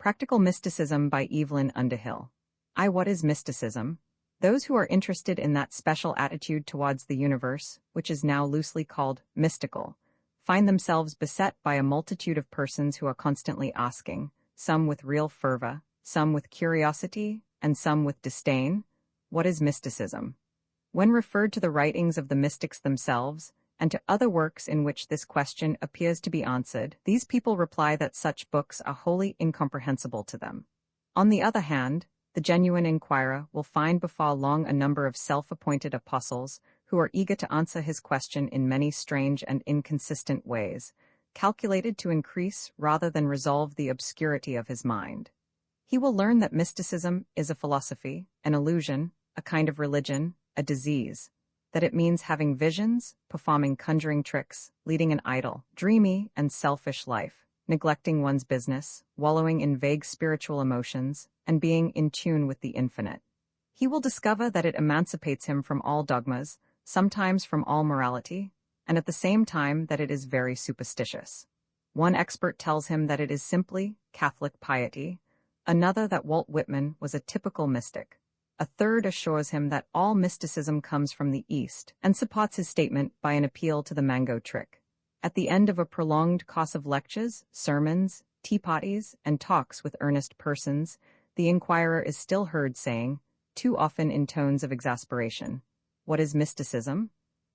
Practical Mysticism by Evelyn Underhill. What is mysticism? Those who are interested in that special attitude towards the universe, which is now loosely called mystical, find themselves beset by a multitude of persons who are constantly asking, some with real fervor, some with curiosity, and some with disdain, what is mysticism? When referred to the writings of the mystics themselves, and to other works in which this question appears to be answered, these people reply that such books are wholly incomprehensible to them. On the other hand, the genuine inquirer will find before long a number of self-appointed apostles who are eager to answer his question in many strange and inconsistent ways, calculated to increase rather than resolve the obscurity of his mind. He will learn that mysticism is a philosophy, an illusion, a kind of religion, a disease, that it means having visions, performing conjuring tricks, leading an idle, dreamy, and selfish life, neglecting one's business, wallowing in vague spiritual emotions, and being in tune with the infinite. He will discover that it emancipates him from all dogmas, sometimes from all morality, and at the same time that it is very superstitious. One expert tells him that it is simply Catholic piety, another that Walt Whitman was a typical mystic. A third assures him that all mysticism comes from the East, and supports his statement by an appeal to the mango trick. At the end of a prolonged course of lectures, sermons, tea parties, and talks with earnest persons, the inquirer is still heard saying, too often in tones of exasperation, "What is mysticism?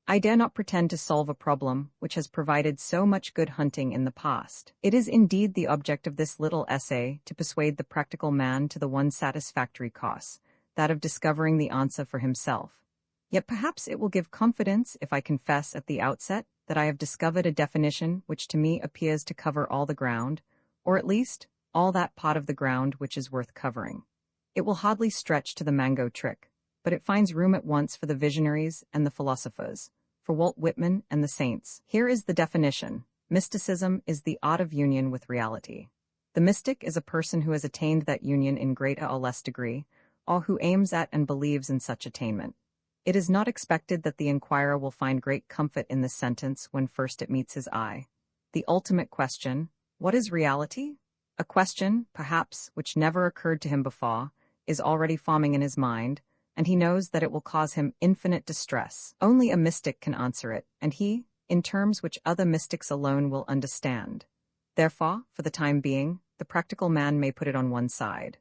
I dare not pretend to solve a problem which has provided so much good hunting in the past." It is indeed the object of this little essay to persuade the practical man to the one satisfactory course, that of discovering the answer for himself. Yet perhaps it will give confidence if I confess at the outset that I have discovered a definition which to me appears to cover all the ground, or at least all that part of the ground which is worth covering. It will hardly stretch to the mango trick, but it finds room at once for the visionaries and the philosophers, for Walt Whitman and the saints. Here is the definition. Mysticism is the art of union with reality. The mystic is a person who has attained that union in greater or less degree, or who aims at and believes in such attainment. It is not expected that the inquirer will find great comfort in this sentence when first it meets his eye. The ultimate question, what is reality? A question, perhaps, which never occurred to him before, is already forming in his mind, and he knows that it will cause him infinite distress. Only a mystic can answer it, and he, in terms which other mystics alone will understand. Therefore, for the time being, the practical man may put it on one side.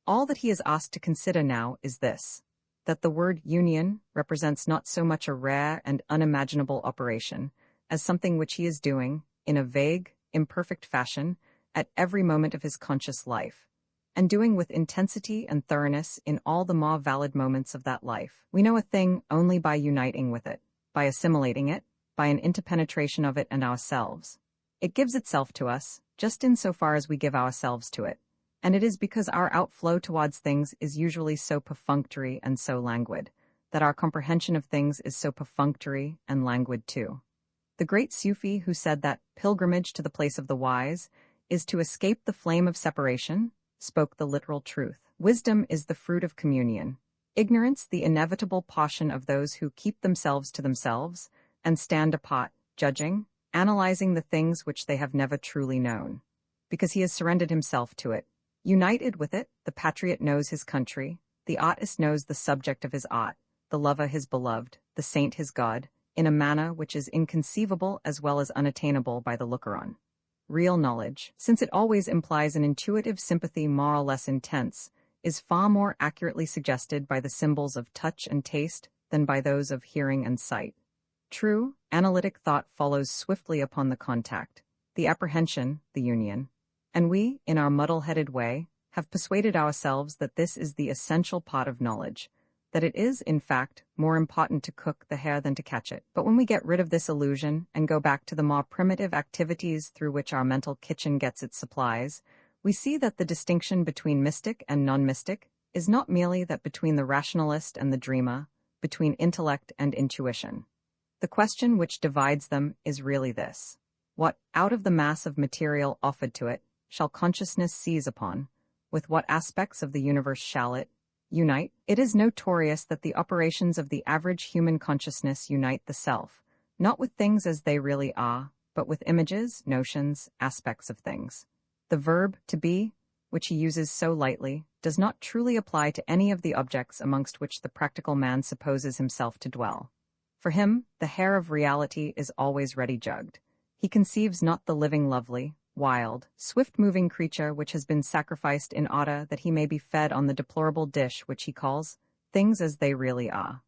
All that he is asked to consider now is this, that the word union represents not so much a rare and unimaginable operation as something which he is doing, in a vague, imperfect fashion, at every moment of his conscious life, and doing with intensity and thoroughness in all the more valid moments of that life. We know a thing only by uniting with it, by assimilating it, by an interpenetration of it and ourselves. It gives itself to us, just in so far as we give ourselves to it. And it is because our outflow towards things is usually so perfunctory and so languid, that our comprehension of things is so perfunctory and languid too. The great Sufi who said that pilgrimage to the place of the wise is to escape the flame of separation, spoke the literal truth. Wisdom is the fruit of communion, ignorance the inevitable portion of those who keep themselves to themselves and stand apart, judging, analyzing the things which they have never truly known. Because he has surrendered himself to it. United with it, the patriot knows his country, the artist knows the subject of his art, the lover his beloved, the saint his God, in a manner which is inconceivable as well as unattainable by the looker-on. Real knowledge, since it always implies an intuitive sympathy more or less intense, is far more accurately suggested by the symbols of touch and taste than by those of hearing and sight. True, analytic thought follows swiftly upon the contact, the apprehension, the union. And we, in our muddle-headed way, have persuaded ourselves that this is the essential part of knowledge, that it is, in fact, more important to cook the hare than to catch it. But when we get rid of this illusion and go back to the more primitive activities through which our mental kitchen gets its supplies, we see that the distinction between mystic and non-mystic is not merely that between the rationalist and the dreamer, between intellect and intuition. The question which divides them is really this: what, out of the mass of material offered to it, shall consciousness seize upon? With what aspects of the universe shall it unite? It is notorious that the operations of the average human consciousness unite the self, not with things as they really are, but with images, notions, aspects of things. The verb to be which he uses so lightly, does not truly apply to any of the objects amongst which the practical man supposes himself to dwell. For him, the hair of reality is always ready jugged. He conceives not the living lovely, wild, swift-moving creature which has been sacrificed in order that he may be fed on the deplorable dish which he calls things as they really are.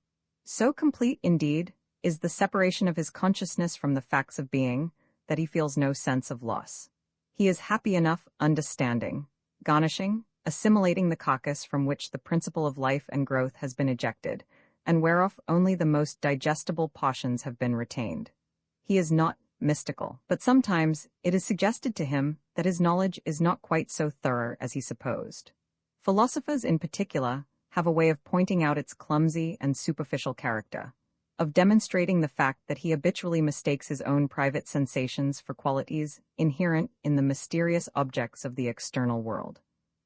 So complete, indeed, is the separation of his consciousness from the facts of being, that he feels no sense of loss. He is happy enough understanding, garnishing, assimilating the carcass from which the principle of life and growth has been ejected, and whereof only the most digestible portions have been retained. He is not mystical, but sometimes it is suggested to him that his knowledge is not quite so thorough as he supposed. Philosophers in particular have a way of pointing out its clumsy and superficial character, of demonstrating the fact that he habitually mistakes his own private sensations for qualities inherent in the mysterious objects of the external world.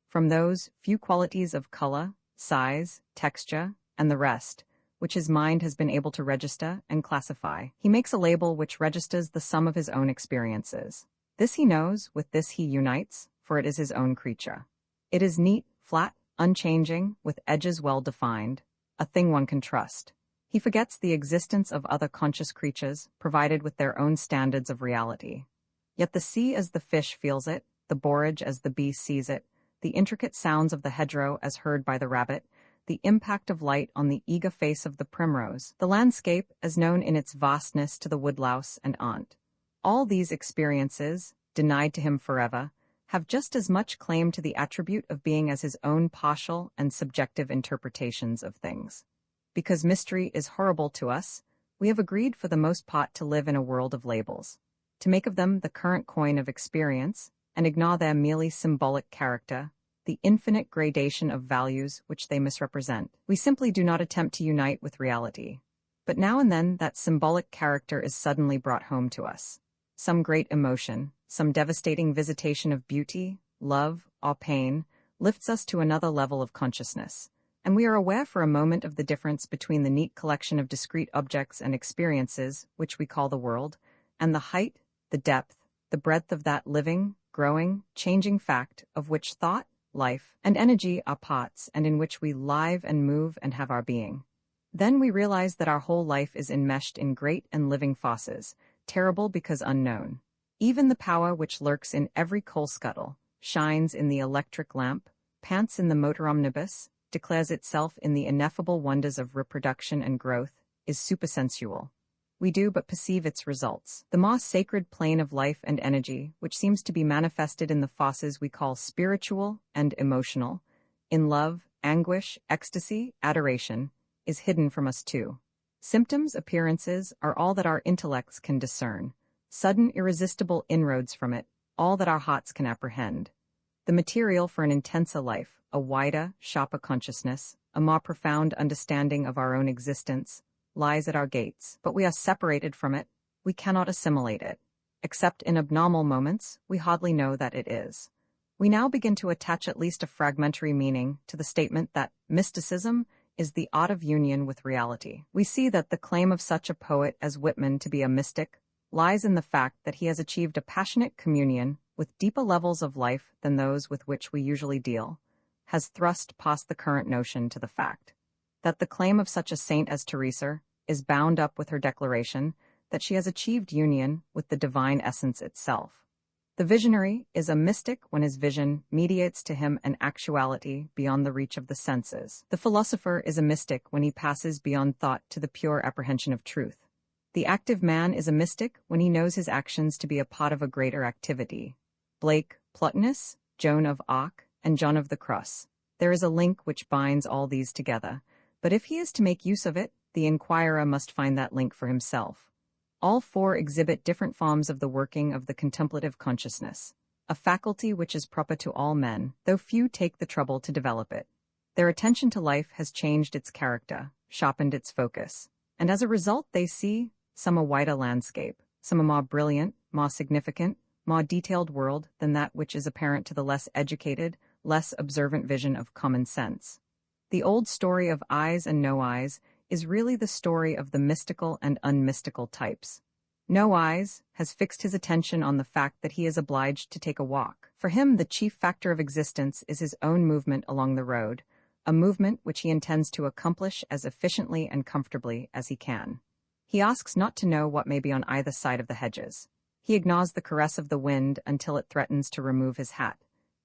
From those few qualities of color, size, texture, and the rest, which his mind has been able to register and classify, he makes a label which registers the sum of his own experiences. This he knows, with this he unites, for it is his own creature. It is neat, flat, unchanging, with edges well defined, a thing one can trust. He forgets the existence of other conscious creatures, provided with their own standards of reality. Yet the sea as the fish feels it, the borage as the bee sees it, the intricate sounds of the hedgerow as heard by the rabbit, the impact of light on the eager face of the primrose, the landscape as known in its vastness to the woodlouse and ant. All these experiences, denied to him forever, have just as much claim to the attribute of being as his own partial and subjective interpretations of things. Because mystery is horrible to us, we have agreed for the most part to live in a world of labels, to make of them the current coin of experience, and ignore their merely symbolic character, the infinite gradation of values which they misrepresent. We simply do not attempt to unite with reality. But now and then that symbolic character is suddenly brought home to us. Some great emotion, some devastating visitation of beauty, love, or pain, lifts us to another level of consciousness, and we are aware for a moment of the difference between the neat collection of discrete objects and experiences, which we call the world, and the height, the depth, the breadth of that living, growing, changing fact of which thought, life, and energy are parts, and in which we live and move and have our being. Then we realize that our whole life is enmeshed in great and living forces, terrible because unknown. Even the power which lurks in every coal scuttle, shines in the electric lamp, pants in the motor omnibus, declares itself in the ineffable wonders of reproduction and growth, is supersensual. We do but perceive its results. The more sacred plane of life and energy, which seems to be manifested in the forces we call spiritual and emotional, in love, anguish, ecstasy, adoration, is hidden from us too. Symptoms, appearances, are all that our intellects can discern. Sudden, irresistible inroads from it, all that our hearts can apprehend. The material for an intenser life, a wider, sharper consciousness, a more profound understanding of our own existence, lies at our gates, but we are separated from it. We cannot assimilate it. Except in abnormal moments, we hardly know that it is. We now begin to attach at least a fragmentary meaning to the statement that mysticism is the art of union with reality. We see that the claim of such a poet as Whitman to be a mystic lies in the fact that he has achieved a passionate communion with deeper levels of life than those with which we usually deal, has thrust past the current notion to the fact that the claim of such a saint as Teresa is bound up with her declaration that she has achieved union with the divine essence itself. The visionary is a mystic when his vision mediates to him an actuality beyond the reach of the senses. The philosopher is a mystic when he passes beyond thought to the pure apprehension of truth. The active man is a mystic when he knows his actions to be a part of a greater activity. Blake, Plotinus, Joan of Arc, and John of the Cross. There is a link which binds all these together, but if he is to make use of it, the inquirer must find that link for himself. All four exhibit different forms of the working of the contemplative consciousness, a faculty which is proper to all men, though few take the trouble to develop it. Their attention to life has changed its character, sharpened its focus, and as a result they see, some a wider landscape, some a more brilliant, more significant, more detailed world than that which is apparent to the less educated, less observant vision of common sense. The old story of eyes and no eyes is really the story of the mystical and unmystical types. No eyes, has fixed his attention on the fact that he is obliged to take a walk. For him, the chief factor of existence is his own movement along the road, a movement which he intends to accomplish as efficiently and comfortably as he can. He asks not to know what may be on either side of the hedges. He ignores the caress of the wind until it threatens to remove his hat.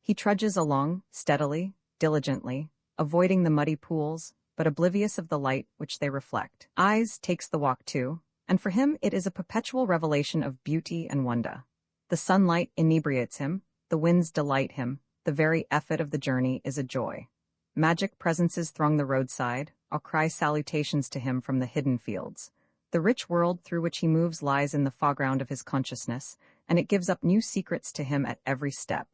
He trudges along, steadily, diligently, avoiding the muddy pools, but oblivious of the light which they reflect. Eyes takes the walk too, and for him it is a perpetual revelation of beauty and wonder. The sunlight inebriates him, the winds delight him, the very effort of the journey is a joy. Magic presences throng the roadside, or cry salutations to him from the hidden fields. The rich world through which he moves lies in the foreground of his consciousness, and it gives up new secrets to him at every step.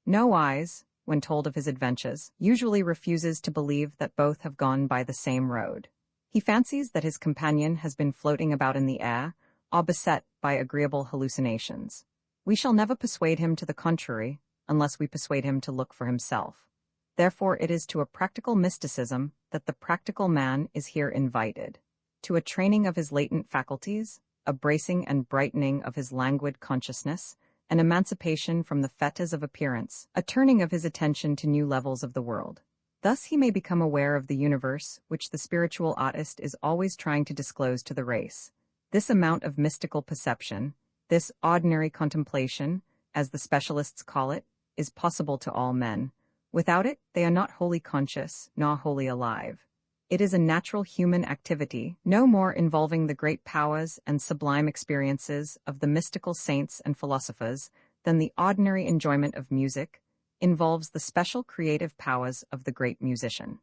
No eyes, when told of his adventures, usually refuses to believe that both have gone by the same road. He fancies that his companion has been floating about in the air, or beset by agreeable hallucinations. We shall never persuade him to the contrary, unless we persuade him to look for himself. Therefore it is to a practical mysticism that the practical man is here invited, to a training of his latent faculties, a bracing and brightening of his languid consciousness, an emancipation from the fetters of appearance, a turning of his attention to new levels of the world. Thus he may become aware of the universe which the spiritual artist is always trying to disclose to the race. This amount of mystical perception, this ordinary contemplation, as the specialists call it, is possible to all men. Without it, they are not wholly conscious, nor wholly alive. It is a natural human activity, no more involving the great powers and sublime experiences of the mystical saints and philosophers than the ordinary enjoyment of music involves the special creative powers of the great musician.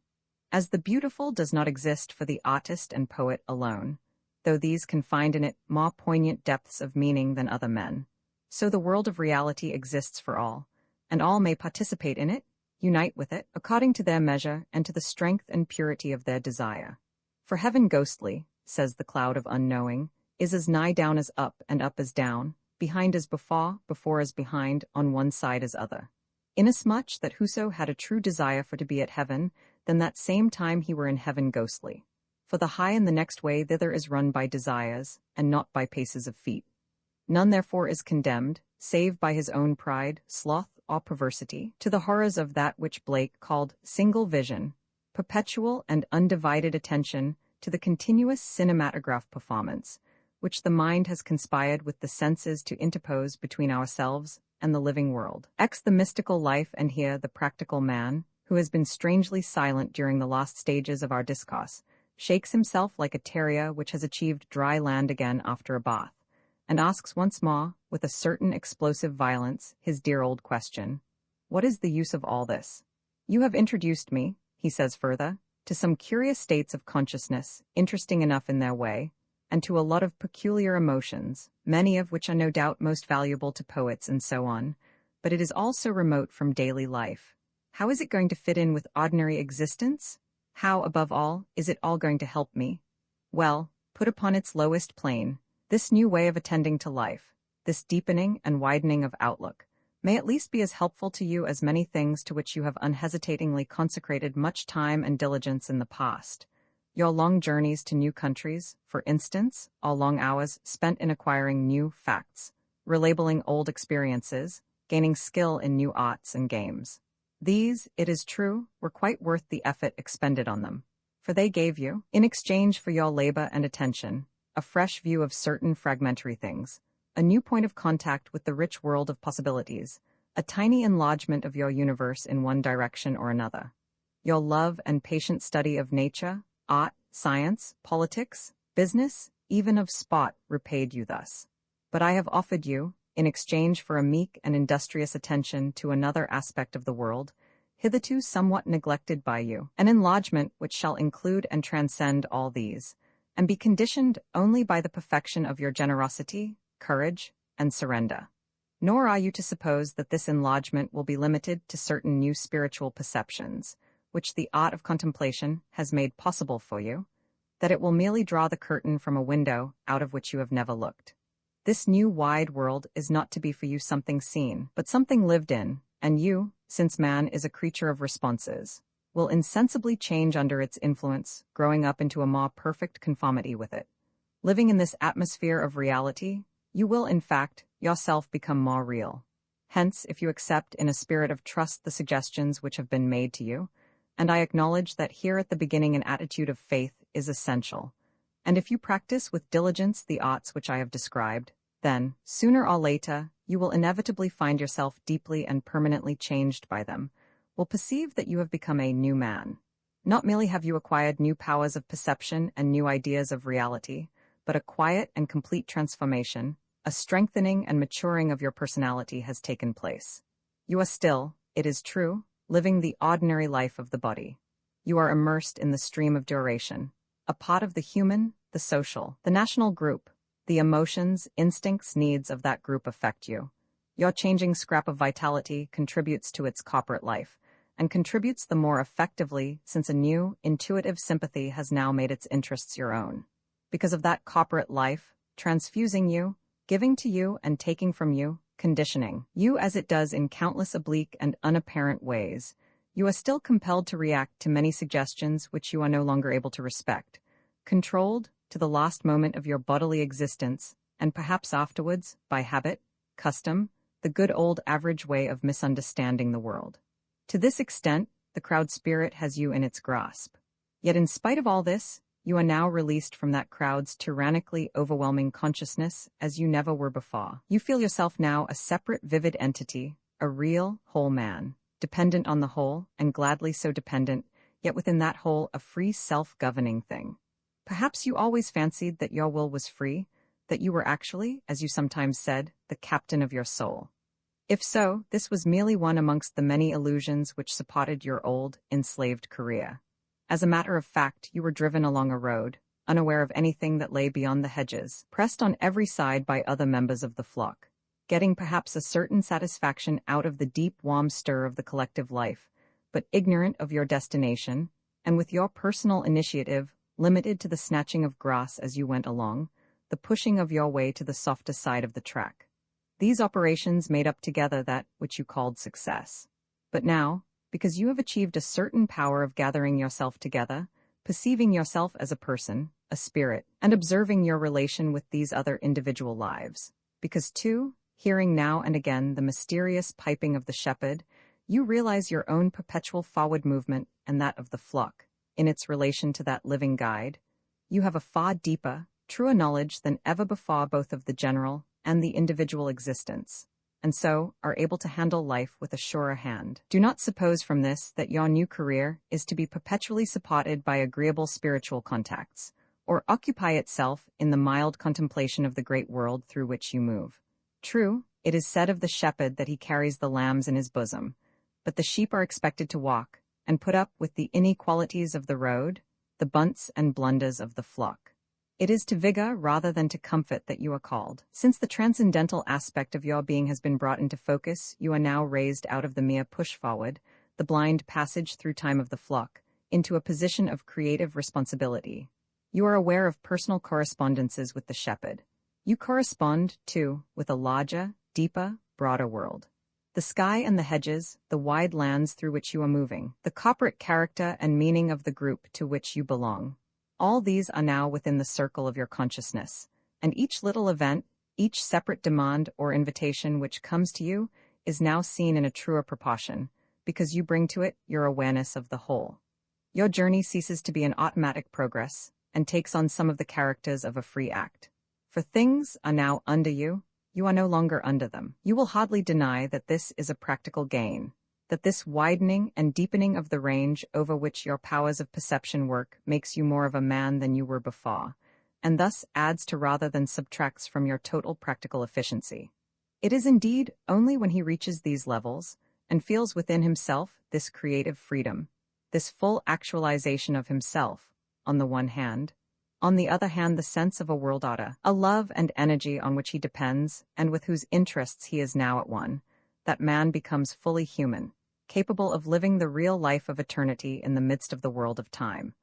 As the beautiful does not exist for the artist and poet alone, though these can find in it more poignant depths of meaning than other men, so the world of reality exists for all, and all may participate in it, unite with it, according to their measure and to the strength and purity of their desire. For heaven ghostly, says the cloud of unknowing, is as nigh down as up and up as down, behind as before as behind, on one side as other. Inasmuch that whoso had a true desire for to be at heaven, then that same time he were in heaven ghostly. For the high and the next way thither is run by desires, and not by paces of feet. None therefore is condemned, save by his own pride, sloth, or perversity, to the horrors of that which Blake called single vision, perpetual and undivided attention to the continuous cinematograph performance, which the mind has conspired with the senses to interpose between ourselves and the living world. The mystical life, and here the practical man, who has been strangely silent during the last stages of our discourse, shakes himself like a terrier which has achieved dry land again after a bath, and asks once more, with a certain explosive violence, his dear old question, "What is the use of all this?" "You have introduced me," he says further, "to some curious states of consciousness, interesting enough in their way, and to a lot of peculiar emotions, many of which are no doubt most valuable to poets and so on, but it is all so remote from daily life. How is it going to fit in with ordinary existence? How, above all, is it all going to help me? Well, put upon its lowest plane, this new way of attending to life, this deepening and widening of outlook, may at least be as helpful to you as many things to which you have unhesitatingly consecrated much time and diligence in the past. Your long journeys to new countries, for instance, all long hours spent in acquiring new facts, relabeling old experiences, gaining skill in new arts and games. These, it is true, were quite worth the effort expended on them, for they gave you, in exchange for your labor and attention, a fresh view of certain fragmentary things, a new point of contact with the rich world of possibilities, a tiny enlargement of your universe in one direction or another. Your love and patient study of nature, art, science, politics, business, even of sport, repaid you thus. But I have offered you, in exchange for a meek and industrious attention to another aspect of the world, hitherto somewhat neglected by you, an enlargement which shall include and transcend all these, and be conditioned only by the perfection of your generosity, courage, and surrender. Nor are you to suppose that this enlargement will be limited to certain new spiritual perceptions, which the art of contemplation has made possible for you, that it will merely draw the curtain from a window out of which you have never looked. This new wide world is not to be for you something seen, but something lived in, and you, since man is a creature of responses, will insensibly change under its influence, growing up into a more perfect conformity with it. Living in this atmosphere of reality, you will, in fact, yourself become more real. Hence, if you accept in a spirit of trust the suggestions which have been made to you, and I acknowledge that here at the beginning an attitude of faith is essential, and if you practice with diligence the arts which I have described, then, sooner or later, you will inevitably find yourself deeply and permanently changed by them, will perceive that you have become a new man. Not merely have you acquired new powers of perception and new ideas of reality, but a quiet and complete transformation, a strengthening and maturing of your personality has taken place. You are still, it is true, living the ordinary life of the body. You are immersed in the stream of duration, a part of the human, the social, the national group. The emotions, instincts, needs of that group affect you. Your changing scrap of vitality contributes to its corporate life, and contributes the more effectively since a new, intuitive sympathy has now made its interests your own. Because of that corporate life, transfusing you, giving to you and taking from you, conditioning you as it does in countless oblique and unapparent ways, you are still compelled to react to many suggestions which you are no longer able to respect, controlled to the last moment of your bodily existence, and perhaps afterwards, by habit, custom, the good old average way of misunderstanding the world. To this extent, the crowd spirit has you in its grasp. Yet in spite of all this, you are now released from that crowd's tyrannically overwhelming consciousness as you never were before. You feel yourself now a separate vivid entity, a real, whole man, dependent on the whole, and gladly so dependent, yet within that whole a free self-governing thing. Perhaps you always fancied that your will was free, that you were actually, as you sometimes said, the captain of your soul. If so, this was merely one amongst the many illusions which supported your old, enslaved career. As a matter of fact, you were driven along a road, unaware of anything that lay beyond the hedges, pressed on every side by other members of the flock, getting perhaps a certain satisfaction out of the deep, warm stir of the collective life, but ignorant of your destination, and with your personal initiative limited to the snatching of grass as you went along, the pushing of your way to the softer side of the track. These operations made up together that which you called success. But now, because you have achieved a certain power of gathering yourself together, perceiving yourself as a person, a spirit, and observing your relation with these other individual lives, because too, hearing now and again the mysterious piping of the shepherd, you realize your own perpetual forward movement and that of the flock, in its relation to that living guide, you have a far deeper, truer knowledge than ever before both of the general and the individual existence, and so are able to handle life with a surer hand. Do not suppose from this that your new career is to be perpetually supported by agreeable spiritual contacts, or occupy itself in the mild contemplation of the great world through which you move. True, it is said of the shepherd that he carries the lambs in his bosom, but the sheep are expected to walk, and put up with the inequalities of the road, the bunts and blunders of the flock. It is to vigor rather than to comfort that you are called. Since the transcendental aspect of your being has been brought into focus, you are now raised out of the mere push forward, the blind passage through time of the flock, into a position of creative responsibility. You are aware of personal correspondences with the shepherd. You correspond, too, with a larger, deeper, broader world. The sky and the hedges, the wide lands through which you are moving, the corporate character and meaning of the group to which you belong. All these are now within the circle of your consciousness, and each little event, each separate demand or invitation which comes to you, is now seen in a truer proportion, because you bring to it your awareness of the whole. Your journey ceases to be an automatic progress, and takes on some of the characters of a free act. For things are now under you, you are no longer under them. You will hardly deny that this is a practical gain, that this widening and deepening of the range over which your powers of perception work makes you more of a man than you were before, and thus adds to rather than subtracts from your total practical efficiency. It is indeed only when he reaches these levels, and feels within himself this creative freedom, this full actualization of himself, on the one hand, on the other hand the sense of a world order, a love and energy on which he depends, and with whose interests he is now at one, that man becomes fully human, capable of living the real life of eternity in the midst of the world of time.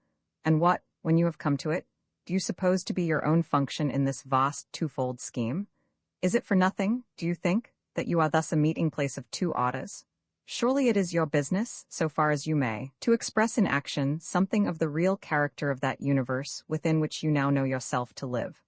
And what, when you have come to it, do you suppose to be your own function in this vast twofold scheme? Is it for nothing, do you think, that you are thus a meeting place of two orders? Surely it is your business, so far as you may, to express in action something of the real character of that universe within which you now know yourself to live.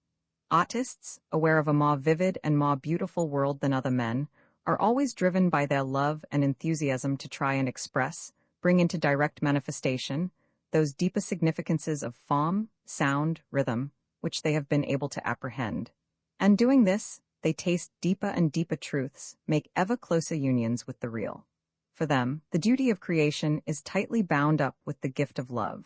Artists, aware of a more vivid and more beautiful world than other men, are always driven by their love and enthusiasm to try and express, bring into direct manifestation, those deeper significances of form, sound, rhythm, which they have been able to apprehend. And doing this, they taste deeper and deeper truths, make ever closer unions with the real. For them, the duty of creation is tightly bound up with the gift of love.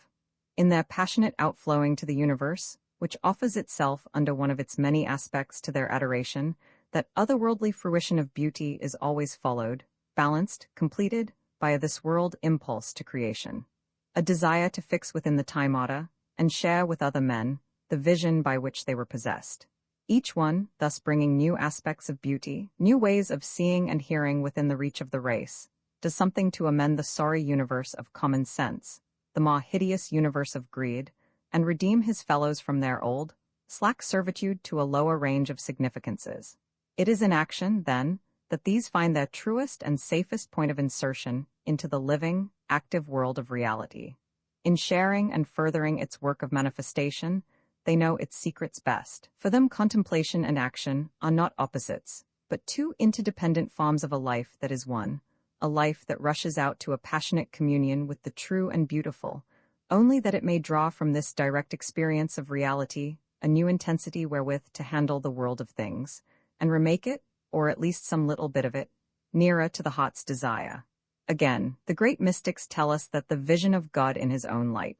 In their passionate outflowing to the universe, which offers itself under one of its many aspects to their adoration, that otherworldly fruition of beauty is always followed, balanced, completed, by a this-world impulse to creation. A desire to fix within the time order, and share with other men, the vision by which they were possessed. Each one, thus bringing new aspects of beauty, new ways of seeing and hearing within the reach of the race, does something to amend the sorry universe of common sense, the more hideous universe of greed, and redeem his fellows from their old, slack servitude to a lower range of significances. It is in action, then, that these find their truest and safest point of insertion into the living, active world of reality. In sharing and furthering its work of manifestation, they know its secrets best. For them, contemplation and action are not opposites, but two interdependent forms of a life that is one, a life that rushes out to a passionate communion with the true and beautiful, only that it may draw from this direct experience of reality a new intensity wherewith to handle the world of things, and remake it, or at least some little bit of it, nearer to the heart's desire. Again, the great mystics tell us that the vision of God in his own light,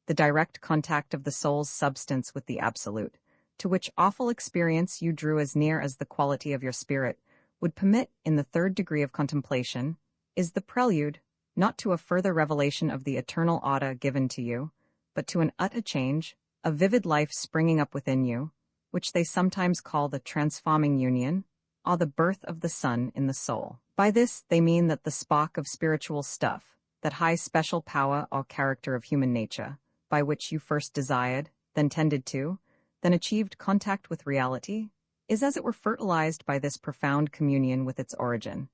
the direct contact of the soul's substance with the absolute, to which awful experience you drew as near as the quality of your spirit, would permit in the third degree of contemplation, is the prelude, not to a further revelation of the eternal order given to you, but to an utter change, a vivid life springing up within you, which they sometimes call the transforming union, or the birth of the sun in the soul. By this they mean that the spark of spiritual stuff, that high special power or character of human nature, by which you first desired, then tended to, then achieved contact with reality, is as it were fertilized by this profound communion with its origin,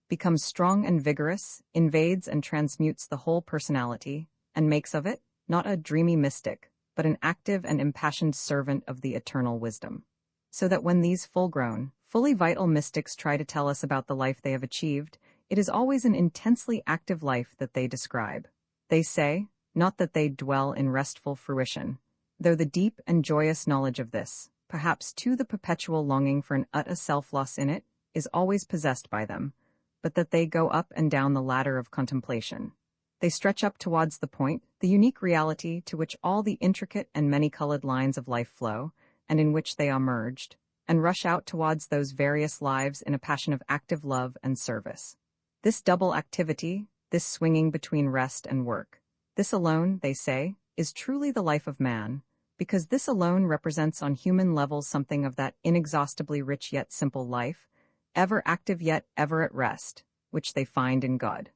becomes strong and vigorous, invades and transmutes the whole personality, and makes of it, not a dreamy mystic, but an active and impassioned servant of the eternal wisdom. So that when these full-grown, fully vital mystics try to tell us about the life they have achieved, it is always an intensely active life that they describe. They say, not that they dwell in restful fruition, though the deep and joyous knowledge of this, perhaps too the perpetual longing for an utter self-loss in it, is always possessed by them, but that they go up and down the ladder of contemplation. They stretch up towards the point, the unique reality to which all the intricate and many-colored lines of life flow, and in which they are merged, and rush out towards those various lives in a passion of active love and service. This double activity, this swinging between rest and work, this alone, they say, is truly the life of man, because this alone represents on human levels something of that inexhaustibly rich yet simple life, ever active yet ever at rest, which they find in God.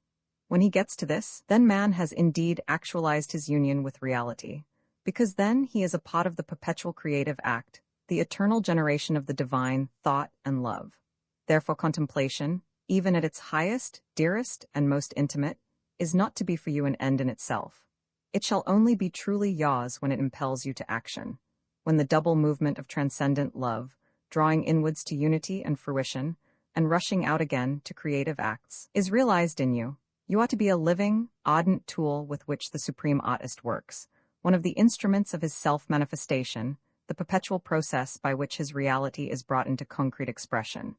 When he gets to this, then man has indeed actualized his union with reality, because then he is a part of the perpetual creative act, the eternal generation of the divine thought and love. Therefore contemplation, even at its highest, dearest, and most intimate, is not to be for you an end in itself. It shall only be truly yours when it impels you to action, when the double movement of transcendent love, drawing inwards to unity and fruition, and rushing out again to creative acts, is realized in you. You ought to be a living, ardent tool with which the supreme artist works, one of the instruments of his self-manifestation, the perpetual process by which his reality is brought into concrete expression.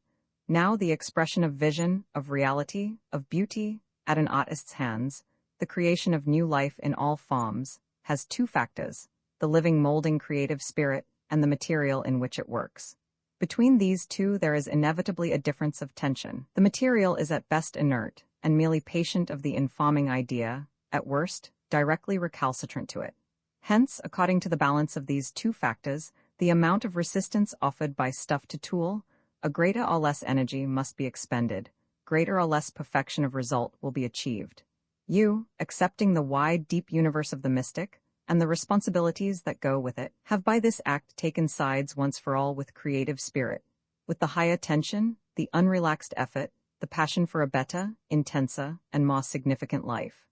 Now the expression of vision, of reality, of beauty, at an artist's hands, the creation of new life in all forms, has two factors, the living molding creative spirit and the material in which it works. Between these two there is inevitably a difference of tension. The material is at best inert, and merely patient of the informing idea, at worst, directly recalcitrant to it. Hence, according to the balance of these two factors, the amount of resistance offered by stuff to tool, a greater or less energy must be expended, greater or less perfection of result will be achieved. You, accepting the wide, deep universe of the mystic, and the responsibilities that go with it, have by this act taken sides once for all with creative spirit, with the high attention, the unrelaxed effort, the passion for a better, intenser, and more significant life.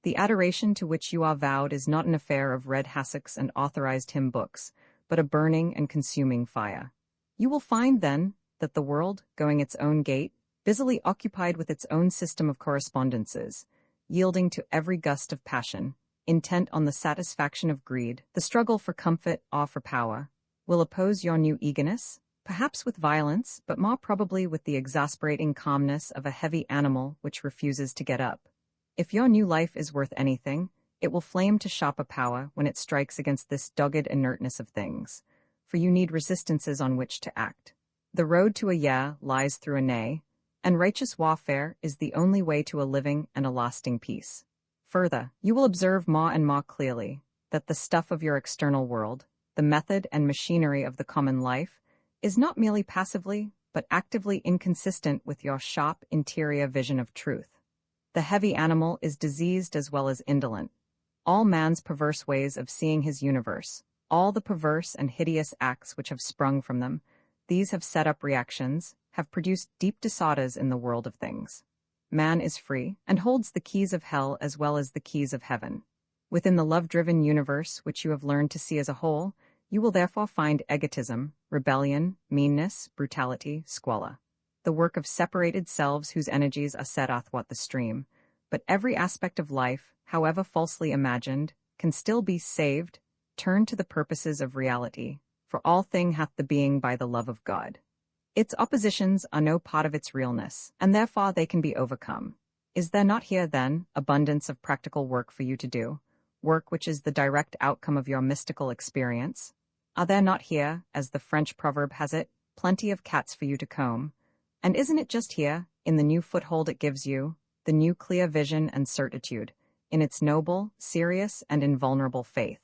The adoration to which you are vowed is not an affair of red hassocks and authorized hymn books, but a burning and consuming fire. You will find, then, that the world, going its own gait, busily occupied with its own system of correspondences, yielding to every gust of passion, intent on the satisfaction of greed, the struggle for comfort or for power, will oppose your new eagerness, perhaps with violence, but more probably with the exasperating calmness of a heavy animal which refuses to get up. If your new life is worth anything, it will flame to sharper power when it strikes against this dogged inertness of things, for you need resistances on which to act. The road to a yea lies through a nay, and righteous warfare is the only way to a living and a lasting peace. Further, you will observe more and more clearly that the stuff of your external world, the method and machinery of the common life, is not merely passively, but actively inconsistent with your sharp interior vision of truth. The heavy animal is diseased as well as indolent. All man's perverse ways of seeing his universe, all the perverse and hideous acts which have sprung from them, these have set up reactions, have produced deep disorders in the world of things. Man is free, and holds the keys of hell as well as the keys of heaven. Within the love-driven universe which you have learned to see as a whole, you will therefore find egotism, rebellion, meanness, brutality, squalor. The work of separated selves whose energies are set athwart the stream. But every aspect of life, however falsely imagined, can still be saved, turned to the purposes of reality, for all thing hath the being by the love of God. Its oppositions are no part of its realness, and therefore they can be overcome. Is there not here, then, abundance of practical work for you to do, work which is the direct outcome of your mystical experience? Are there not here, as the French proverb has it, plenty of cats for you to comb? And isn't it just here, in the new foothold it gives you, the new clear vision and certitude, in its noble, serious, and invulnerable faith,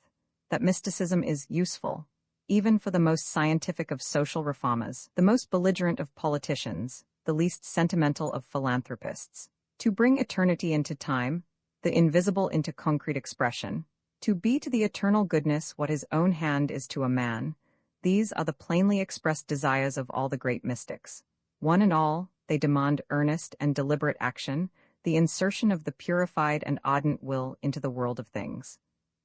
that mysticism is useful, even for the most scientific of social reformers, the most belligerent of politicians, the least sentimental of philanthropists, to bring eternity into time, the invisible into concrete expression, to be to the eternal goodness what his own hand is to a man? These are the plainly expressed desires of all the great mystics. One and all, they demand earnest and deliberate action, the insertion of the purified and ardent will into the world of things.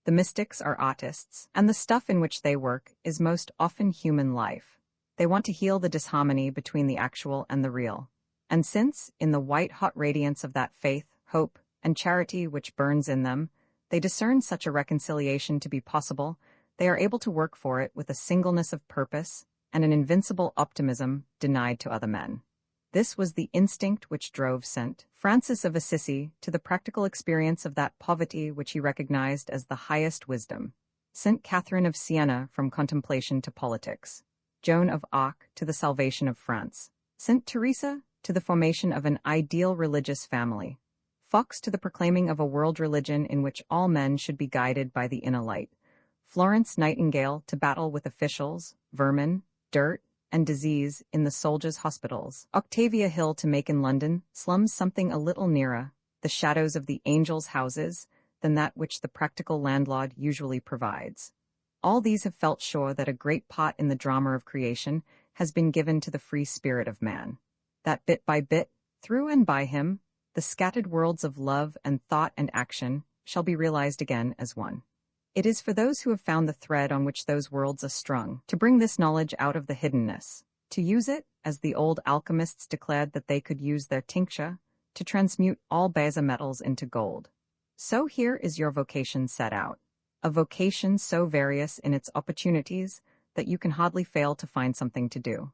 The mystics are artists, and the stuff in which they work is most often human life. They want to heal the disharmony between the actual and the real. And since, in the white-hot radiance of that faith, hope, and charity which burns in them, they discern such a reconciliation to be possible, they are able to work for it with a singleness of purpose and an invincible optimism denied to other men. This was the instinct which drove St. Francis of Assisi to the practical experience of that poverty which he recognized as the highest wisdom, St. Catherine of Siena from contemplation to politics, Joan of Arc to the salvation of France, St. Teresa to the formation of an ideal religious family, Fox to the proclaiming of a world religion in which all men should be guided by the inner light, Florence Nightingale to battle with officials, vermin, dirt, and disease in the soldiers' hospitals, Octavia Hill to make in London slums something a little nearer the shadows of the angels' houses than that which the practical landlord usually provides. All these have felt sure that a great part in the drama of creation has been given to the free spirit of man, that bit by bit, through and by him, the scattered worlds of love and thought and action shall be realized again as one. It is for those who have found the thread on which those worlds are strung to bring this knowledge out of the hiddenness, to use it, as the old alchemists declared that they could use their tincture, to transmute all base metals into gold. So here is your vocation set out, a vocation so various in its opportunities that you can hardly fail to find something to do.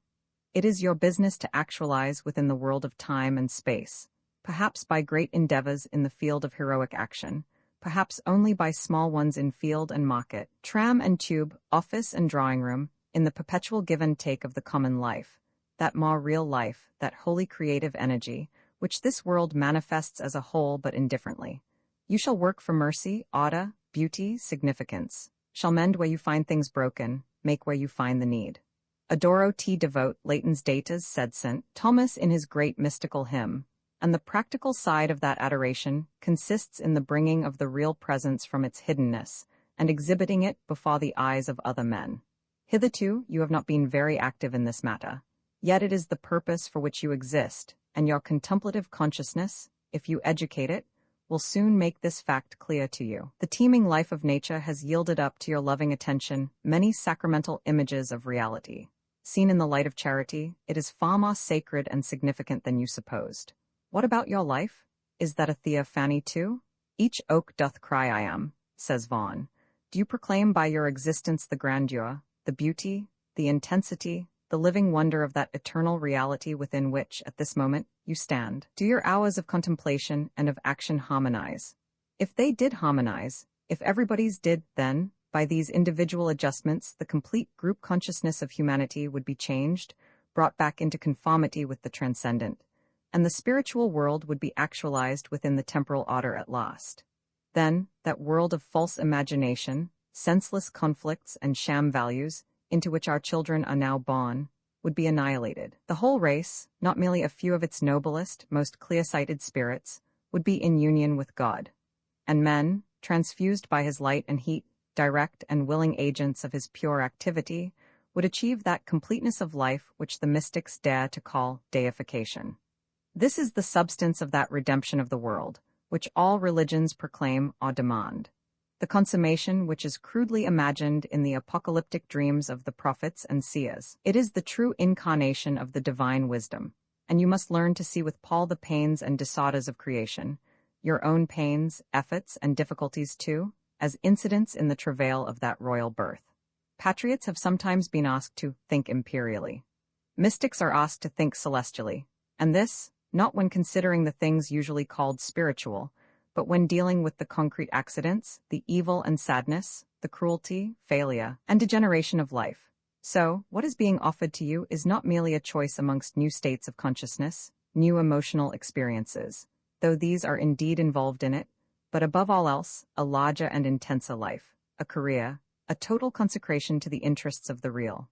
It is your business to actualize within the world of time and space, perhaps by great endeavors in the field of heroic action, perhaps only by small ones in field and market, tram and tube, office and drawing room, in the perpetual give and take of the common life, that more real life, that holy creative energy, which this world manifests as a whole but indifferently. You shall work for mercy, order, beauty, significance, shall mend where you find things broken, make where you find the need. Adoro te devote latens datas, said St. Thomas in his great mystical hymn, and the practical side of that adoration consists in the bringing of the real presence from its hiddenness and exhibiting it before the eyes of other men. Hitherto, you have not been very active in this matter, yet it is the purpose for which you exist, and your contemplative consciousness, if you educate it, will soon make this fact clear to you. The teeming life of nature has yielded up to your loving attention many sacramental images of reality. Seen in the light of charity, it is far more sacred and significant than you supposed. What about your life? Is that a theophany too? Each oak doth cry I am, says Vaughan. Do you proclaim by your existence the grandeur, the beauty, the intensity, the living wonder of that eternal reality within which, at this moment, you stand? Do your hours of contemplation and of action harmonize? If they did harmonize, if everybody's did, then, by these individual adjustments, the complete group consciousness of humanity would be changed, brought back into conformity with the transcendent, and the spiritual world would be actualized within the temporal order at last. Then, that world of false imagination, senseless conflicts and sham values, into which our children are now born, would be annihilated. The whole race, not merely a few of its noblest, most clear-sighted spirits, would be in union with God. And men, transfused by his light and heat, direct and willing agents of his pure activity, would achieve that completeness of life which the mystics dare to call deification. This is the substance of that redemption of the world, which all religions proclaim or demand. The consummation which is crudely imagined in the apocalyptic dreams of the prophets and seers. It is the true incarnation of the divine wisdom, and you must learn to see with Paul the pains and disorders of creation, your own pains, efforts, and difficulties too, as incidents in the travail of that royal birth. Patriots have sometimes been asked to think imperially. Mystics are asked to think celestially, and this, not when considering the things usually called spiritual, but when dealing with the concrete accidents, the evil and sadness, the cruelty, failure, and degeneration of life. So, what is being offered to you is not merely a choice amongst new states of consciousness, new emotional experiences, though these are indeed involved in it, but above all else, a larger and intenser life, a career, a total consecration to the interests of the real.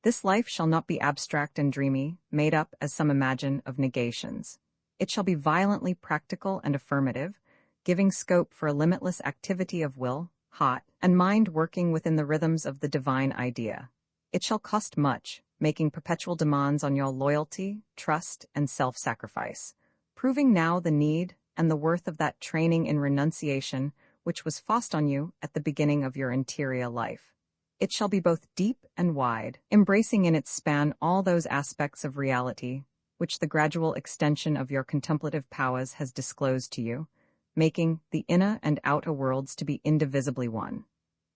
This life shall not be abstract and dreamy, made up, as some imagine, of negations. It shall be violently practical and affirmative, giving scope for a limitless activity of will, heart, and mind working within the rhythms of the divine idea. It shall cost much, making perpetual demands on your loyalty, trust, and self-sacrifice, proving now the need and the worth of that training in renunciation which was forced on you at the beginning of your interior life. It shall be both deep and wide, embracing in its span all those aspects of reality which the gradual extension of your contemplative powers has disclosed to you, making the inner and outer worlds to be indivisibly one.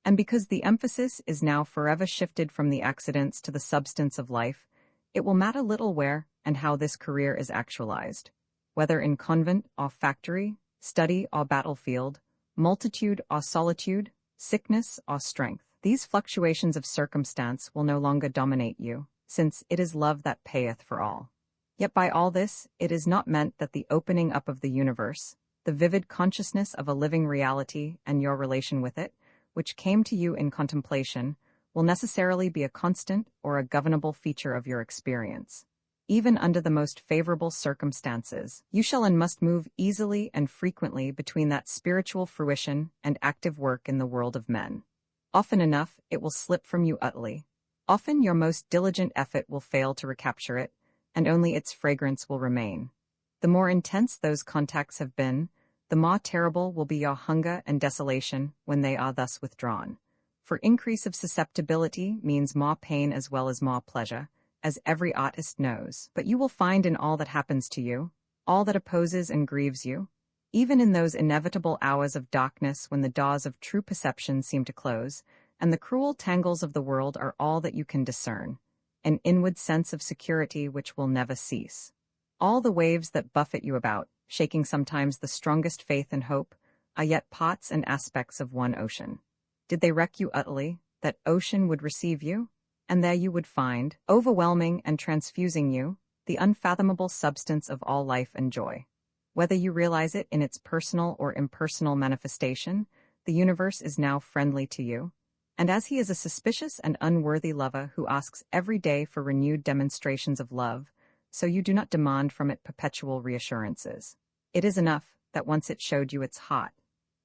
And because the emphasis is now forever shifted from the accidents to the substance of life, it will matter little where and how this career is actualized, whether in convent or factory, study or battlefield, multitude or solitude, sickness or strength. These fluctuations of circumstance will no longer dominate you, since it is love that payeth for all. Yet by all this, it is not meant that the opening up of the universe, the vivid consciousness of a living reality and your relation with it, which came to you in contemplation, will necessarily be a constant or a governable feature of your experience. Even under the most favorable circumstances, you shall and must move easily and frequently between that spiritual fruition and active work in the world of men. Often enough, it will slip from you utterly. Often your most diligent effort will fail to recapture it, and only its fragrance will remain. The more intense those contacts have been, the more terrible will be your hunger and desolation when they are thus withdrawn. For increase of susceptibility means more pain as well as more pleasure, as every artist knows. But you will find in all that happens to you, all that opposes and grieves you, even in those inevitable hours of darkness when the doors of true perception seem to close, and the cruel tangles of the world are all that you can discern, an inward sense of security which will never cease. All the waves that buffet you about, shaking sometimes the strongest faith and hope, are yet parts and aspects of one ocean. Did they wreck you utterly, that ocean would receive you, and there you would find, overwhelming and transfusing you, the unfathomable substance of all life and joy. Whether you realize it in its personal or impersonal manifestation, the universe is now friendly to you, and as he is a suspicious and unworthy lover who asks every day for renewed demonstrations of love, so you do not demand from it perpetual reassurances. It is enough that once it showed you its heart.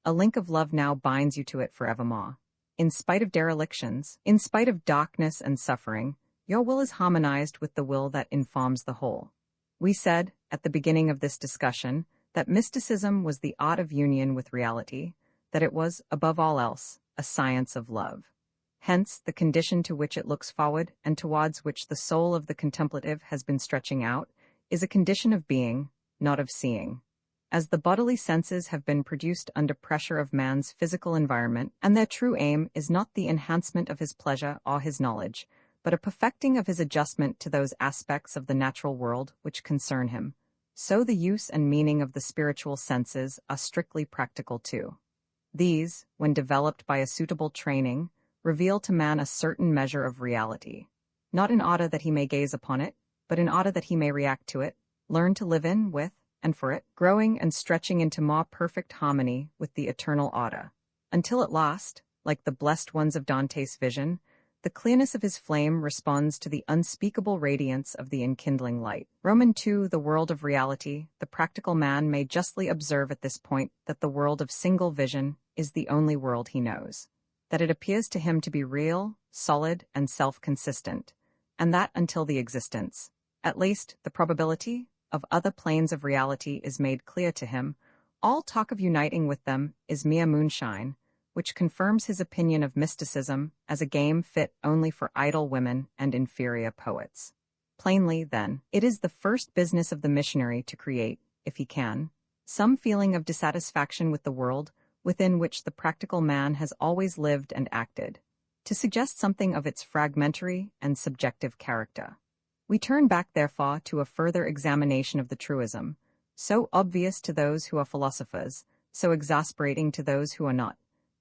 A link of love now binds you to it forevermore. In spite of derelictions, in spite of darkness and suffering, your will is harmonized with the will that informs the whole. We said, at the beginning of this discussion, that mysticism was the art of union with reality, that it was, above all else, a science of love. Hence, the condition to which it looks forward and towards which the soul of the contemplative has been stretching out, is a condition of being, not of seeing. As the bodily senses have been produced under pressure of man's physical environment, and their true aim is not the enhancement of his pleasure or his knowledge, but a perfecting of his adjustment to those aspects of the natural world which concern him, so the use and meaning of the spiritual senses are strictly practical too. These, when developed by a suitable training, reveal to man a certain measure of reality, not in order that he may gaze upon it, but in order that he may react to it, learn to live in, with, and for it, growing and stretching into more perfect harmony with the eternal order, until at last, like the blessed ones of Dante's vision, the clearness of his flame responds to the unspeakable radiance of the enkindling light. Roman 2. The world of reality. The practical man may justly observe at this point that the world of single vision is the only world he knows, that it appears to him to be real, solid, and self-consistent, and that until the existence, at least the probability, of other planes of reality is made clear to him, all talk of uniting with them is mere moonshine, which confirms his opinion of mysticism as a game fit only for idle women and inferior poets. Plainly, then, it is the first business of the missionary to create, if he can, some feeling of dissatisfaction with the world within which the practical man has always lived and acted, to suggest something of its fragmentary and subjective character. We turn back, therefore, to a further examination of the truism, so obvious to those who are philosophers, so exasperating to those who are not,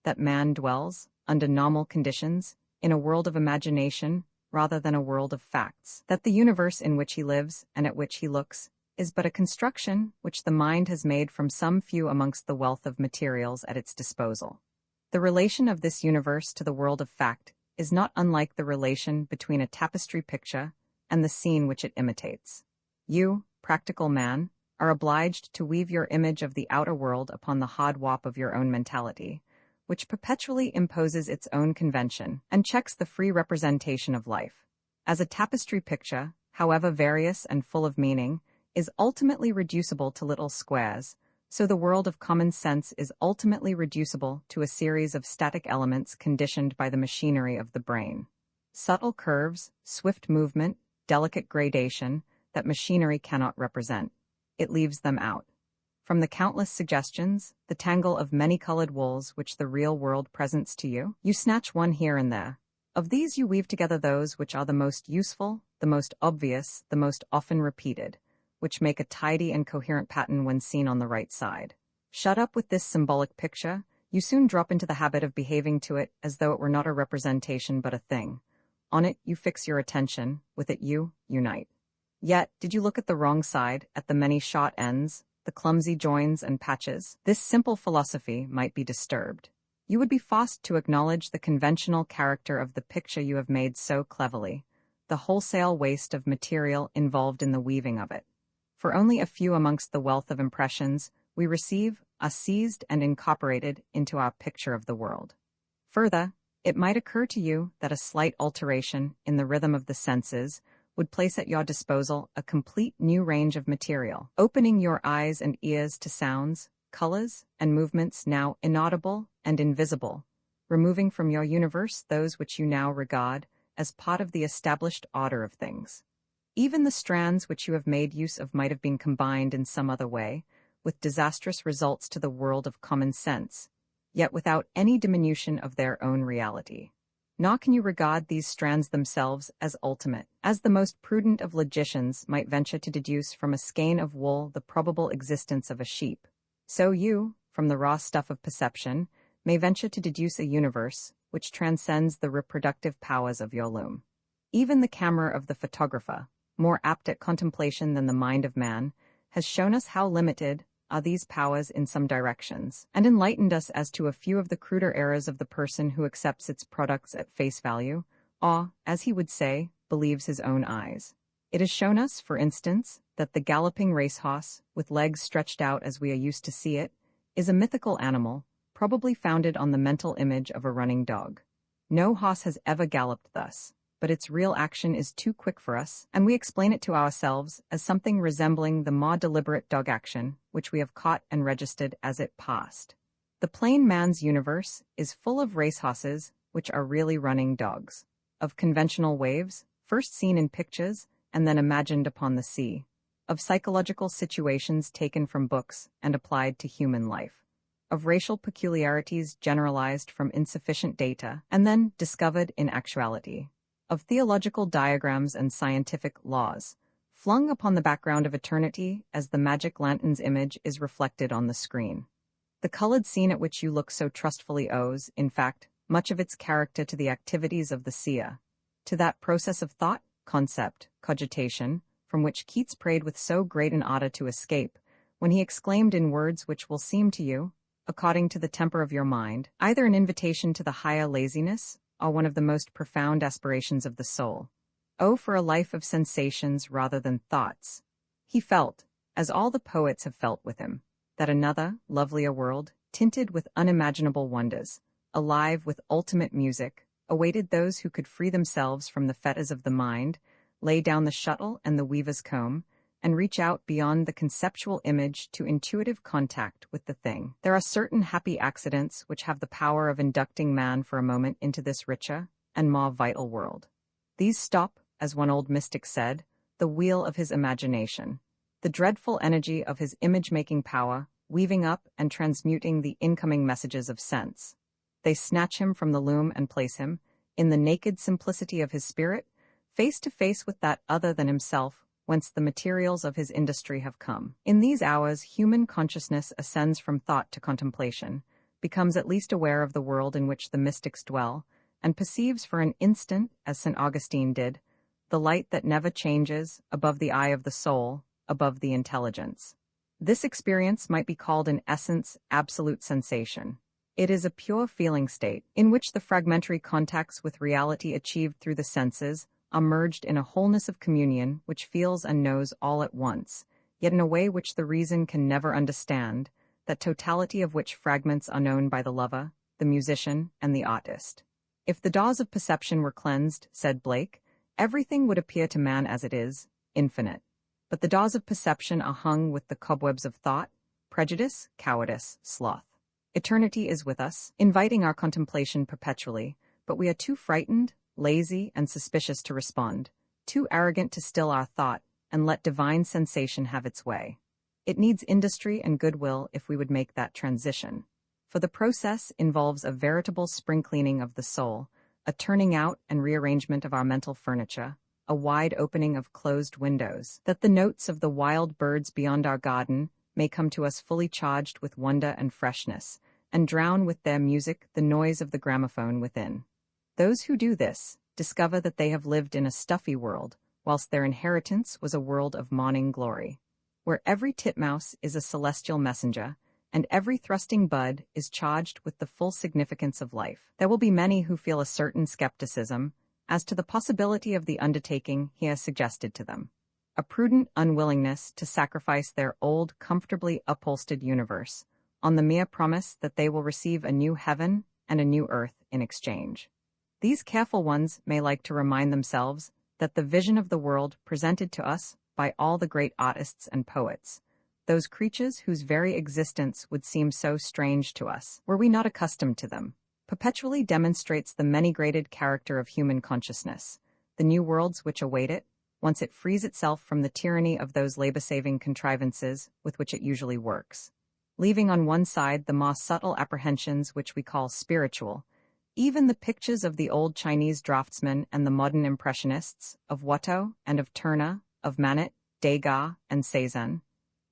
that man dwells, under normal conditions, in a world of imagination rather than a world of facts, that the universe in which he lives and at which he looks is but a construction which the mind has made from some few amongst the wealth of materials at its disposal. The relation of this universe to the world of fact is not unlike the relation between a tapestry picture and the scene which it imitates. You, practical man, are obliged to weave your image of the outer world upon the hard warp of your own mentality, which perpetually imposes its own convention and checks the free representation of life. As a tapestry picture, however various and full of meaning, is ultimately reducible to little squares, so the world of common sense is ultimately reducible to a series of static elements conditioned by the machinery of the brain. Subtle curves, swift movement, delicate gradation, that machinery cannot represent. It leaves them out. From the countless suggestions, the tangle of many-colored wools which the real world presents to you, you snatch one here and there. Of these you weave together those which are the most useful, the most obvious, the most often repeated, which make a tidy and coherent pattern when seen on the right side. Shut up with this symbolic picture, you soon drop into the habit of behaving to it as though it were not a representation but a thing. On it you fix your attention, with it you unite. Yet, did you look at the wrong side, at the many short ends, the clumsy joins and patches, this simple philosophy might be disturbed. You would be forced to acknowledge the conventional character of the picture you have made so cleverly, the wholesale waste of material involved in the weaving of it. For only a few amongst the wealth of impressions we receive are seized and incorporated into our picture of the world. Further, it might occur to you that a slight alteration in the rhythm of the senses would place at your disposal a complete new range of material, opening your eyes and ears to sounds, colors, and movements now inaudible and invisible, removing from your universe those which you now regard as part of the established order of things. Even the strands which you have made use of might have been combined in some other way, with disastrous results to the world of common sense, yet without any diminution of their own reality. Nor can you regard these strands themselves as ultimate, as the most prudent of logicians might venture to deduce from a skein of wool the probable existence of a sheep. So you, from the raw stuff of perception, may venture to deduce a universe which transcends the reproductive powers of your loom. Even the camera of the photographer, more apt at contemplation than the mind of man, has shown us how limited are these powers in some directions, and enlightened us as to a few of the cruder errors of the person who accepts its products at face value, or, as he would say, believes his own eyes. It has shown us, for instance, that the galloping racehorse, with legs stretched out as we are used to see it, is a mythical animal, probably founded on the mental image of a running dog. No horse has ever galloped thus. but its real action is too quick for us, and we explain it to ourselves as something resembling the more deliberate dog action, which we have caught and registered as it passed. The plain man's universe is full of racehorses, which are really running dogs, of conventional waves, first seen in pictures and then imagined upon the sea, of psychological situations taken from books and applied to human life, of racial peculiarities generalized from insufficient data and then discovered in actuality, of theological diagrams and scientific laws, flung upon the background of eternity as the magic lantern's image is reflected on the screen. The colored scene at which you look so trustfully owes, in fact, much of its character to the activities of the seer, to that process of thought, concept, cogitation, from which Keats prayed with so great an ardor to escape, when he exclaimed in words which will seem to you, according to the temper of your mind, either an invitation to the higher laziness, or one of the most profound aspirations of the soul. Oh, for a life of sensations rather than thoughts! He felt, as all the poets have felt with him, that another, lovelier world, tinted with unimaginable wonders, alive with ultimate music, awaited those who could free themselves from the fetters of the mind, lay down the shuttle and the weaver's comb, and reach out beyond the conceptual image to intuitive contact with the thing. There are certain happy accidents which have the power of inducting man for a moment into this richer and more vital world. These stop, as one old mystic said, the wheel of his imagination, the dreadful energy of his image-making power, weaving up and transmuting the incoming messages of sense. They snatch him from the loom and place him, in the naked simplicity of his spirit, face to face with that other than himself, whence the materials of his industry have come. In these hours, human consciousness ascends from thought to contemplation, becomes at least aware of the world in which the mystics dwell, and perceives for an instant, as St. Augustine did, the light that never changes, above the eye of the soul, above the intelligence. This experience might be called in essence absolute sensation. It is a pure feeling state, in which the fragmentary contacts with reality achieved through the senses are merged in a wholeness of communion which feels and knows all at once, yet in a way which the reason can never understand, that totality of which fragments are known by the lover, the musician, and the artist. If the doors of perception were cleansed, said Blake, everything would appear to man as it is, infinite. But the doors of perception are hung with the cobwebs of thought, prejudice, cowardice, sloth. Eternity is with us, inviting our contemplation perpetually, but we are too frightened, lazy, and suspicious to respond, too arrogant to still our thought and let divine sensation have its way. It needs industry and goodwill if we would make that transition, for the process involves a veritable spring-cleaning of the soul, a turning out and rearrangement of our mental furniture, a wide opening of closed windows, that the notes of the wild birds beyond our garden may come to us fully charged with wonder and freshness, and drown with their music the noise of the gramophone within. Those who do this discover that they have lived in a stuffy world, whilst their inheritance was a world of morning glory, where every titmouse is a celestial messenger, and every thrusting bud is charged with the full significance of life. There will be many who feel a certain skepticism as to the possibility of the undertaking he has suggested to them, a prudent unwillingness to sacrifice their old, comfortably upholstered universe on the mere promise that they will receive a new heaven and a new earth in exchange. These careful ones may like to remind themselves that the vision of the world presented to us by all the great artists and poets, those creatures whose very existence would seem so strange to us, were we not accustomed to them, perpetually demonstrates the many-graded character of human consciousness, the new worlds which await it, once it frees itself from the tyranny of those labor-saving contrivances with which it usually works, leaving on one side the more subtle apprehensions which we call spiritual, even the pictures of the old Chinese draftsmen and the modern impressionists, of Watteau and of Turner, of Manet, Degas, and Cézanne,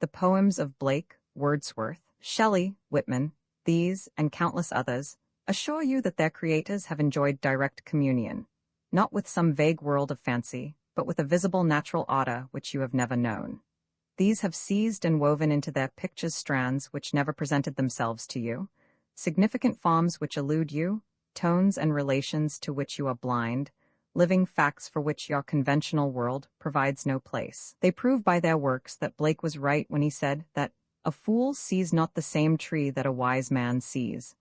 the poems of Blake, Wordsworth, Shelley, Whitman, these, and countless others, assure you that their creators have enjoyed direct communion, not with some vague world of fancy, but with a visible natural order which you have never known. These have seized and woven into their pictures strands which never presented themselves to you, significant forms which elude you, tones and relations to which you are blind, living facts for which your conventional world provides no place. They prove by their works that Blake was right when he said that a fool sees not the same tree that a wise man sees,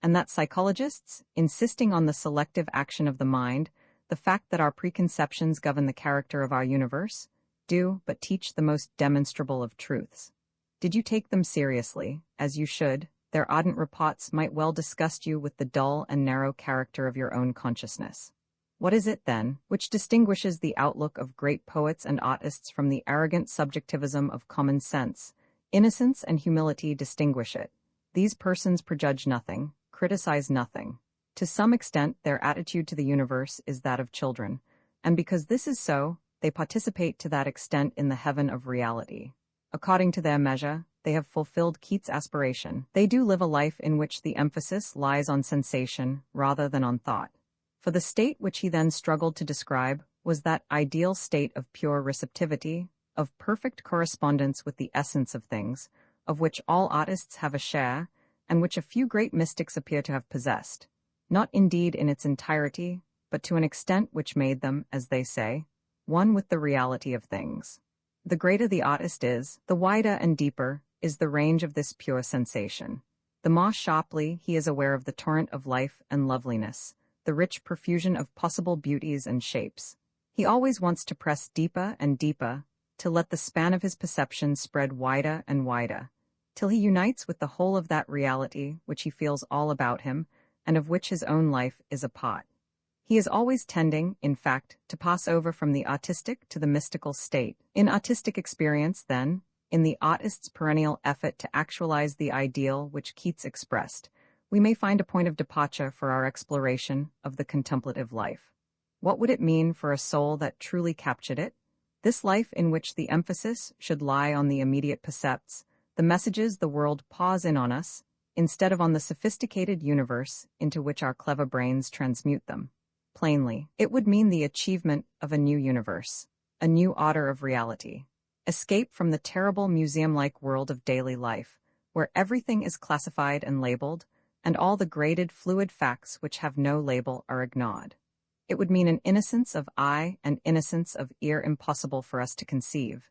and that psychologists, insisting on the selective action of the mind, the fact that our preconceptions govern the character of our universe, do but teach the most demonstrable of truths. Did you take them seriously, as you should, their ardent reports might well disgust you with the dull and narrow character of your own consciousness. What is it, then, which distinguishes the outlook of great poets and artists from the arrogant subjectivism of common sense? Innocence and humility distinguish it. These persons prejudge nothing, criticize nothing. To some extent, their attitude to the universe is that of children, and because this is so, they participate to that extent in the heaven of reality. According to their measure, they have fulfilled Keats' aspiration. They do live a life in which the emphasis lies on sensation rather than on thought. For the state which he then struggled to describe was that ideal state of pure receptivity, of perfect correspondence with the essence of things, of which all artists have a share, and which a few great mystics appear to have possessed, not indeed in its entirety, but to an extent which made them, as they say, one with the reality of things. The greater the artist is, the wider and deeper is the range of this pure sensation. The more sharply he is aware of the torrent of life and loveliness, the rich profusion of possible beauties and shapes. He always wants to press deeper and deeper, to let the span of his perception spread wider and wider, till he unites with the whole of that reality which he feels all about him, and of which his own life is a part. He is always tending, in fact, to pass over from the artistic to the mystical state. In artistic experience, then, in the artist's perennial effort to actualize the ideal which Keats expressed, we may find a point of departure for our exploration of the contemplative life. What would it mean for a soul that truly captured it? This life in which the emphasis should lie on the immediate percepts, the messages the world pours in on us, instead of on the sophisticated universe into which our clever brains transmute them. Plainly, it would mean the achievement of a new universe, a new order of reality. Escape from the terrible museum-like world of daily life, where everything is classified and labeled, and all the graded fluid facts which have no label are ignored. It would mean an innocence of eye and innocence of ear impossible for us to conceive,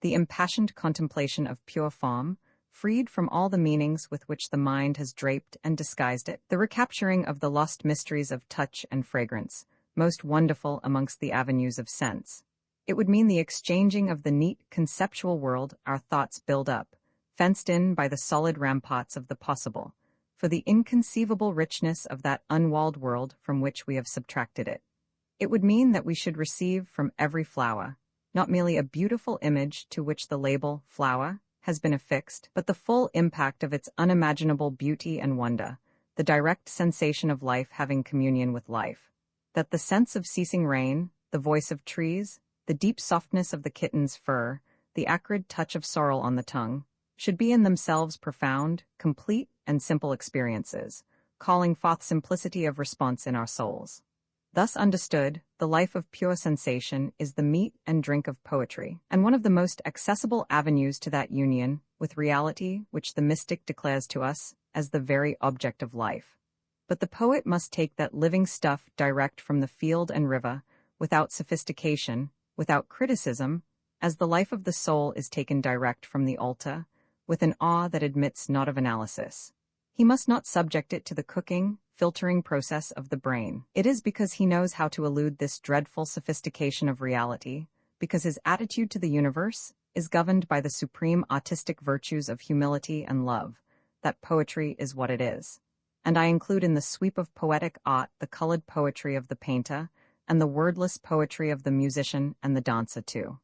the impassioned contemplation of pure form, freed from all the meanings with which the mind has draped and disguised it, the recapturing of the lost mysteries of touch and fragrance, most wonderful amongst the avenues of sense. It would mean the exchanging of the neat, conceptual world our thoughts build up, fenced in by the solid ramparts of the possible, for the inconceivable richness of that unwalled world from which we have subtracted it. It would mean that we should receive from every flower, not merely a beautiful image to which the label flower has been affixed, but the full impact of its unimaginable beauty and wonder, the direct sensation of life having communion with life. That the sense of ceasing rain, the voice of trees, the deep softness of the kitten's fur, the acrid touch of sorrel on the tongue, should be in themselves profound, complete, and simple experiences, calling forth simplicity of response in our souls. Thus understood, the life of pure sensation is the meat and drink of poetry, and one of the most accessible avenues to that union with reality which the mystic declares to us as the very object of life. But the poet must take that living stuff direct from the field and river, without sophistication, without criticism, as the life of the soul is taken direct from the altar, with an awe that admits not of analysis. He must not subject it to the cooking, filtering process of the brain. It is because he knows how to elude this dreadful sophistication of reality, because his attitude to the universe is governed by the supreme artistic virtues of humility and love, that poetry is what it is. And I include in the sweep of poetic art the colored poetry of the painter, and the wordless poetry of the musician and the dancer too.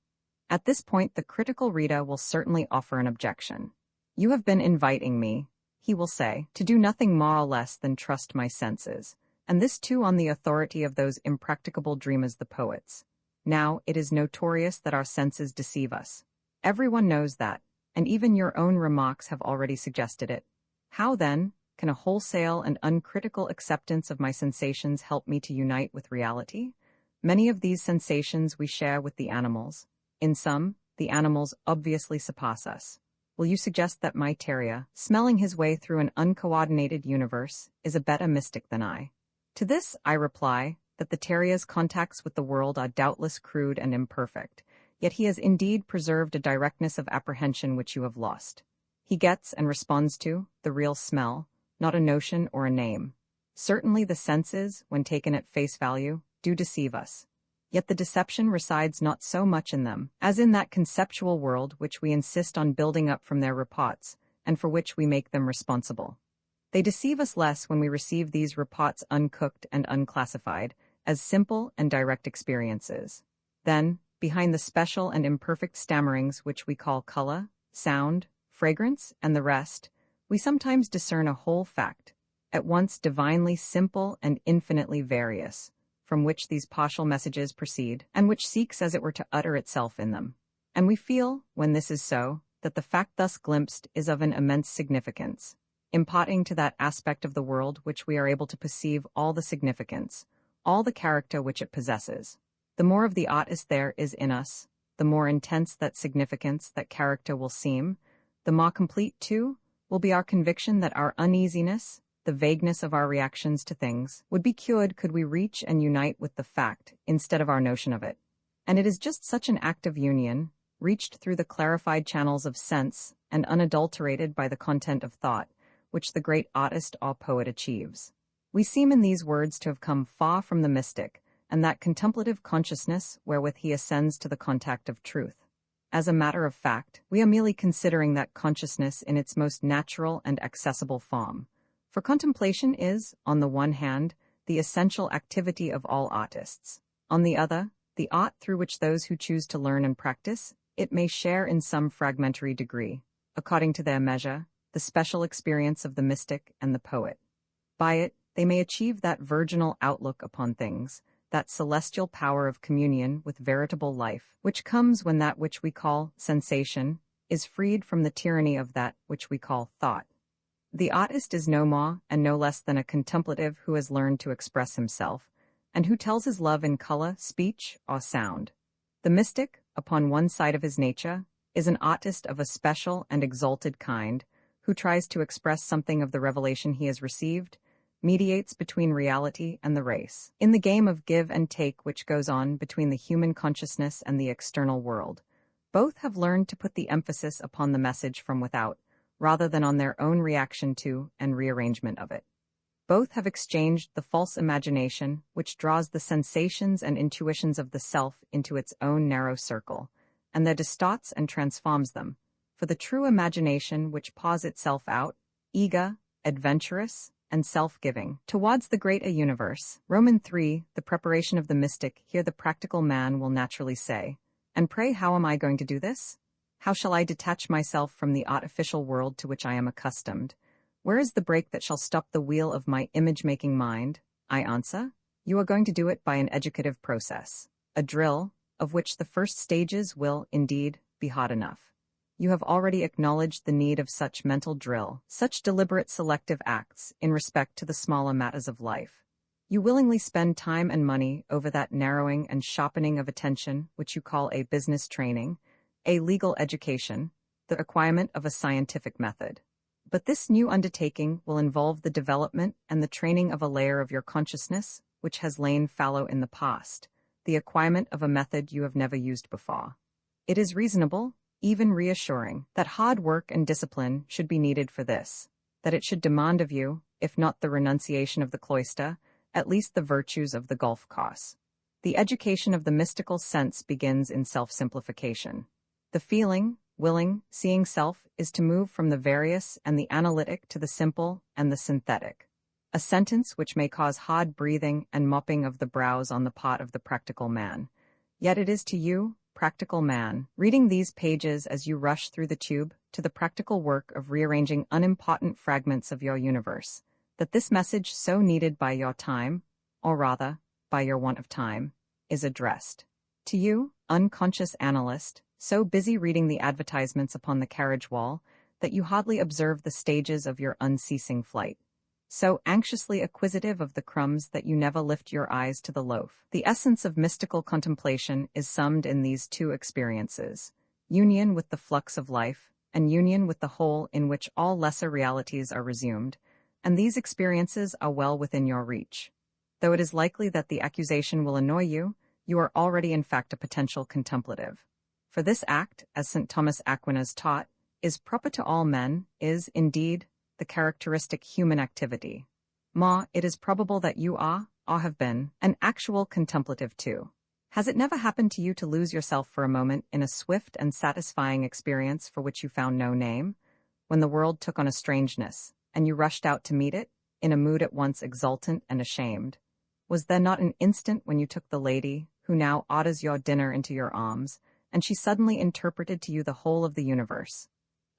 At this point the critical reader will certainly offer an objection. You have been inviting me, he will say, to do nothing more or less than trust my senses, and this too on the authority of those impracticable dreamers the poets. Now, it is notorious that our senses deceive us. Everyone knows that, and even your own remarks have already suggested it. How, then, can a wholesale and uncritical acceptance of my sensations help me to unite with reality? Many of these sensations we share with the animals. In some, the animals obviously surpass us. Will you suggest that my terrier, smelling his way through an uncoordinated universe, is a better mystic than I? To this, I reply that the terrier's contacts with the world are doubtless crude and imperfect, yet he has indeed preserved a directness of apprehension which you have lost. He gets and responds to the real smell, not a notion or a name. Certainly the senses, when taken at face value, do deceive us. Yet the deception resides not so much in them, as in that conceptual world which we insist on building up from their repots, and for which we make them responsible. They deceive us less when we receive these repots uncooked and unclassified, as simple and direct experiences. Then, behind the special and imperfect stammerings which we call color, sound, fragrance, and the rest, we sometimes discern a whole fact, at once divinely simple and infinitely various, from which these partial messages proceed, and which seeks as it were to utter itself in them. And we feel, when this is so, that the fact thus glimpsed is of an immense significance, imparting to that aspect of the world which we are able to perceive all the significance, all the character which it possesses. The more of the artist there is in us, the more intense that significance, that character will seem, the more complete, too, will be our conviction that our uneasiness, the vagueness of our reactions to things, would be cured could we reach and unite with the fact instead of our notion of it. And it is just such an act of union, reached through the clarified channels of sense and unadulterated by the content of thought, which the great artist or poet achieves. We seem in these words to have come far from the mystic, and that contemplative consciousness wherewith he ascends to the contact of truth. As a matter of fact, we are merely considering that consciousness in its most natural and accessible form. For contemplation is, on the one hand, the essential activity of all artists. On the other, the art through which those who choose to learn and practice it may share in some fragmentary degree, according to their measure, the special experience of the mystic and the poet. By it, they may achieve that virginal outlook upon things, that celestial power of communion with veritable life, which comes when that which we call sensation is freed from the tyranny of that which we call thought. The artist is no more and no less than a contemplative who has learned to express himself, and who tells his love in color, speech, or sound. The mystic, upon one side of his nature, is an artist of a special and exalted kind, who tries to express something of the revelation he has received, mediates between reality and the race. In the game of give and take which goes on between the human consciousness and the external world, both have learned to put the emphasis upon the message from without, rather than on their own reaction to and rearrangement of it. Both have exchanged the false imagination, which draws the sensations and intuitions of the self into its own narrow circle, and that distorts and transforms them, for the true imagination which paws itself out, eager, adventurous, and self-giving, towards the greater universe. Roman 3, the preparation of the mystic, here the practical man will naturally say, and pray how am I going to do this? How shall I detach myself from the artificial world to which I am accustomed? Where is the brake that shall stop the wheel of my image-making mind? I answer, you are going to do it by an educative process, a drill, of which the first stages will, indeed, be hard enough. You have already acknowledged the need of such mental drill, such deliberate selective acts in respect to the smaller matters of life. You willingly spend time and money over that narrowing and sharpening of attention which you call a business training, a legal education, the acquirement of a scientific method. But this new undertaking will involve the development and the training of a layer of your consciousness which has lain fallow in the past, the acquirement of a method you have never used before. It is reasonable, even reassuring, that hard work and discipline should be needed for this, that it should demand of you, if not the renunciation of the cloister, at least the virtues of the golf course. The education of the mystical sense begins in self-simplification. The feeling, willing, seeing self is to move from the various and the analytic to the simple and the synthetic. A sentence which may cause hard breathing and mopping of the brows on the part of the practical man. Yet it is to you, practical man, reading these pages as you rush through the tube to the practical work of rearranging unimportant fragments of your universe, that this message so needed by your time, or rather, by your want of time, is addressed. To you, unconscious analyst, so busy reading the advertisements upon the carriage wall that you hardly observe the stages of your unceasing flight. So anxiously acquisitive of the crumbs that you never lift your eyes to the loaf. The essence of mystical contemplation is summed in these two experiences: union with the flux of life, and union with the whole in which all lesser realities are resumed, and these experiences are well within your reach. Though it is likely that the accusation will annoy you, you are already in fact a potential contemplative. For this act, as St. Thomas Aquinas taught, is proper to all men, is, indeed, the characteristic human activity. It is probable that you are, or have been, an actual contemplative too. Has it never happened to you to lose yourself for a moment in a swift and satisfying experience for which you found no name, when the world took on a strangeness, and you rushed out to meet it, in a mood at once exultant and ashamed? Was there not an instant when you took the lady, who now orders your dinner, into your arms, and she suddenly interpreted to you the whole of the universe?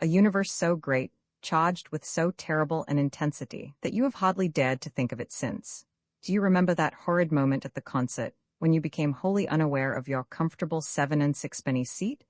A universe so great, charged with so terrible an intensity, that you have hardly dared to think of it since. Do you remember that horrid moment at the concert, when you became wholly unaware of your comfortable 7 and 6 seat?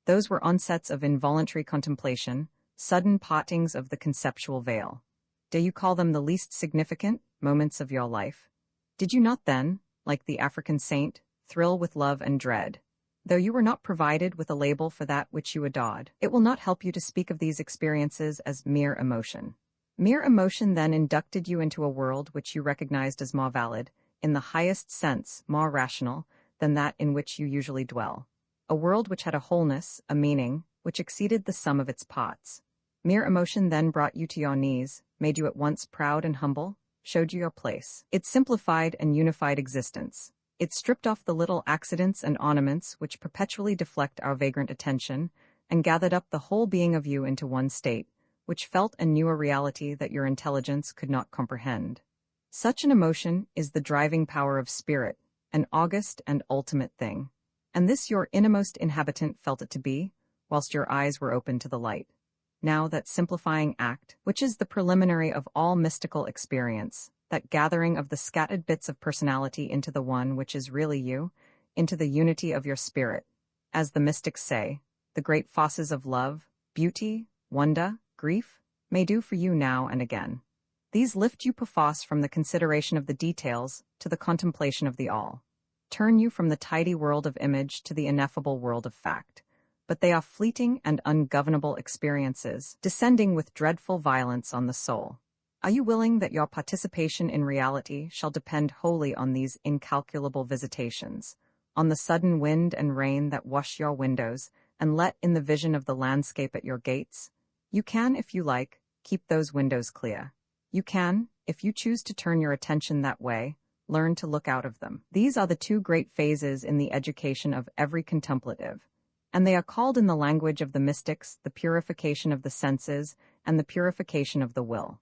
Those were onsets of involuntary contemplation, sudden partings of the conceptual veil. Dare you call them the least significant moments of your life? Did you not then, like the African saint, thrill with love and dread? Though you were not provided with a label for that which you adored, it will not help you to speak of these experiences as mere emotion. Mere emotion then inducted you into a world which you recognized as more valid, in the highest sense more rational, than that in which you usually dwell. A world which had a wholeness, a meaning, which exceeded the sum of its parts. Mere emotion then brought you to your knees, made you at once proud and humble, showed you your place. It simplified and unified existence. It stripped off the little accidents and ornaments which perpetually deflect our vagrant attention, and gathered up the whole being of you into one state, which felt and knew a reality that your intelligence could not comprehend. Such an emotion is the driving power of spirit, an august and ultimate thing. And this your innermost inhabitant felt it to be, whilst your eyes were open to the light. Now that simplifying act, which is the preliminary of all mystical experience, that gathering of the scattered bits of personality into the one which is really you, into the unity of your spirit, as the mystics say, the great forces of love, beauty, wonder, grief, may do for you now and again. These lift you perforce from the consideration of the details to the contemplation of the all, turn you from the tidy world of image to the ineffable world of fact. But they are fleeting and ungovernable experiences, descending with dreadful violence on the soul. Are you willing that your participation in reality shall depend wholly on these incalculable visitations, on the sudden wind and rain that wash your windows and let in the vision of the landscape at your gates? You can, if you like, keep those windows clear. You can, if you choose to turn your attention that way, learn to look out of them. These are the two great phases in the education of every contemplative, and they are called in the language of the mystics the purification of the senses and the purification of the will.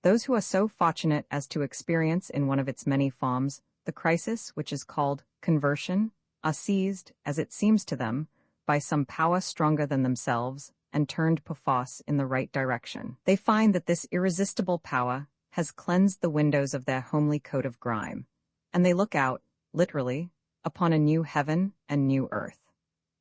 Those who are so fortunate as to experience in one of its many forms the crisis which is called conversion are seized, as it seems to them, by some power stronger than themselves and turned perforce in the right direction. They find that this irresistible power has cleansed the windows of their homely coat of grime, and they look out, literally, upon a new heaven and new earth.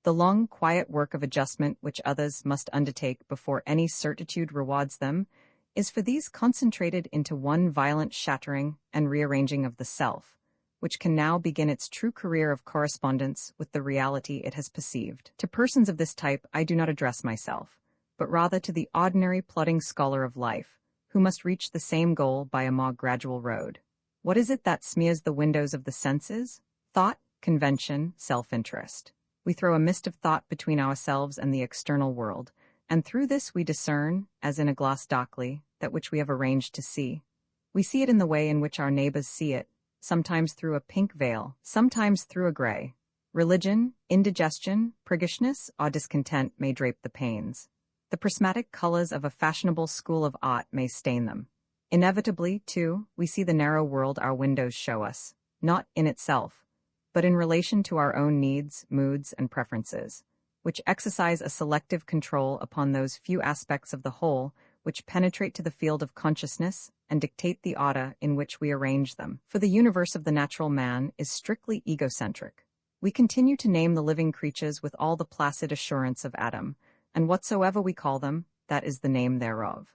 The long, quiet work of adjustment which others must undertake before any certitude rewards them is for these concentrated into one violent shattering and rearranging of the self, which can now begin its true career of correspondence with the reality it has perceived. To persons of this type I do not address myself, but rather to the ordinary plodding scholar of life, who must reach the same goal by a more gradual road. What is it that smears the windows of the senses? Thought, convention, self-interest. We throw a mist of thought between ourselves and the external world, and through this we discern, as in a glass darkly, that which we have arranged to see. We see it in the way in which our neighbors see it, sometimes through a pink veil, sometimes through a gray. Religion, indigestion, priggishness, or discontent may drape the panes. The prismatic colors of a fashionable school of art may stain them. Inevitably, too, we see the narrow world our windows show us, not in itself, but in relation to our own needs, moods, and preferences, which exercise a selective control upon those few aspects of the whole which penetrate to the field of consciousness and dictate the order in which we arrange them. For the universe of the natural man is strictly egocentric. We continue to name the living creatures with all the placid assurance of Adam, and whatsoever we call them, that is the name thereof.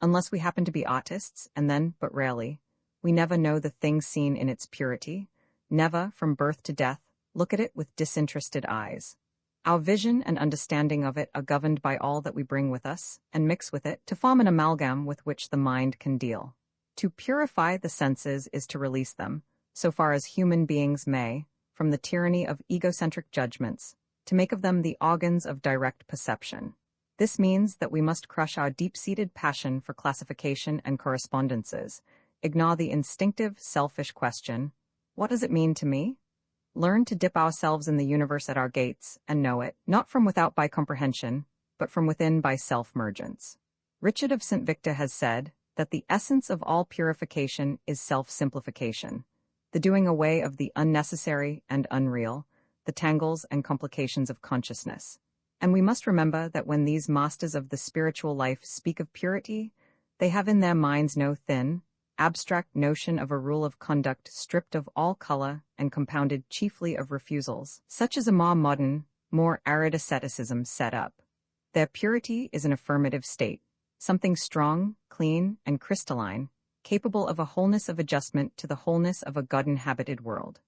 Unless we happen to be artists, and then, but rarely, we never know the thing seen in its purity, never, from birth to death, look at it with disinterested eyes. Our vision and understanding of it are governed by all that we bring with us, and mix with it, to form an amalgam with which the mind can deal. To purify the senses is to release them, so far as human beings may, from the tyranny of egocentric judgments, to make of them the organs of direct perception. This means that we must crush our deep-seated passion for classification and correspondences, ignore the instinctive, selfish question, what does it mean to me? Learn to dip ourselves in the universe at our gates and know it, not from without by comprehension, but from within by self-mergence. Richard of St. Victor has said that the essence of all purification is self-simplification, the doing away of the unnecessary and unreal, the tangles and complications of consciousness. And we must remember that when these masters of the spiritual life speak of purity, they have in their minds no thin, abstract notion of a rule of conduct stripped of all color and compounded chiefly of refusals, such as a more modern, more arid asceticism set up. Their purity is an affirmative state, something strong, clean, and crystalline, capable of a wholeness of adjustment to the wholeness of a God-inhabited world.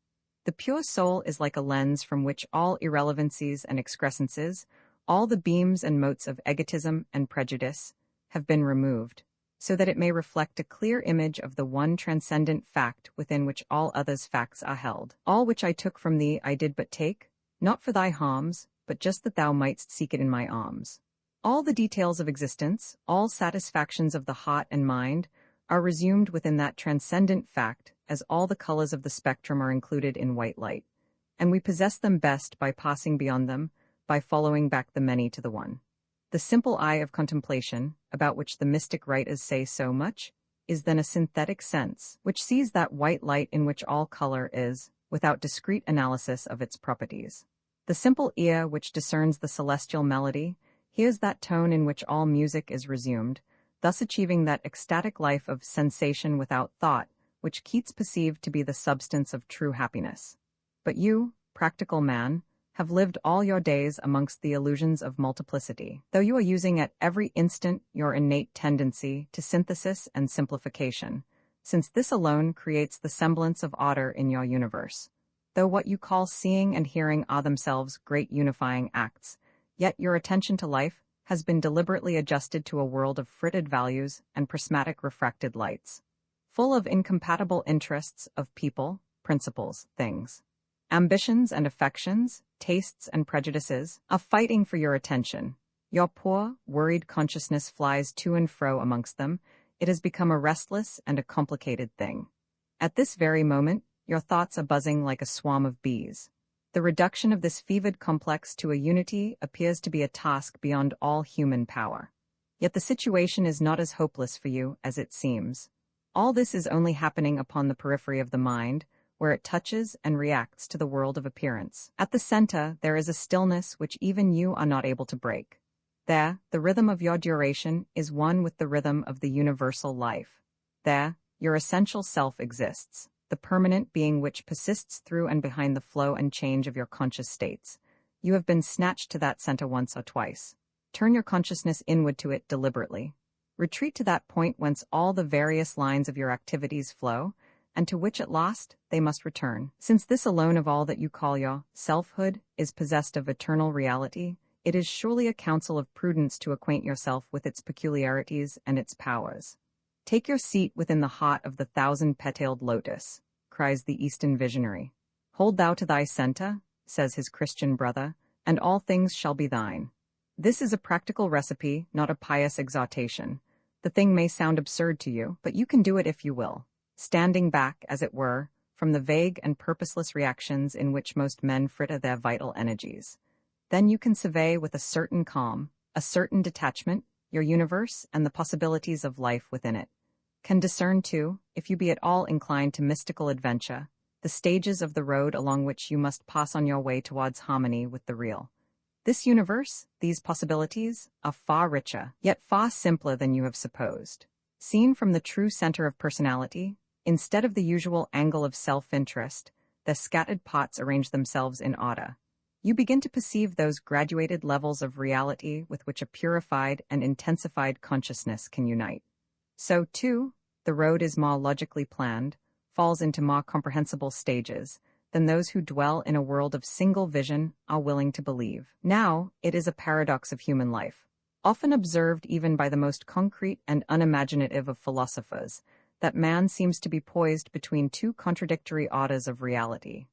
The pure soul is like a lens from which all irrelevancies and excrescences, all the beams and motes of egotism and prejudice, have been removed, so that it may reflect a clear image of the one transcendent fact within which all others' facts are held. All which I took from thee I did but take, not for thy harms, but just that thou mightst seek it in my arms. All the details of existence, all satisfactions of the heart and mind, are resumed within that transcendent fact, as all the colors of the spectrum are included in white light, and we possess them best by passing beyond them, by following back the many to the one. The simple eye of contemplation, about which the mystic writers say so much, is then a synthetic sense, which sees that white light in which all color is, without discrete analysis of its properties. The simple ear which discerns the celestial melody, hears that tone in which all music is resumed, thus achieving that ecstatic life of sensation without thought, which Keats perceived to be the substance of true happiness. But you, practical man, have lived all your days amongst the illusions of multiplicity, though you are using at every instant your innate tendency to synthesis and simplification, since this alone creates the semblance of order in your universe. Though what you call seeing and hearing are themselves great unifying acts, yet your attention to life has been deliberately adjusted to a world of fritted values and prismatic refracted lights, full of incompatible interests of people, principles, things. Ambitions and affections, tastes and prejudices, are fighting for your attention. Your poor, worried consciousness flies to and fro amongst them. It has become a restless and a complicated thing. At this very moment, your thoughts are buzzing like a swarm of bees. The reduction of this fevered complex to a unity appears to be a task beyond all human power. Yet the situation is not as hopeless for you as it seems. All this is only happening upon the periphery of the mind, where it touches and reacts to the world of appearance. At the center, there is a stillness which even you are not able to break. There, the rhythm of your duration is one with the rhythm of the universal life. There, your essential self exists, the permanent being which persists through and behind the flow and change of your conscious states. You have been snatched to that center once or twice. Turn your consciousness inward to it deliberately. Retreat to that point whence all the various lines of your activities flow, and to which at last they must return. Since this alone of all that you call your selfhood is possessed of eternal reality, it is surely a counsel of prudence to acquaint yourself with its peculiarities and its powers. Take your seat within the heart of the thousand-petaled lotus, cries the Eastern visionary. Hold thou to thy center, says his Christian brother, and all things shall be thine. This is a practical recipe, not a pious exhortation. The thing may sound absurd to you, but you can do it if you will. Standing back, as it were, from the vague and purposeless reactions in which most men fritter their vital energies. Then you can survey with a certain calm, a certain detachment, your universe and the possibilities of life within it. Can discern, too, if you be at all inclined to mystical adventure, the stages of the road along which you must pass on your way towards harmony with the real. This universe, these possibilities, are far richer, yet far simpler than you have supposed. Seen from the true center of personality, instead of the usual angle of self-interest, the scattered parts arrange themselves in order. You begin to perceive those graduated levels of reality with which a purified and intensified consciousness can unite. So, too, the road is more logically planned, falls into more comprehensible stages, than those who dwell in a world of single vision are willing to believe. Now, it is a paradox of human life, often observed even by the most concrete and unimaginative of philosophers, that man seems to be poised between two contradictory orders of reality.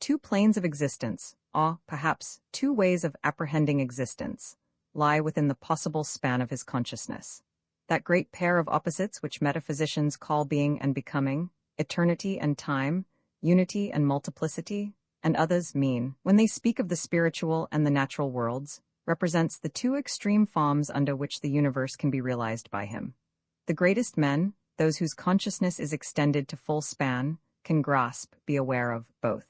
Two planes of existence, or, perhaps, two ways of apprehending existence, lie within the possible span of his consciousness. that great pair of opposites which metaphysicians call being and becoming, eternity and time, unity and multiplicity, and others mean, when they speak of the spiritual and the natural worlds, represents the two extreme forms under which the universe can be realized by him. The greatest men, those whose consciousness is extended to full span, can grasp, be aware of, both.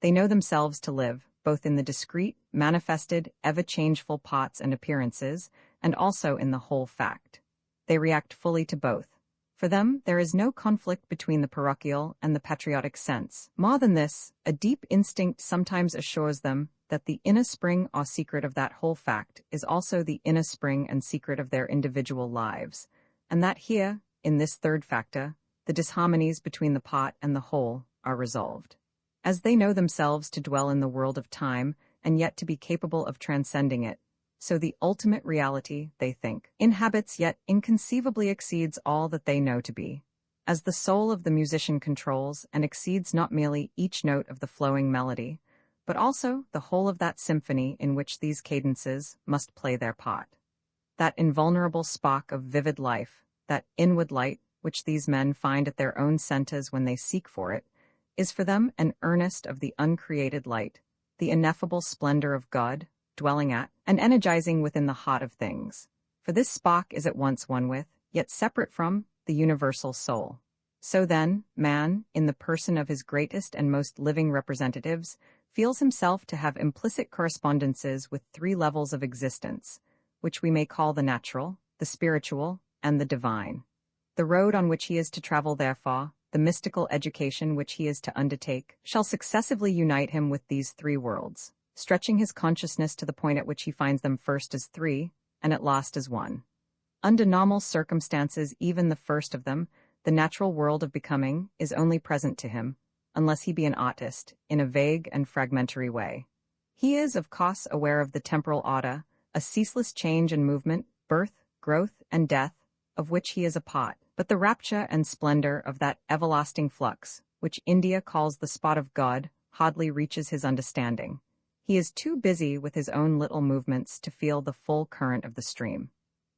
They know themselves to live, both in the discrete, manifested, ever-changeful parts and appearances, and also in the whole fact. They react fully to both. For them, there is no conflict between the parochial and the patriotic sense. More than this, a deep instinct sometimes assures them that the inner spring or secret of that whole fact is also the inner spring and secret of their individual lives, and that here, in this third factor, the disharmonies between the part and the whole are resolved. As they know themselves to dwell in the world of time and yet to be capable of transcending it, so the ultimate reality, they think, inhabits yet inconceivably exceeds all that they know to be. As the soul of the musician controls and exceeds not merely each note of the flowing melody, but also the whole of that symphony in which these cadences must play their part. That invulnerable spark of vivid life, that inward light which these men find at their own centers when they seek for it, is for them an earnest of the uncreated light, the ineffable splendor of God, dwelling at, and energizing within the heart of things. For this spark is at once one with, yet separate from, the universal soul. So then, man, in the person of his greatest and most living representatives, feels himself to have implicit correspondences with three levels of existence, which we may call the natural, the spiritual, and the divine. The road on which he is to travel, therefore, the mystical education which he is to undertake, shall successively unite him with these three worlds, stretching his consciousness to the point at which he finds them first as three, and at last as one. Under normal circumstances, even the first of them, the natural world of becoming, is only present to him, unless he be an artist, in a vague and fragmentary way. He is, of course, aware of the temporal order, a ceaseless change and movement, birth, growth, and death, of which he is a part, but the rapture and splendor of that everlasting flux, which India calls the spot of God, hardly reaches his understanding. He is too busy with his own little movements to feel the full current of the stream.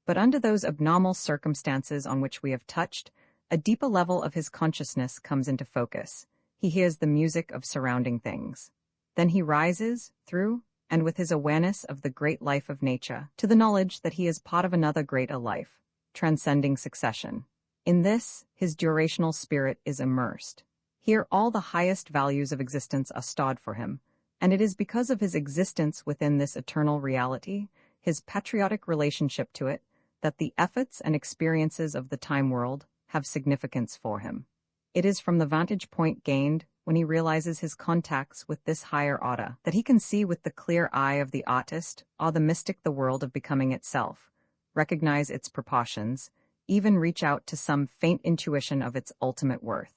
But under those abnormal circumstances on which we have touched, a deeper level of his consciousness comes into focus. He hears the music of surrounding things. Then he rises, through, and with his awareness of the great life of nature, to the knowledge that he is part of another greater life, transcending succession. In this, his durational spirit is immersed. Here all the highest values of existence are stored for him, and it is because of his existence within this eternal reality, his patriotic relationship to it, that the efforts and experiences of the time world have significance for him. It is from the vantage point gained when he realizes his contacts with this higher order that he can see with the clear eye of the artist or the mystic the world of becoming itself, recognize its proportions, even reach out to some faint intuition of its ultimate worth.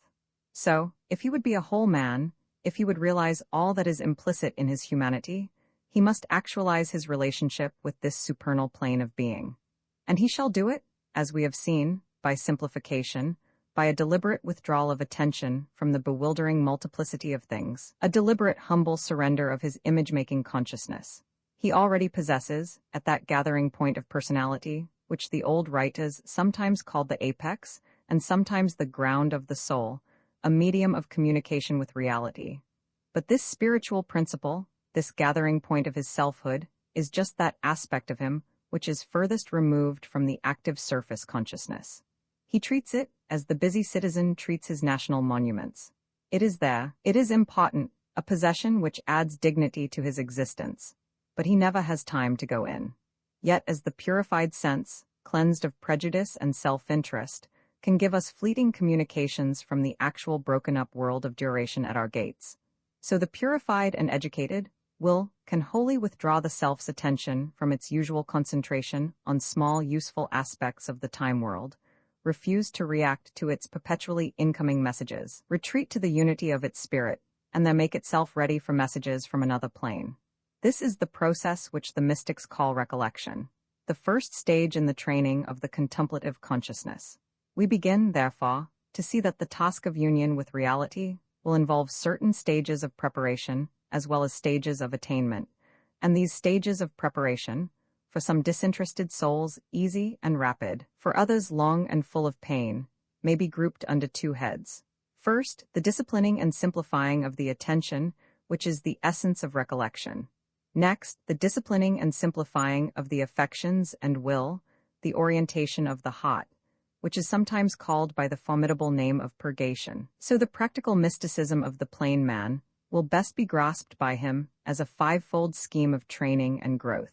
So, if he would be a whole man, if he would realize all that is implicit in his humanity, he must actualize his relationship with this supernal plane of being. And he shall do it, as we have seen, by simplification, by a deliberate withdrawal of attention from the bewildering multiplicity of things, a deliberate humble surrender of his image-making consciousness. He already possesses, at that gathering point of personality, which the old writers sometimes called the apex, and sometimes the ground of the soul, a medium of communication with reality. But this spiritual principle, this gathering point of his selfhood, is just that aspect of him which is furthest removed from the active surface consciousness. He treats it as the busy citizen treats his national monuments. It is there, it is important, a possession which adds dignity to his existence, but he never has time to go in. Yet as the purified sense, cleansed of prejudice and self-interest, can give us fleeting communications from the actual broken-up world of duration at our gates, so the purified and educated can wholly withdraw the self's attention from its usual concentration on small useful aspects of the time world, refuse to react to its perpetually incoming messages, retreat to the unity of its spirit, and then make itself ready for messages from another plane. This is the process which the mystics call recollection, the first stage in the training of the contemplative consciousness. We begin, therefore, to see that the task of union with reality will involve certain stages of preparation as well as stages of attainment, and these stages of preparation, for some disinterested souls easy and rapid, for others long and full of pain, may be grouped under two heads. First, the disciplining and simplifying of the attention, which is the essence of recollection. Next, the disciplining and simplifying of the affections and will, the orientation of the heart, which is sometimes called by the formidable name of purgation. So the practical mysticism of the plain man will best be grasped by him as a fivefold scheme of training and growth,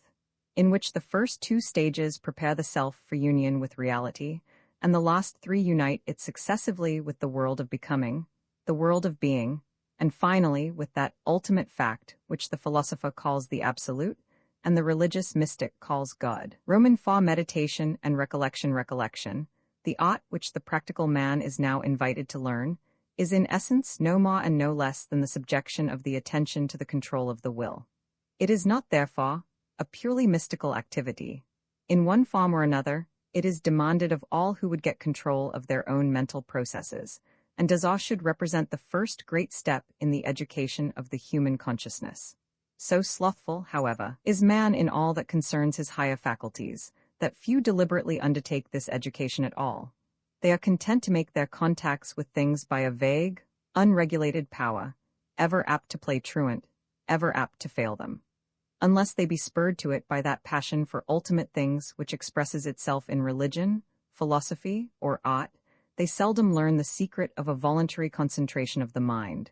in which the first two stages prepare the self for union with reality, and the last three unite it successively with the world of becoming, the world of being, and finally with that ultimate fact which the philosopher calls the absolute, and the religious mystic calls God. Roman 4 Meditation and recollection, the art which the practical man is now invited to learn, is in essence no more and no less than the subjection of the attention to the control of the will. It is not, therefore, a purely mystical activity. In one form or another, it is demanded of all who would get control of their own mental processes, and should represent the first great step in the education of the human consciousness. So slothful, however, is man in all that concerns his higher faculties, that few deliberately undertake this education at all. They are content to make their contacts with things by a vague, unregulated power, ever apt to play truant, ever apt to fail them. Unless they be spurred to it by that passion for ultimate things which expresses itself in religion, philosophy, or art, they seldom learn the secret of a voluntary concentration of the mind.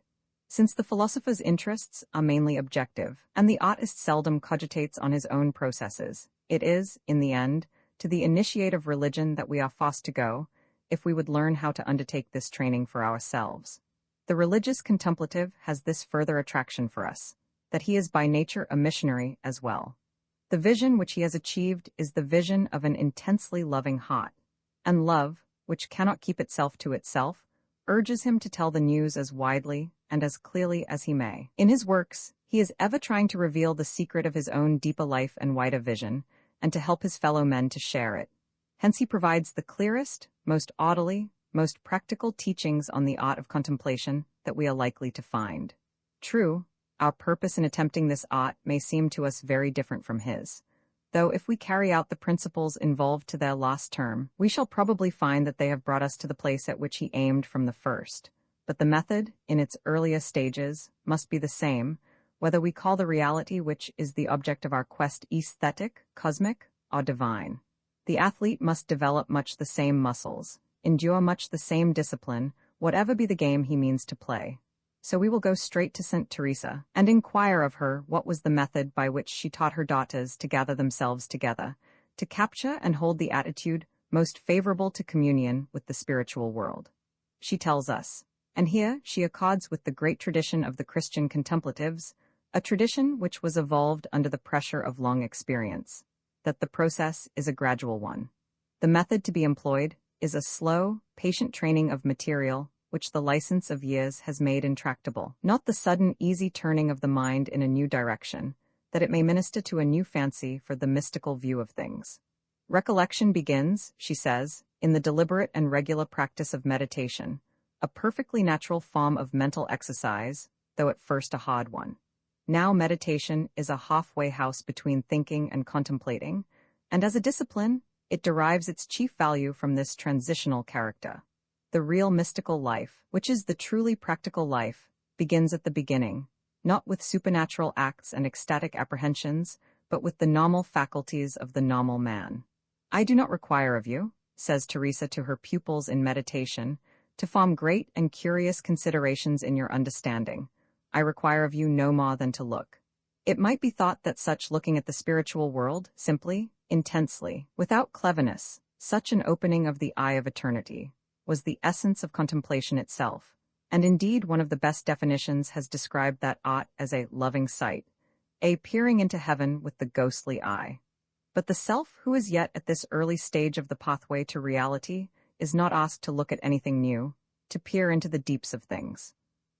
Since the philosopher's interests are mainly objective, and the artist seldom cogitates on his own processes, it is, in the end, to the initiate of religion that we are forced to go, if we would learn how to undertake this training for ourselves. The religious contemplative has this further attraction for us, that he is by nature a missionary as well. The vision which he has achieved is the vision of an intensely loving heart, and love, which cannot keep itself to itself, urges him to tell the news as widely and as clearly as he may. In his works, he is ever trying to reveal the secret of his own deeper life and wider vision, and to help his fellow men to share it. Hence he provides the clearest, most orderly, most practical teachings on the art of contemplation that we are likely to find. True, our purpose in attempting this art may seem to us very different from his, though if we carry out the principles involved to their last term, we shall probably find that they have brought us to the place at which he aimed from the first. But the method, in its earliest stages, must be the same, whether we call the reality which is the object of our quest aesthetic, cosmic, or divine. The athlete must develop much the same muscles, endure much the same discipline, whatever be the game he means to play. So we will go straight to St. Teresa, and inquire of her what was the method by which she taught her daughters to gather themselves together, to capture and hold the attitude most favorable to communion with the spiritual world. She tells us, and here she accords with the great tradition of the Christian contemplatives, a tradition which was evolved under the pressure of long experience, that the process is a gradual one. The method to be employed is a slow, patient training of material which the license of years has made intractable, not the sudden, easy turning of the mind in a new direction, that it may minister to a new fancy for the mystical view of things. Recollection begins, she says, in the deliberate and regular practice of meditation, a perfectly natural form of mental exercise, though at first a hard one. Now meditation is a halfway house between thinking and contemplating, and as a discipline, it derives its chief value from this transitional character. The real mystical life, which is the truly practical life, begins at the beginning, not with supernatural acts and ecstatic apprehensions, but with the normal faculties of the normal man. I do not require of you, says Teresa to her pupils in meditation, to form great and curious considerations in your understanding. I require of you no more than to look. It might be thought that such looking at the spiritual world, simply, intensely, without cleverness, such an opening of the eye of eternity, was the essence of contemplation itself, and indeed one of the best definitions has described that art as a loving sight, a peering into heaven with the ghostly eye. But the self who is yet at this early stage of the pathway to reality is not asked to look at anything new, to peer into the deeps of things,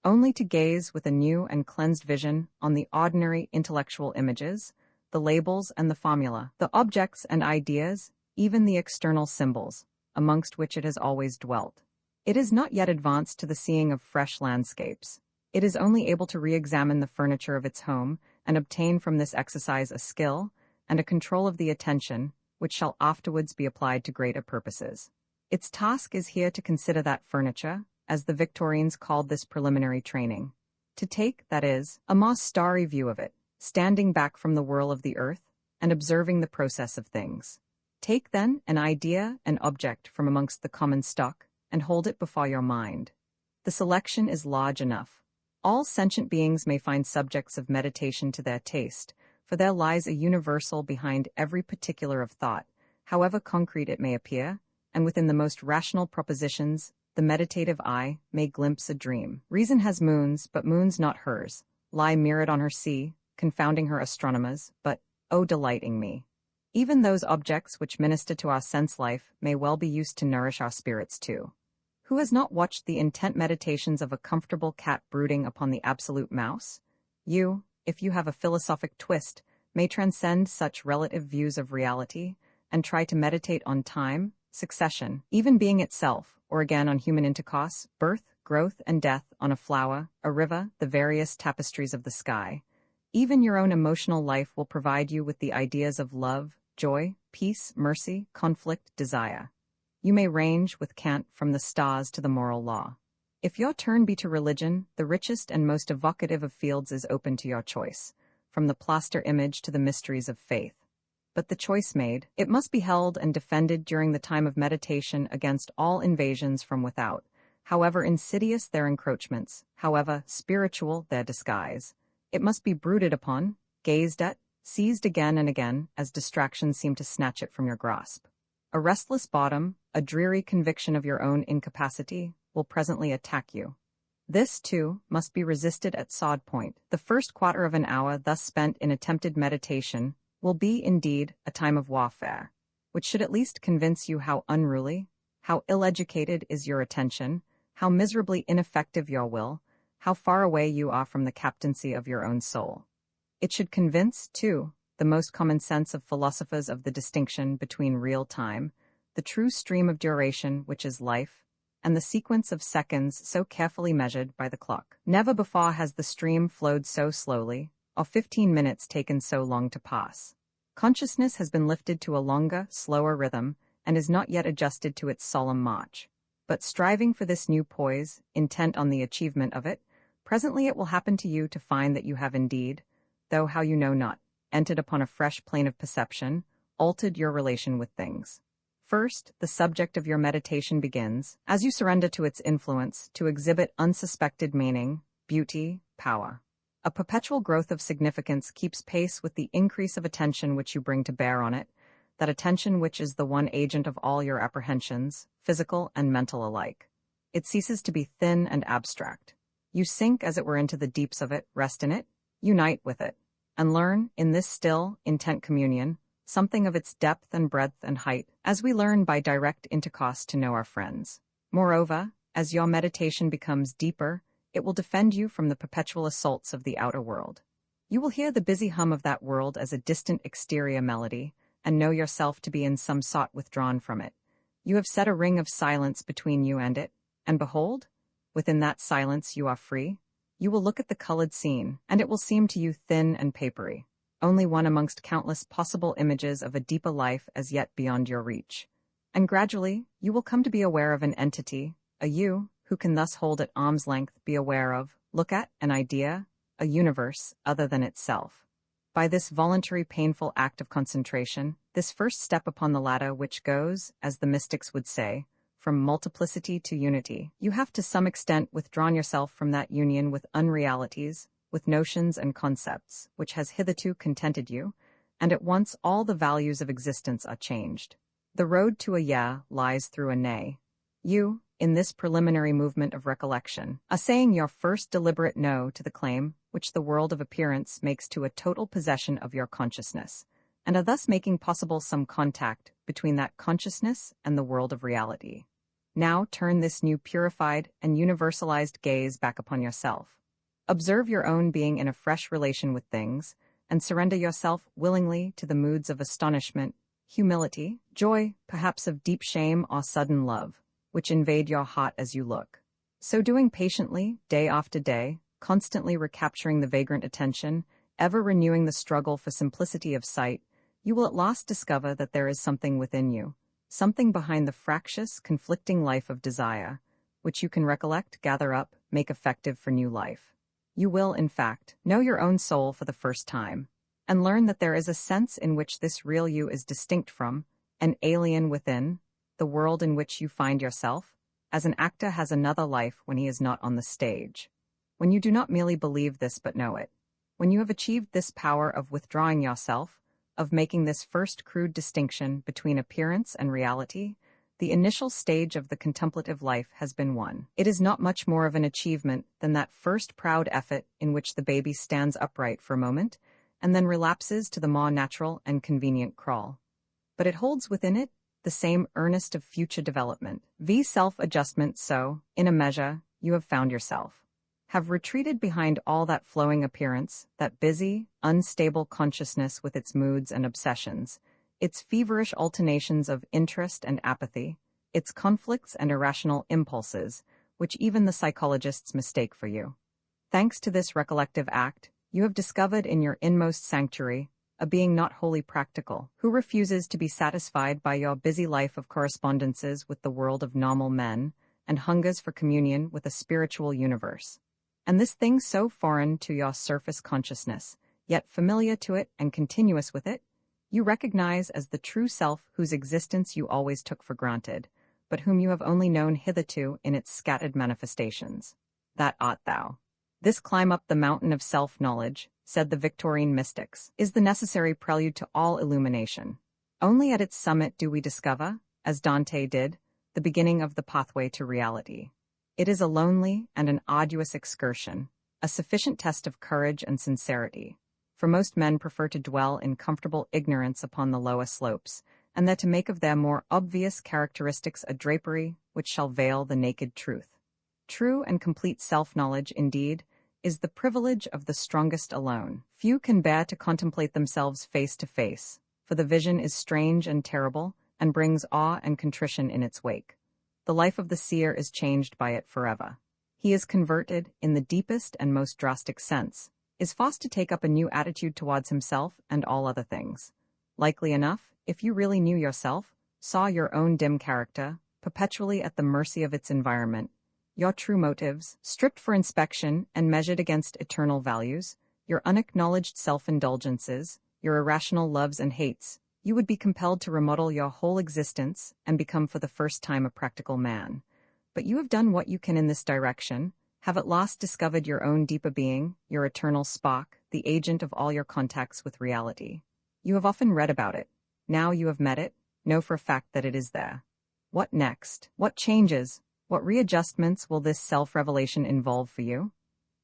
only to gaze with a new and cleansed vision on the ordinary intellectual images, the labels and the formula, the objects and ideas, even the external symbols, amongst which it has always dwelt. It is not yet advanced to the seeing of fresh landscapes. It is only able to re-examine the furniture of its home and obtain from this exercise a skill, and a control of the attention, which shall afterwards be applied to greater purposes. Its task is here to consider that furniture, as the Victorians called this preliminary training. To take, that is, a more starry view of it, standing back from the whirl of the earth, and observing the process of things. Take, then, an idea, an object from amongst the common stock, and hold it before your mind. The selection is large enough. All sentient beings may find subjects of meditation to their taste, for there lies a universal behind every particular of thought, however concrete it may appear, and within the most rational propositions, the meditative eye may glimpse a dream. Reason has moons, but moons not hers, lie mirrored on her sea, confounding her astronomers, but, oh delighting me! Even those objects which minister to our sense life may well be used to nourish our spirits too. Who has not watched the intent meditations of a comfortable cat brooding upon the absolute mouse? You, if you have a philosophic twist, may transcend such relative views of reality, and try to meditate on time, succession, even being itself, or again on human intercourse, birth, growth, and death, on a flower, a river, the various tapestries of the sky. Even your own emotional life will provide you with the ideas of love, joy, peace, mercy, conflict, desire. You may range, with Kant, from the stars to the moral law. If your turn be to religion, the richest and most evocative of fields is open to your choice, from the plaster image to the mysteries of faith. But the choice made, it must be held and defended during the time of meditation against all invasions from without, however insidious their encroachments, however spiritual their disguise. It must be brooded upon, gazed at, seized again and again, as distractions seem to snatch it from your grasp. A restless bottom, a dreary conviction of your own incapacity, will presently attack you. This, too, must be resisted at sod point. The first quarter of an hour thus spent in attempted meditation will be, indeed, a time of warfare, which should at least convince you how unruly, how ill-educated is your attention, how miserably ineffective your will, how far away you are from the captaincy of your own soul. It should convince, too, the most common sense of philosophers of the distinction between real time, the true stream of duration which is life, and the sequence of seconds so carefully measured by the clock. Never before has the stream flowed so slowly, or 15 minutes taken so long to pass. Consciousness has been lifted to a longer, slower rhythm, and is not yet adjusted to its solemn march. But striving for this new poise, intent on the achievement of it, presently it will happen to you to find that you have indeed, though how you know not, entered upon a fresh plane of perception, altered your relation with things. First, the subject of your meditation begins, as you surrender to its influence, to exhibit unsuspected meaning, beauty, power. A perpetual growth of significance keeps pace with the increase of attention which you bring to bear on it, that attention which is the one agent of all your apprehensions, physical and mental alike. It ceases to be thin and abstract. You sink, as it were, into the deeps of it, rest in it, unite with it, and learn, in this still, intent communion, something of its depth and breadth and height, as we learn by direct intercourse to know our friends. Moreover, as your meditation becomes deeper, it will defend you from the perpetual assaults of the outer world. You will hear the busy hum of that world as a distant exterior melody, and know yourself to be in some sort withdrawn from it. You have set a ring of silence between you and it, and behold, within that silence you are free. You will look at the colored scene, and it will seem to you thin and papery, only one amongst countless possible images of a deeper life as yet beyond your reach. And gradually, you will come to be aware of an entity, a you, who can thus hold at arm's length be aware of, look at, an idea, a universe other than itself. By this voluntary painful act of concentration, this first step upon the ladder which goes, as the mystics would say, from multiplicity to unity, you have to some extent withdrawn yourself from that union with unrealities, with notions and concepts, which has hitherto contented you, and at once all the values of existence are changed. The road to a yeah lies through a nay. You, in this preliminary movement of recollection, are saying your first deliberate no to the claim which the world of appearance makes to a total possession of your consciousness, and are thus making possible some contact between that consciousness and the world of reality. Now turn this new purified and universalized gaze back upon yourself. Observe your own being in a fresh relation with things, and surrender yourself willingly to the moods of astonishment, humility, joy, perhaps of deep shame or sudden love, which invade your heart as you look. So doing patiently, day after day, constantly recapturing the vagrant attention, ever renewing the struggle for simplicity of sight, you will at last discover that there is something within you, something behind the fractious, conflicting life of desire, which you can recollect, gather up, make effective for new life. You will, in fact, know your own soul for the first time, and learn that there is a sense in which this real you is distinct from, an alien within, the world in which you find yourself, as an actor has another life when he is not on the stage. When you do not merely believe this but know it, when you have achieved this power of withdrawing yourself, of making this first crude distinction between appearance and reality, the initial stage of the contemplative life has been won. It is not much more of an achievement than that first proud effort in which the baby stands upright for a moment and then relapses to the more natural and convenient crawl. But it holds within it the same earnest of future development, self-adjustment. So, in a measure, you have found yourself, have retreated behind all that flowing appearance, that busy, unstable consciousness with its moods and obsessions, its feverish alternations of interest and apathy, its conflicts and irrational impulses, which even the psychologists mistake for you. Thanks to this recollective act, you have discovered in your inmost sanctuary a being not wholly practical, who refuses to be satisfied by your busy life of correspondences with the world of normal men, and hungers for communion with a spiritual universe. And this thing so foreign to your surface consciousness, yet familiar to it and continuous with it, you recognize as the true self whose existence you always took for granted, but whom you have only known hitherto in its scattered manifestations. That art thou. This climb up the mountain of self-knowledge, said the Victorian mystics, is the necessary prelude to all illumination. Only at its summit do we discover, as Dante did, the beginning of the pathway to reality. It is a lonely and an arduous excursion, a sufficient test of courage and sincerity, for most men prefer to dwell in comfortable ignorance upon the lower slopes, and that to make of their more obvious characteristics a drapery which shall veil the naked truth. True and complete self-knowledge, indeed, is the privilege of the strongest alone. Few can bear to contemplate themselves face to face, for the vision is strange and terrible, and brings awe and contrition in its wake. The life of the seer is changed by it forever. He is converted, in the deepest and most drastic sense, is forced to take up a new attitude towards himself and all other things. Likely enough, if you really knew yourself, saw your own dim character, perpetually at the mercy of its environment, your true motives, stripped for inspection and measured against eternal values, your unacknowledged self-indulgences, your irrational loves and hates, you would be compelled to remodel your whole existence and become for the first time a practical man. But you have done what you can in this direction, have at last discovered your own deeper being, your eternal spark, the agent of all your contacts with reality. You have often read about it. Now you have met it, know for a fact that it is there. What next? What changes? What readjustments will this self-revelation involve for you?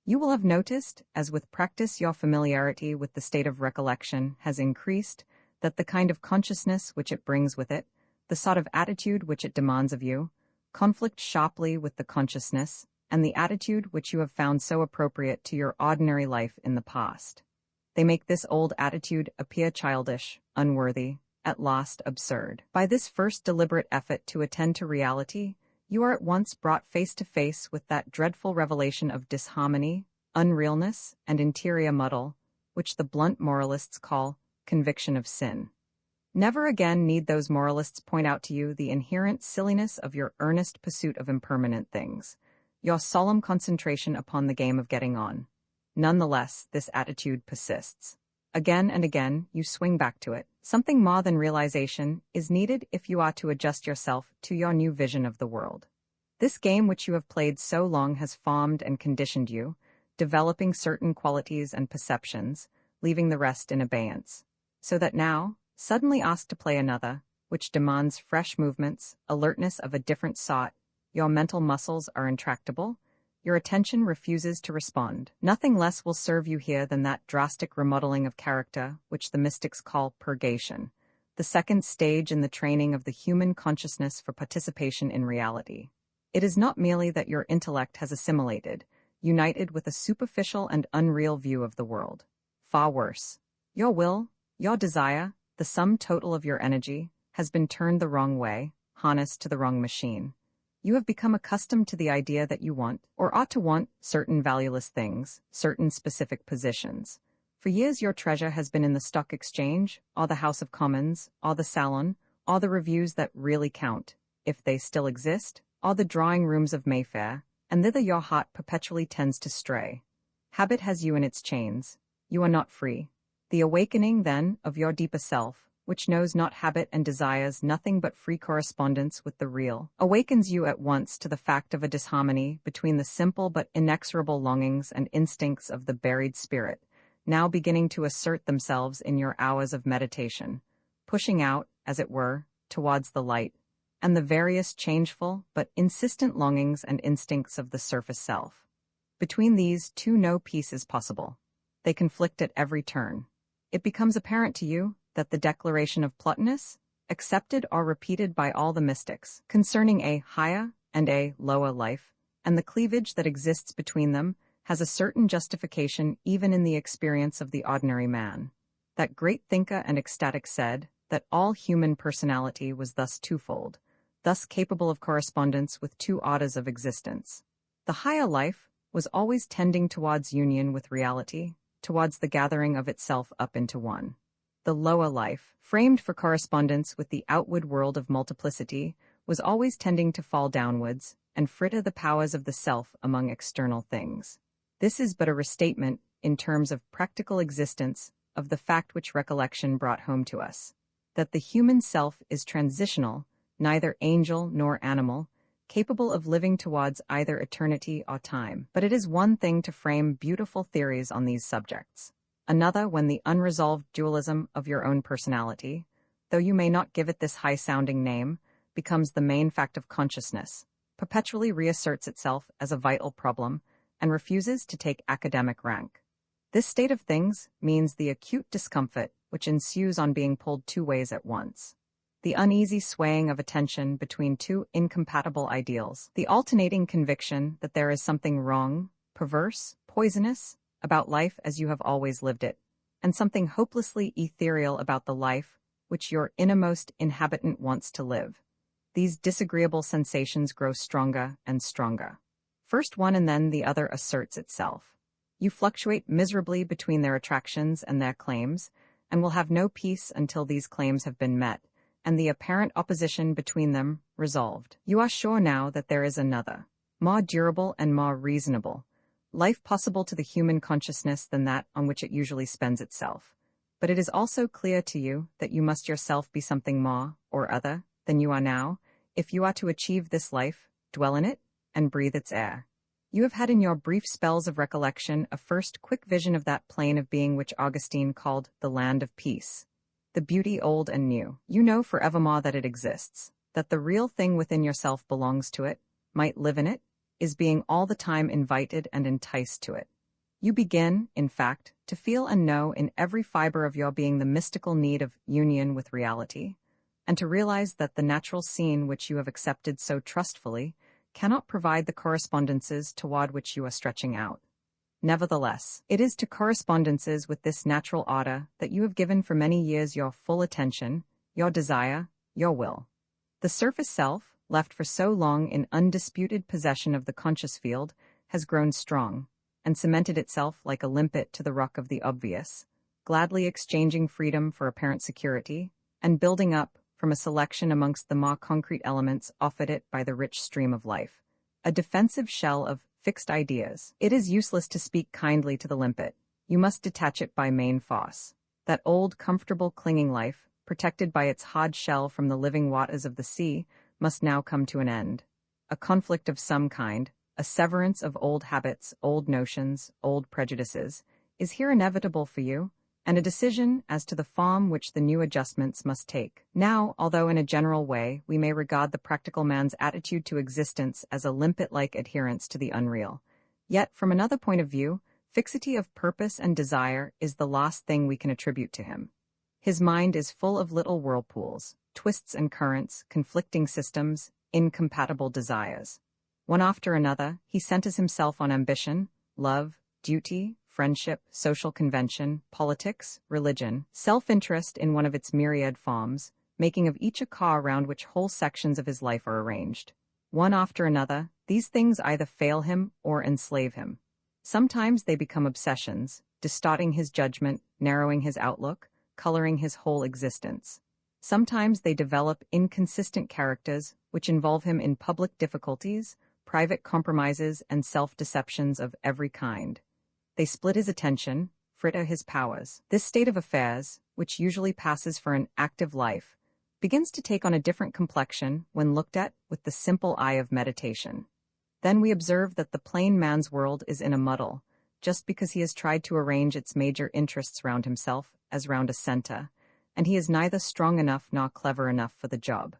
You will have noticed, as with practice your familiarity with the state of recollection has increased, that the kind of consciousness which it brings with it, the sort of attitude which it demands of you, conflict sharply with the consciousness and the attitude which you have found so appropriate to your ordinary life in the past. They make this old attitude appear childish, unworthy, at last absurd. By this first deliberate effort to attend to reality, you are at once brought face to face with that dreadful revelation of disharmony, unrealness, and interior muddle, which the blunt moralists call conviction of sin. Never again need those moralists point out to you the inherent silliness of your earnest pursuit of impermanent things, your solemn concentration upon the game of getting on. Nonetheless, this attitude persists. Again and again, you swing back to it. Something more than realization is needed if you are to adjust yourself to your new vision of the world. This game which you have played so long has formed and conditioned you, developing certain qualities and perceptions, leaving the rest in abeyance. So that now, suddenly asked to play another, which demands fresh movements, alertness of a different sort, your mental muscles are intractable, your attention refuses to respond. Nothing less will serve you here than that drastic remodeling of character which the mystics call purgation, the second stage in the training of the human consciousness for participation in reality. It is not merely that your intellect has assimilated, united with a superficial and unreal view of the world. Far worse. Your will, your desire, the sum total of your energy, has been turned the wrong way, harnessed to the wrong machine. You have become accustomed to the idea that you want, or ought to want, certain valueless things, certain specific positions. For For years your treasure has been in the stock exchange, or the House of Commons, or the salon, or the reviews that really count, if they still exist, or the drawing rooms of Mayfair, and thither your heart perpetually tends to stray. Habit has you in its chains. You are not free. The awakening, then, of your deeper self, which knows not habit and desires nothing but free correspondence with the real, awakens you at once to the fact of a disharmony between the simple but inexorable longings and instincts of the buried spirit, now beginning to assert themselves in your hours of meditation, pushing out, as it were, towards the light, and the various changeful but insistent longings and instincts of the surface self. Between these two no peace is possible. They conflict at every turn. It becomes apparent to you that the declaration of Plotinus, accepted or repeated by all the mystics, concerning a higher and a lower life, and the cleavage that exists between them, has a certain justification even in the experience of the ordinary man. That great thinker and ecstatic said that all human personality was thus twofold, thus capable of correspondence with two orders of existence. The higher life was always tending towards union with reality, towards the gathering of itself up into one. The lower life, framed for correspondence with the outward world of multiplicity, was always tending to fall downwards and fritter the powers of the self among external things. This is but a restatement, in terms of practical existence, of the fact which recollection brought home to us, that the human self is transitional, neither angel nor animal, capable of living towards either eternity or time. But it is one thing to frame beautiful theories on these subjects, another when the unresolved dualism of your own personality, though you may not give it this high-sounding name, becomes the main fact of consciousness, perpetually reasserts itself as a vital problem, and refuses to take academic rank. This state of things means the acute discomfort which ensues on being pulled two ways at once. The uneasy swaying of attention between two incompatible ideals, the alternating conviction that there is something wrong, perverse, poisonous, about life as you have always lived it, and something hopelessly ethereal about the life which your innermost inhabitant wants to live. These disagreeable sensations grow stronger and stronger. First one and then the other asserts itself. You fluctuate miserably between their attractions and their claims, and will have no peace until these claims have been met, and the apparent opposition between them resolved. You are sure now that there is another, more durable and more reasonable, life possible to the human consciousness than that on which it usually spends itself. But it is also clear to you that you must yourself be something more, or other, than you are now, if you are to achieve this life, dwell in it, and breathe its air. You have had in your brief spells of recollection a first quick vision of that plane of being which Augustine called the land of peace, the beauty old and new. You know forevermore that it exists, that the real thing within yourself belongs to it, might live in it, is being all the time invited and enticed to it. You begin, in fact, to feel and know in every fiber of your being the mystical need of union with reality, and to realize that the natural scene which you have accepted so trustfully cannot provide the correspondences toward which you are stretching out. Nevertheless, it is to correspondences with this natural order that you have given for many years your full attention, your desire, your will. The surface self, left for so long in undisputed possession of the conscious field, has grown strong, and cemented itself like a limpet to the rock of the obvious, gladly exchanging freedom for apparent security, and building up, from a selection amongst the more concrete elements offered it by the rich stream of life, a defensive shell of fixed ideas. It is useless to speak kindly to the limpet. You must detach it by main force. That old, comfortable, clinging life, protected by its hard shell from the living waters of the sea, must now come to an end. A conflict of some kind, a severance of old habits, old notions, old prejudices, is here inevitable for you, and a decision as to the form which the new adjustments must take. Now, although in a general way we may regard the practical man's attitude to existence as a limpet-like adherence to the unreal, yet from another point of view, fixity of purpose and desire is the last thing we can attribute to him. His mind is full of little whirlpools, twists and currents, conflicting systems, incompatible desires. One after another, he centers himself on ambition, love, duty, friendship, social convention, politics, religion, self-interest in one of its myriad forms, making of each a car around which whole sections of his life are arranged. One after another, these things either fail him or enslave him. Sometimes they become obsessions, distorting his judgment, narrowing his outlook, coloring his whole existence. Sometimes they develop inconsistent characters, which involve him in public difficulties, private compromises, and self-deceptions of every kind. They split his attention, fritter his powers. This state of affairs, which usually passes for an active life, begins to take on a different complexion when looked at with the simple eye of meditation. Then we observe that the plain man's world is in a muddle, just because he has tried to arrange its major interests round himself as round a center, and he is neither strong enough nor clever enough for the job.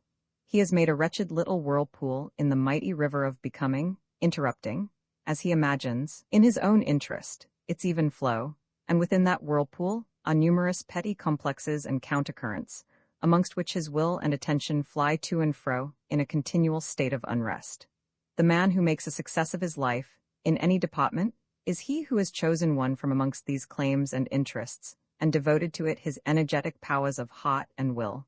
He has made a wretched little whirlpool in the mighty river of becoming, interrupting, as he imagines, in his own interest, its even flow, and within that whirlpool are numerous petty complexes and countercurrents, amongst which his will and attention fly to and fro in a continual state of unrest. The man who makes a success of his life, in any department, is he who has chosen one from amongst these claims and interests, and devoted to it his energetic powers of heart and will,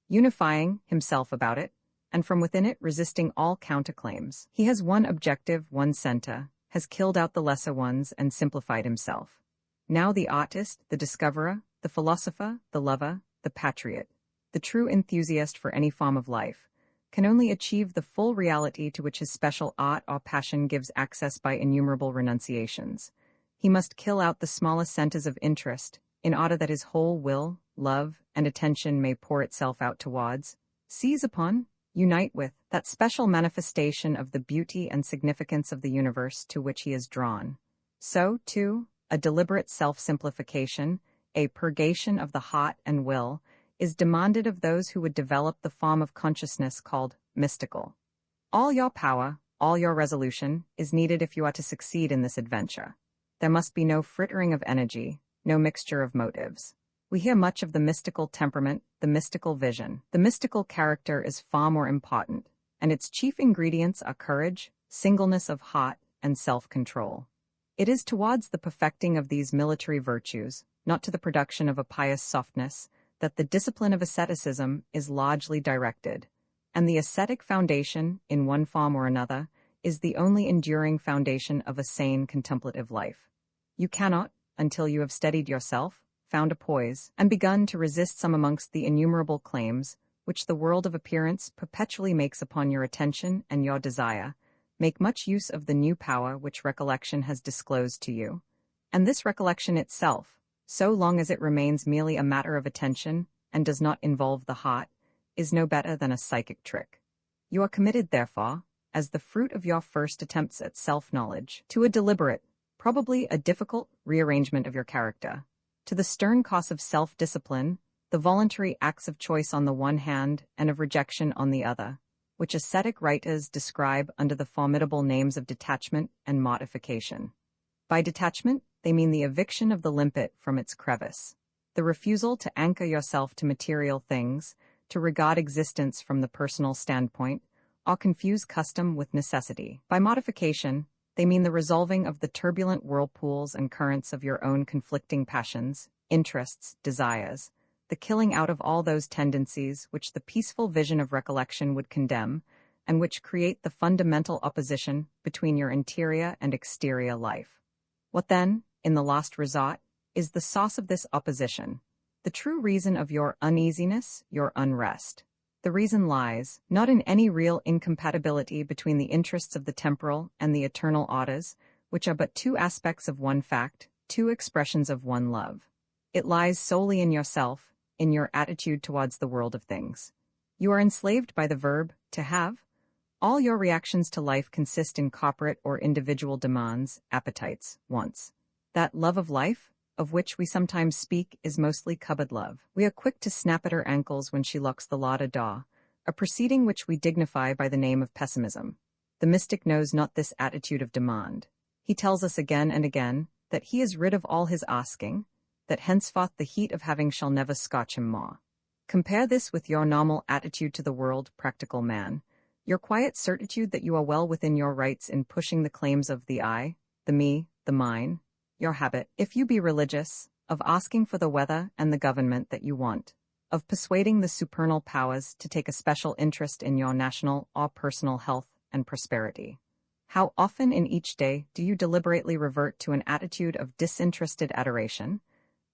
unifying himself about it, and from within it resisting all counterclaims. He has one objective, one center, has killed out the lesser ones and simplified himself. Now the artist, the discoverer, the philosopher, the lover, the patriot, the true enthusiast for any form of life, can only achieve the full reality to which his special art or passion gives access by innumerable renunciations. He must kill out the smallest centers of interest, in order that his whole will, love, and attention may pour itself out towards, seize upon, unite with, that special manifestation of the beauty and significance of the universe to which he is drawn. So, too, a deliberate self-simplification, a purgation of the heart and will, is demanded of those who would develop the form of consciousness called mystical. All your power, all your resolution, is needed if you are to succeed in this adventure. There must be no frittering of energy, no mixture of motives. We hear much of the mystical temperament, the mystical vision. The mystical character is far more important, and its chief ingredients are courage, singleness of heart, and self-control. It is towards the perfecting of these military virtues, not to the production of a pious softness, that the discipline of asceticism is largely directed, and the ascetic foundation, in one form or another, is the only enduring foundation of a sane contemplative life. You cannot, until you have steadied yourself, found a poise, and begun to resist some amongst the innumerable claims which the world of appearance perpetually makes upon your attention and your desire, make much use of the new power which recollection has disclosed to you. And this recollection itself, so long as it remains merely a matter of attention and does not involve the heart, is no better than a psychic trick. You are committed, therefore, as the fruit of your first attempts at self-knowledge, to a deliberate, probably a difficult, rearrangement of your character, to the stern cost of self-discipline, the voluntary acts of choice on the one hand and of rejection on the other, which ascetic writers describe under the formidable names of detachment and mortification. By detachment, they mean the eviction of the limpet from its crevice, the refusal to anchor yourself to material things, to regard existence from the personal standpoint, or confuse custom with necessity. By modification, they mean the resolving of the turbulent whirlpools and currents of your own conflicting passions, interests, desires, the killing out of all those tendencies which the peaceful vision of recollection would condemn, and which create the fundamental opposition between your interior and exterior life. What then, in the last resort, is the source of this opposition, the true reason of your uneasiness, your unrest? The reason lies, not in any real incompatibility between the interests of the temporal and the eternal orders, which are but two aspects of one fact, two expressions of one love. It lies solely in yourself, in your attitude towards the world of things. You are enslaved by the verb to have. All your reactions to life consist in corporate or individual demands, appetites, wants. That love of life, of which we sometimes speak, is mostly cupboard love. We are quick to snap at her ankles when she locks the larder door, a proceeding which we dignify by the name of pessimism. The mystic knows not this attitude of demand. He tells us again and again that he is rid of all his asking, that henceforth the heat of having shall never scotch him more. Compare this with your normal attitude to the world, practical man, your quiet certitude that you are well within your rights in pushing the claims of the I, the me, the mine, your habit, if you be religious, of asking for the weather and the government that you want, of persuading the supernal powers to take a special interest in your national or personal health and prosperity. How often in each day do you deliberately revert to an attitude of disinterested adoration?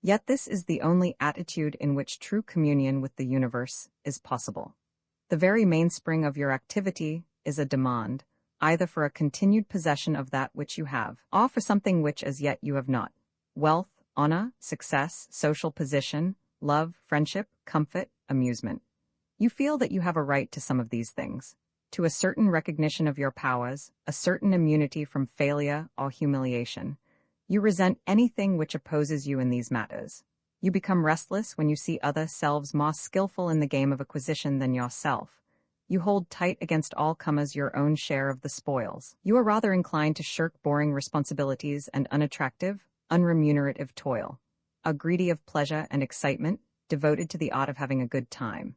Yet this is the only attitude in which true communion with the universe is possible. The very mainspring of your activity is a demand, either for a continued possession of that which you have, or for something which as yet you have not. Wealth, honor, success, social position, love, friendship, comfort, amusement. You feel that you have a right to some of these things, to a certain recognition of your powers, a certain immunity from failure or humiliation. You resent anything which opposes you in these matters. You become restless when you see other selves more skillful in the game of acquisition than yourself. You hold tight against all comers your own share of the spoils. You are rather inclined to shirk boring responsibilities and unattractive, unremunerative toil. Are greedy of pleasure and excitement, devoted to the art of having a good time.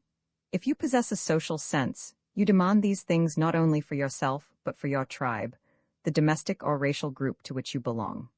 If you possess a social sense, you demand these things not only for yourself but for your tribe, the domestic or racial group to which you belong.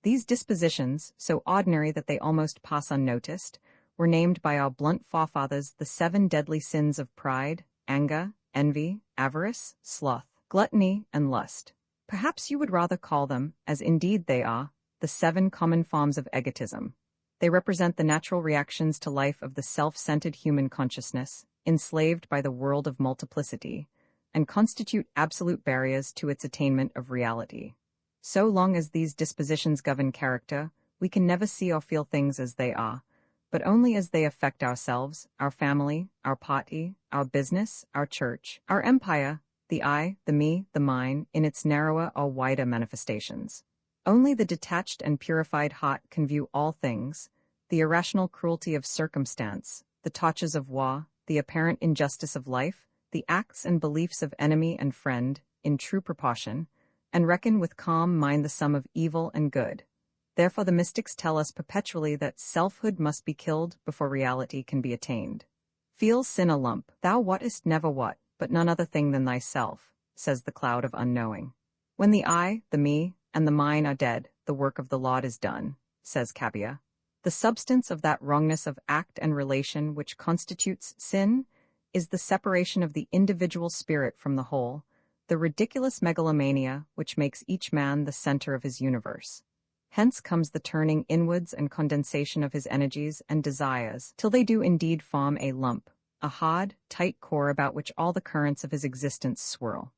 These dispositions, so ordinary that they almost pass unnoticed, were named by our blunt forefathers the 7 deadly sins of pride, anger, envy, avarice, sloth, gluttony, and lust. Perhaps you would rather call them, as indeed they are, the 7 common forms of egotism. They represent the natural reactions to life of the self-centered human consciousness, enslaved by the world of multiplicity, and constitute absolute barriers to its attainment of reality. So long as these dispositions govern character, we can never see or feel things as they are, but only as they affect ourselves, our family, our party, our business, our church, our empire, the I, the me, the mine, in its narrower or wider manifestations. Only the detached and purified heart can view all things, the irrational cruelty of circumstance, the tortures of war, the apparent injustice of life, the acts and beliefs of enemy and friend, in true proportion, and reckon with calm mind the sum of evil and good. Therefore the mystics tell us perpetually that selfhood must be killed before reality can be attained. Feel sin a lump, thou wottest never what, but none other thing than thyself, says the cloud of unknowing. When the I, the me, and the mine are dead, the work of the Lord is done, says Kabia. The substance of that wrongness of act and relation which constitutes sin is the separation of the individual spirit from the whole, the ridiculous megalomania which makes each man the center of his universe. Hence comes the turning inwards and condensation of his energies and desires, till they do indeed form a lump, a hard, tight core about which all the currents of his existence swirl.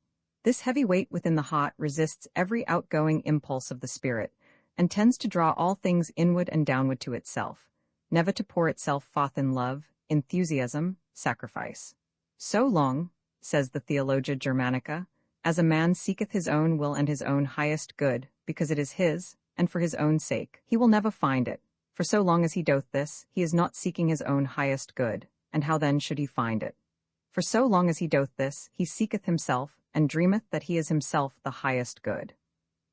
This heavy weight within the heart resists every outgoing impulse of the spirit, and tends to draw all things inward and downward to itself, never to pour itself forth in love, enthusiasm, sacrifice. So long, says the Theologia Germanica, as a man seeketh his own will and his own highest good, because it is his, and for his own sake, he will never find it. For so long as he doth this, he is not seeking his own highest good, and how then should he find it? For so long as he doth this, he seeketh himself, and dreameth that he is himself the highest good.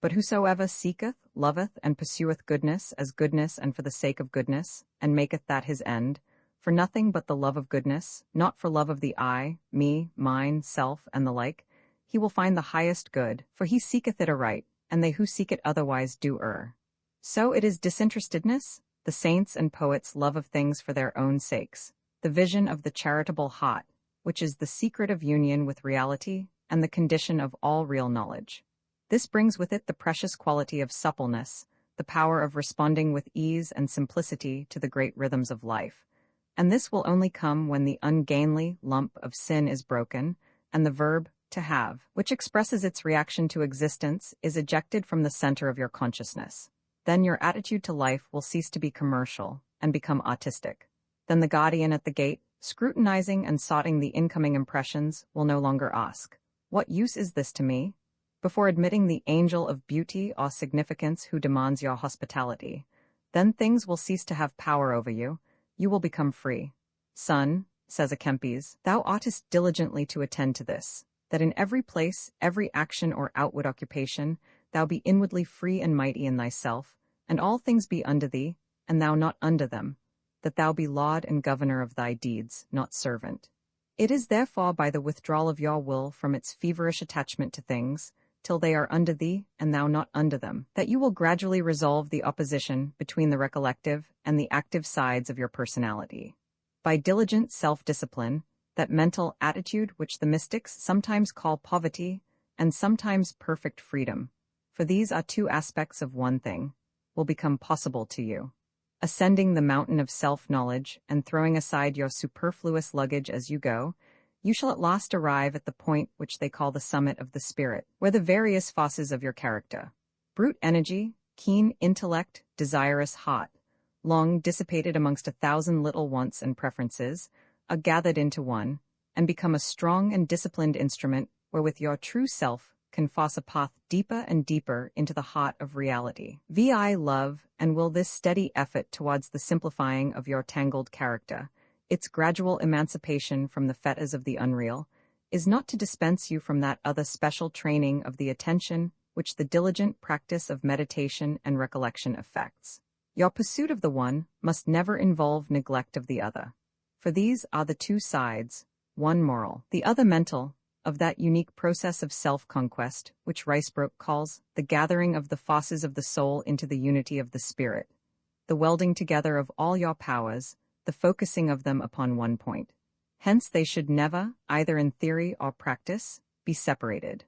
But whosoever seeketh, loveth, and pursueth goodness as goodness and for the sake of goodness, and maketh that his end, for nothing but the love of goodness, not for love of the I, me, mine, self, and the like, he will find the highest good, for he seeketh it aright, and they who seek it otherwise do err. So it is disinterestedness, the saints and poets' love of things for their own sakes, the vision of the charitable heart, which is the secret of union with reality and the condition of all real knowledge. This brings with it the precious quality of suppleness, the power of responding with ease and simplicity to the great rhythms of life, and this will only come when the ungainly lump of sin is broken, and the verb to have, which expresses its reaction to existence, is ejected from the center of your consciousness. Then your attitude to life will cease to be commercial and become artistic. Then the guardian at the gate, scrutinizing and sorting the incoming impressions, will no longer ask, "What use is this to me?" before admitting the angel of beauty or significance who demands your hospitality. Then things will cease to have power over you. You will become free. Son, says a Kempis, thou oughtest diligently to attend to this, that in every place, every action or outward occupation, thou be inwardly free and mighty in thyself, and all things be under thee, and thou not under them, that thou be lord and governor of thy deeds, not servant. It is therefore by the withdrawal of your will from its feverish attachment to things, till they are under thee, and thou not under them, that you will gradually resolve the opposition between the recollective and the active sides of your personality. By diligent self-discipline, that mental attitude which the mystics sometimes call poverty, and sometimes perfect freedom, for these are two aspects of one thing, will become possible to you. Ascending the mountain of self-knowledge and throwing aside your superfluous luggage as you go, you shall at last arrive at the point which they call the summit of the spirit, where the various forces of your character, brute energy, keen intellect, desirous heart, long dissipated amongst 1,000 little wants and preferences, are gathered into one, and become a strong and disciplined instrument wherewith your true self can force a path deeper and deeper into the heart of reality. Vi love, and will this steady effort towards the simplifying of your tangled character, its gradual emancipation from the fetters of the unreal, is not to dispense you from that other special training of the attention which the diligent practice of meditation and recollection effects. Your pursuit of the one must never involve neglect of the other, for these are the two sides, one moral, the other mental, of that unique process of self-conquest, which Ricebroke calls the gathering of the forces of the soul into the unity of the spirit, the welding together of all your powers, the focusing of them upon one point. Hence they should never, either in theory or practice, be separated.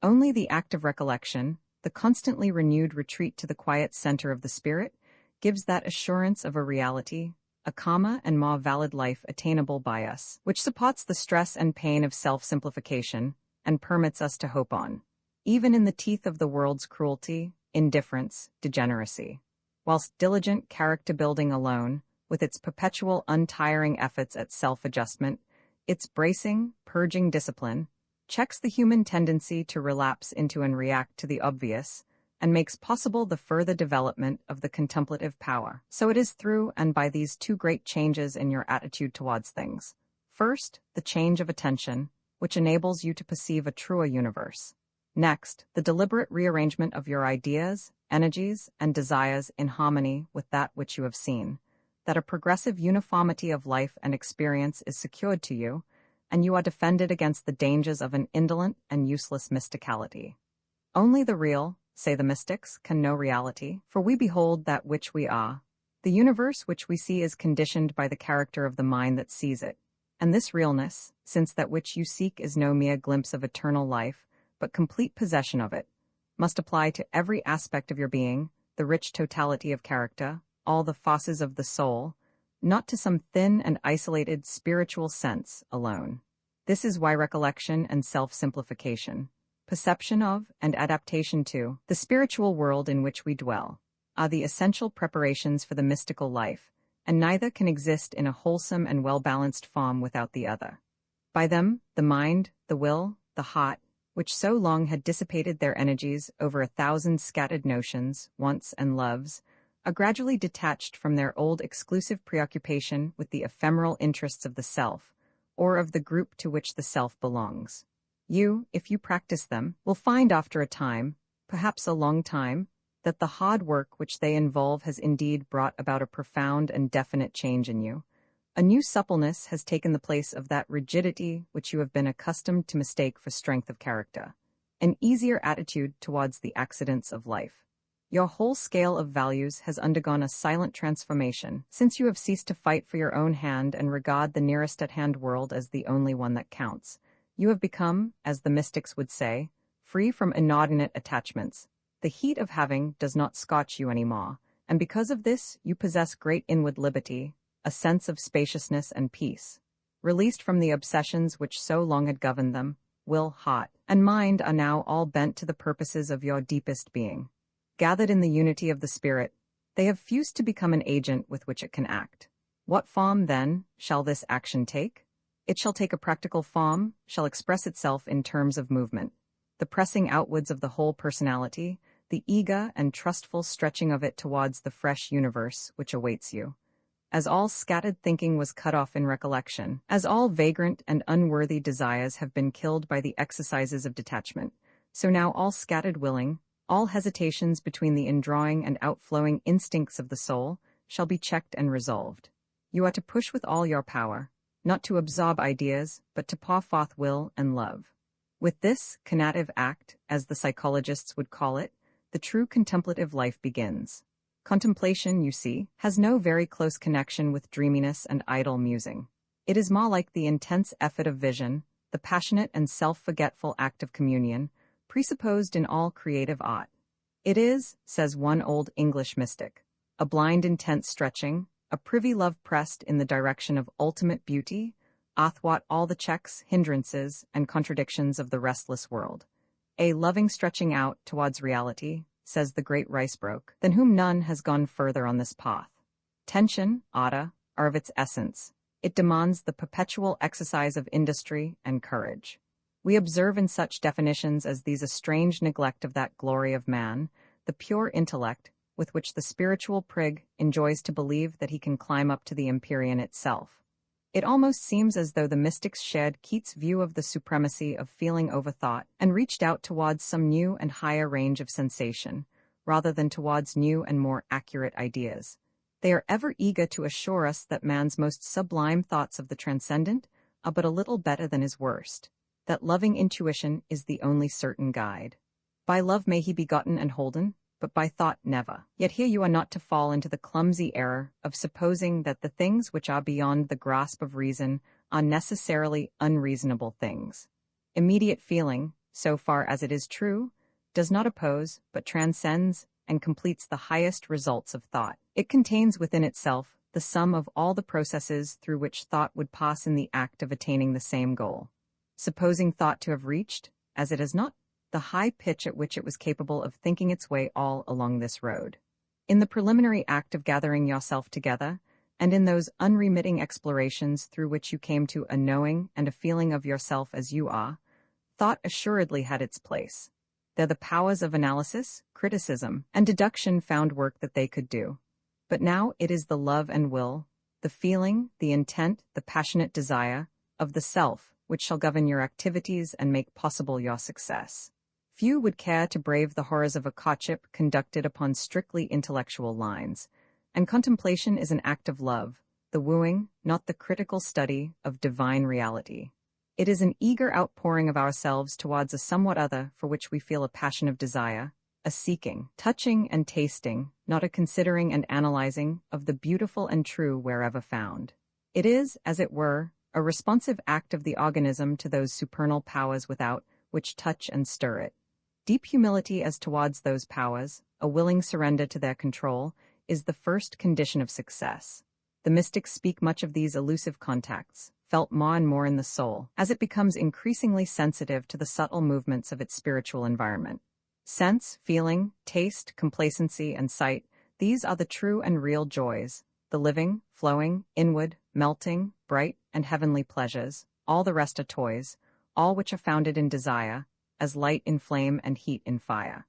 Only the act of recollection, the constantly renewed retreat to the quiet center of the spirit, gives that assurance of a reality, a calmer and more valid life attainable by us, which supports the stress and pain of self-simplification, and permits us to hope on, even in the teeth of the world's cruelty, indifference, degeneracy. Whilst diligent character-building alone, with its perpetual untiring efforts at self-adjustment, its bracing, purging discipline, checks the human tendency to relapse into and react to the obvious, and makes possible the further development of the contemplative power. So it is through and by these two great changes in your attitude towards things. First, the change of attention, which enables you to perceive a truer universe. Next, the deliberate rearrangement of your ideas, energies, and desires in harmony with that which you have seen, that a progressive uniformity of life and experience is secured to you, and you are defended against the dangers of an indolent and useless mysticality. Only the real, say the mystics, can know reality, for we behold that which we are. The universe which we see is conditioned by the character of the mind that sees it, and this realness, since that which you seek is no mere glimpse of eternal life, but complete possession of it, must apply to every aspect of your being, the rich totality of character, all the forces of the soul, not to some thin and isolated spiritual sense alone. This is why recollection and self-simplification, perception of and adaptation to the spiritual world in which we dwell, are the essential preparations for the mystical life, and neither can exist in a wholesome and well-balanced form without the other. By them, the mind, the will, the heart, which so long had dissipated their energies over 1,000 scattered notions, wants, and loves, are gradually detached from their old exclusive preoccupation with the ephemeral interests of the self, or of the group to which the self belongs. You, if you practice them, will find after a time, perhaps a long time, that the hard work which they involve has indeed brought about a profound and definite change in you. A new suppleness has taken the place of that rigidity which you have been accustomed to mistake for strength of character, an easier attitude towards the accidents of life. Your whole scale of values has undergone a silent transformation, since you have ceased to fight for your own hand and regard the nearest at hand world as the only one that counts. You have become, as the mystics would say, free from inordinate attachments. The heat of having does not scorch you any more, and because of this you possess great inward liberty, a sense of spaciousness and peace. Released from the obsessions which so long had governed them, will, heart, and mind are now all bent to the purposes of your deepest being. Gathered in the unity of the spirit, they have fused to become an agent with which it can act. What form, then, shall this action take? It shall take a practical form, shall express itself in terms of movement, the pressing outwards of the whole personality, the eager and trustful stretching of it towards the fresh universe which awaits you. As all scattered thinking was cut off in recollection, as all vagrant and unworthy desires have been killed by the exercises of detachment, so now all scattered willing, all hesitations between the indrawing and outflowing instincts of the soul, shall be checked and resolved. You are to push with all your power, not to absorb ideas, but to pour forth will and love. With this conative act, as the psychologists would call it, the true contemplative life begins. Contemplation, you see, has no very close connection with dreaminess and idle musing. It is more like the intense effort of vision, the passionate and self-forgetful act of communion, presupposed in all creative aught. It is, says one old English mystic, a blind intense stretching, a privy love pressed in the direction of ultimate beauty, athwart all the checks, hindrances, and contradictions of the restless world. A loving stretching out towards reality, says the great Ricebroke, than whom none has gone further on this path. Tension, are of its essence. It demands the perpetual exercise of industry and courage. We observe in such definitions as these a strange neglect of that glory of man, the pure intellect, with which the spiritual prig enjoys to believe that he can climb up to the empyrean itself. It almost seems as though the mystics shared Keats' view of the supremacy of feeling over thought and reached out towards some new and higher range of sensation, rather than towards new and more accurate ideas. They are ever eager to assure us that man's most sublime thoughts of the transcendent are but a little better than his worst, that loving intuition is the only certain guide. By love may he be gotten and holden, but by thought never. Yet here you are not to fall into the clumsy error of supposing that the things which are beyond the grasp of reason are necessarily unreasonable things. Immediate feeling, so far as it is true, does not oppose, but transcends and completes the highest results of thought. It contains within itself the sum of all the processes through which thought would pass in the act of attaining the same goal. Supposing thought to have reached, as it has not, the high pitch at which it was capable of thinking its way all along this road. In the preliminary act of gathering yourself together, and in those unremitting explorations through which you came to a knowing and a feeling of yourself as you are, thought assuredly had its place. There the powers of analysis, criticism, and deduction found work that they could do. But now it is the love and will, the feeling, the intent, the passionate desire, of the self, which shall govern your activities and make possible your success. Few would care to brave the horrors of a courtship conducted upon strictly intellectual lines, and contemplation is an act of love, the wooing, not the critical study, of divine reality. It is an eager outpouring of ourselves towards a somewhat other for which we feel a passion of desire, a seeking, touching, and tasting, not a considering and analyzing, of the beautiful and true wherever found. It is, as it were, a responsive act of the organism to those supernal powers without, which touch and stir it. Deep humility as towards those powers, a willing surrender to their control, is the first condition of success. The mystics speak much of these elusive contacts, felt more and more in the soul, as it becomes increasingly sensitive to the subtle movements of its spiritual environment. Sense, feeling, taste, complacency, and sight, these are the true and real joys, the living, flowing, inward, melting, bright, and heavenly pleasures, all the rest are toys, all which are founded in desire, as light in flame and heat in fire.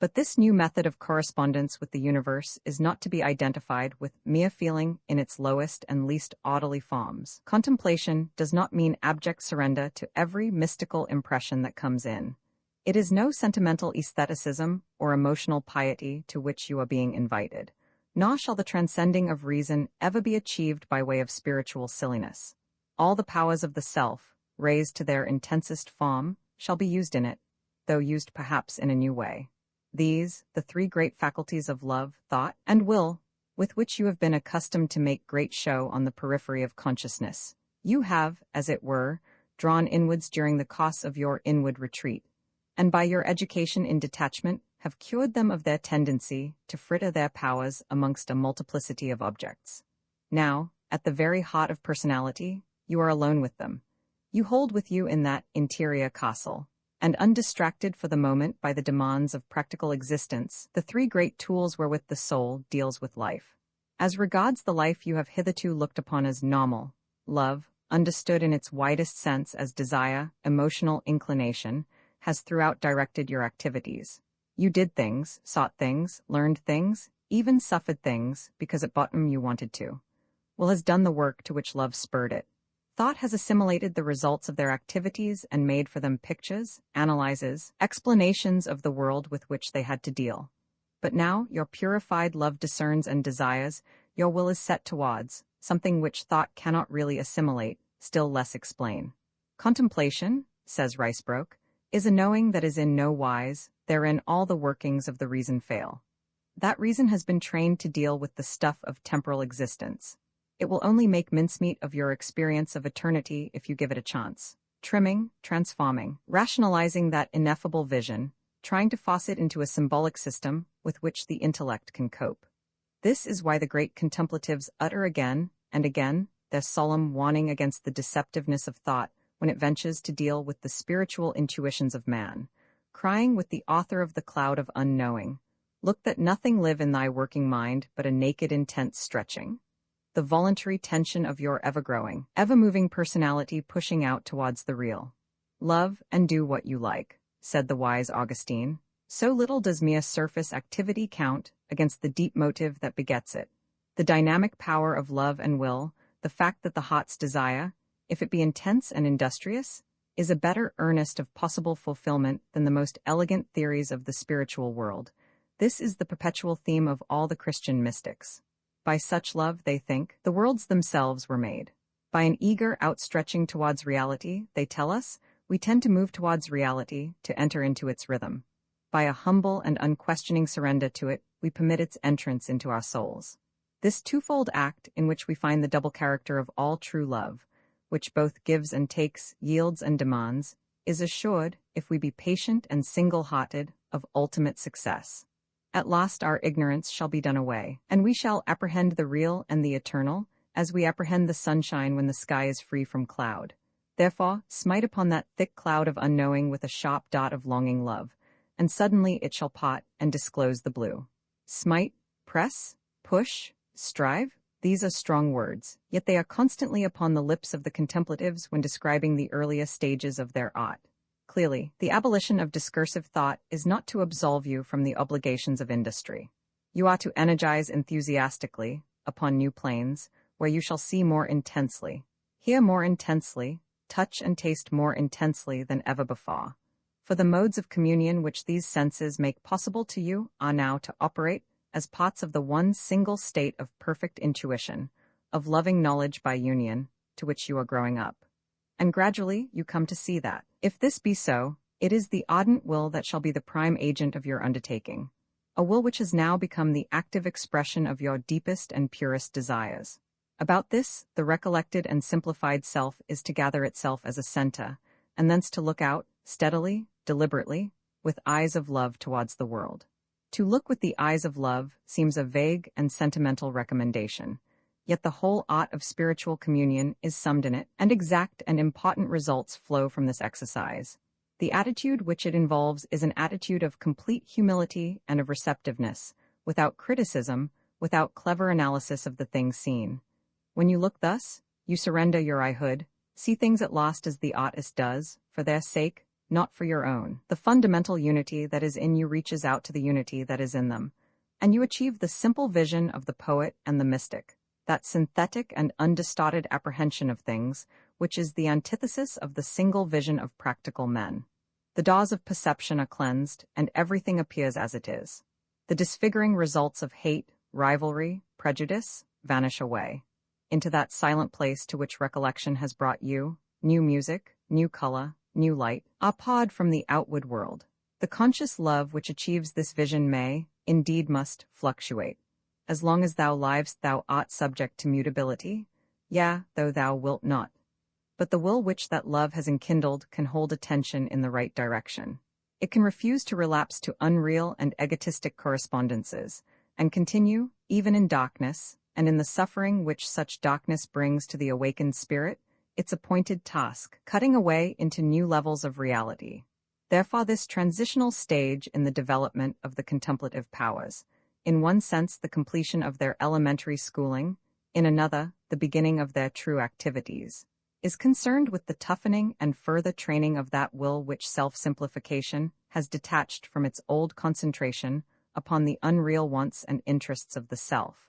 But this new method of correspondence with the universe is not to be identified with mere feeling in its lowest and least orderly forms. Contemplation does not mean abject surrender to every mystical impression that comes in. It is no sentimental aestheticism or emotional piety to which you are being invited, nor shall the transcending of reason ever be achieved by way of spiritual silliness. All the powers of the self, raised to their intensest form, shall be used in it, though used perhaps in a new way. These, the three great faculties of love, thought, and will, with which you have been accustomed to make great show on the periphery of consciousness, you have, as it were, drawn inwards during the course of your inward retreat, and by your education in detachment have cured them of their tendency to fritter their powers amongst a multiplicity of objects. Now, at the very heart of personality, you are alone with them. You hold with you in that interior castle, and undistracted for the moment by the demands of practical existence, the three great tools wherewith the soul deals with life. As regards the life you have hitherto looked upon as normal, love, understood in its widest sense as desire, emotional inclination, has throughout directed your activities. You did things, sought things, learned things, even suffered things, because at bottom you wanted to. Will has done the work to which love spurred it. Thought has assimilated the results of their activities and made for them pictures, analyses, explanations of the world with which they had to deal. But now your purified love discerns and desires, your will is set towards, something which thought cannot really assimilate, still less explain. Contemplation, says Ricebroke, is a knowing that is in no wise, therein all the workings of the reason fail. That reason has been trained to deal with the stuff of temporal existence. It will only make mincemeat of your experience of eternity if you give it a chance. trimming, transforming, rationalizing that ineffable vision, trying to force it into a symbolic system with which the intellect can cope. This is why the great contemplatives utter again and again their solemn warning against the deceptiveness of thought when it ventures to deal with the spiritual intuitions of man, crying with the author of the cloud of unknowing, "Look that nothing live in thy working mind but a naked intense stretching." The voluntary tension of your ever-growing, ever-moving personality pushing out towards the real. "Love and do what you like," said the wise Augustine. "So little does mere surface activity count against the deep motive that begets it. The dynamic power of love and will, the fact that the heart's desire, if it be intense and industrious, is a better earnest of possible fulfillment than the most elegant theories of the spiritual world. This is the perpetual theme of all the Christian mystics. By such love, they think, the worlds themselves were made. By an eager outstretching towards reality, they tell us, we tend to move towards reality, to enter into its rhythm. By a humble and unquestioning surrender to it, we permit its entrance into our souls. This twofold act, in which we find the double character of all true love, which both gives and takes, yields and demands, is assured, if we be patient and single-hearted, of ultimate success. At last our ignorance shall be done away, and we shall apprehend the real and the eternal, as we apprehend the sunshine when the sky is free from cloud. Therefore, smite upon that thick cloud of unknowing with a sharp dot of longing love, and suddenly it shall part and disclose the blue. Smite, press, push, strive, these are strong words, yet they are constantly upon the lips of the contemplatives when describing the earliest stages of their art. Clearly, the abolition of discursive thought is not to absolve you from the obligations of industry. You are to energize enthusiastically upon new planes, where you shall see more intensely, hear more intensely, touch and taste more intensely than ever before. For the modes of communion which these senses make possible to you are now to operate as parts of the one single state of perfect intuition, of loving knowledge by union, to which you are growing up. And gradually you come to see that, if this be so, it is the ardent will that shall be the prime agent of your undertaking, a will which has now become the active expression of your deepest and purest desires. About this, the recollected and simplified self is to gather itself as a center, and thence to look out, steadily, deliberately, with eyes of love towards the world. To look with the eyes of love seems a vague and sentimental recommendation, yet the whole art of spiritual communion is summed in it, and exact and important results flow from this exercise. The attitude which it involves is an attitude of complete humility and of receptiveness, without criticism, without clever analysis of the things seen. When you look thus, you surrender your I-hood, see things at last as the artist does, for their sake, not for your own. The fundamental unity that is in you reaches out to the unity that is in them, and you achieve the simple vision of the poet and the mystic, that synthetic and undistorted apprehension of things, which is the antithesis of the single vision of practical men. The doors of perception are cleansed, and everything appears as it is. The disfiguring results of hate, rivalry, prejudice, vanish away. Into that silent place to which recollection has brought you, new music, new color, new light, are poured from the outward world. The conscious love which achieves this vision may, indeed must, fluctuate. As long as thou livest thou art subject to mutability, yea, though thou wilt not. But the will which that love has enkindled can hold attention in the right direction. It can refuse to relapse to unreal and egotistic correspondences, and continue, even in darkness, and in the suffering which such darkness brings to the awakened spirit, its appointed task, cutting away into new levels of reality. Therefore this transitional stage in the development of the contemplative powers, in one sense the completion of their elementary schooling, in another the beginning of their true activities, is concerned with the toughening and further training of that will which self-simplification has detached from its old concentration upon the unreal wants and interests of the self.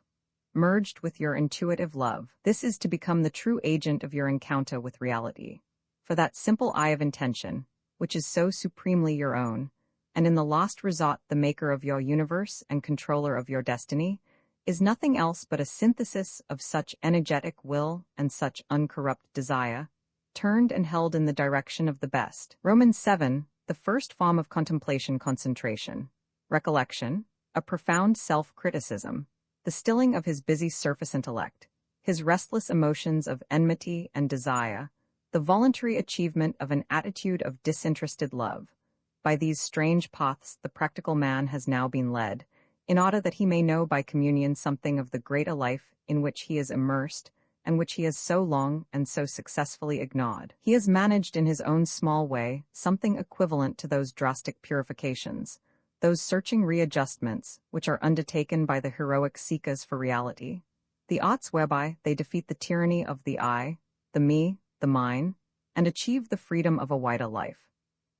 Merged with your intuitive love, this is to become the true agent of your encounter with reality. For that simple eye of intention, which is so supremely your own, and in the last resort the maker of your universe and controller of your destiny, is nothing else but a synthesis of such energetic will and such uncorrupt desire, turned and held in the direction of the best. Romans 7, the first form of contemplation concentration. Recollection, a profound self-criticism, the stilling of his busy surface intellect, his restless emotions of enmity and desire, the voluntary achievement of an attitude of disinterested love. By these strange paths the practical man has now been led, in order that he may know by communion something of the greater life in which he is immersed, and which he has so long and so successfully ignored. He has managed in his own small way something equivalent to those drastic purifications, those searching readjustments which are undertaken by the heroic seekers for reality, the arts whereby they defeat the tyranny of the I, the me, the mine, and achieve the freedom of a wider life.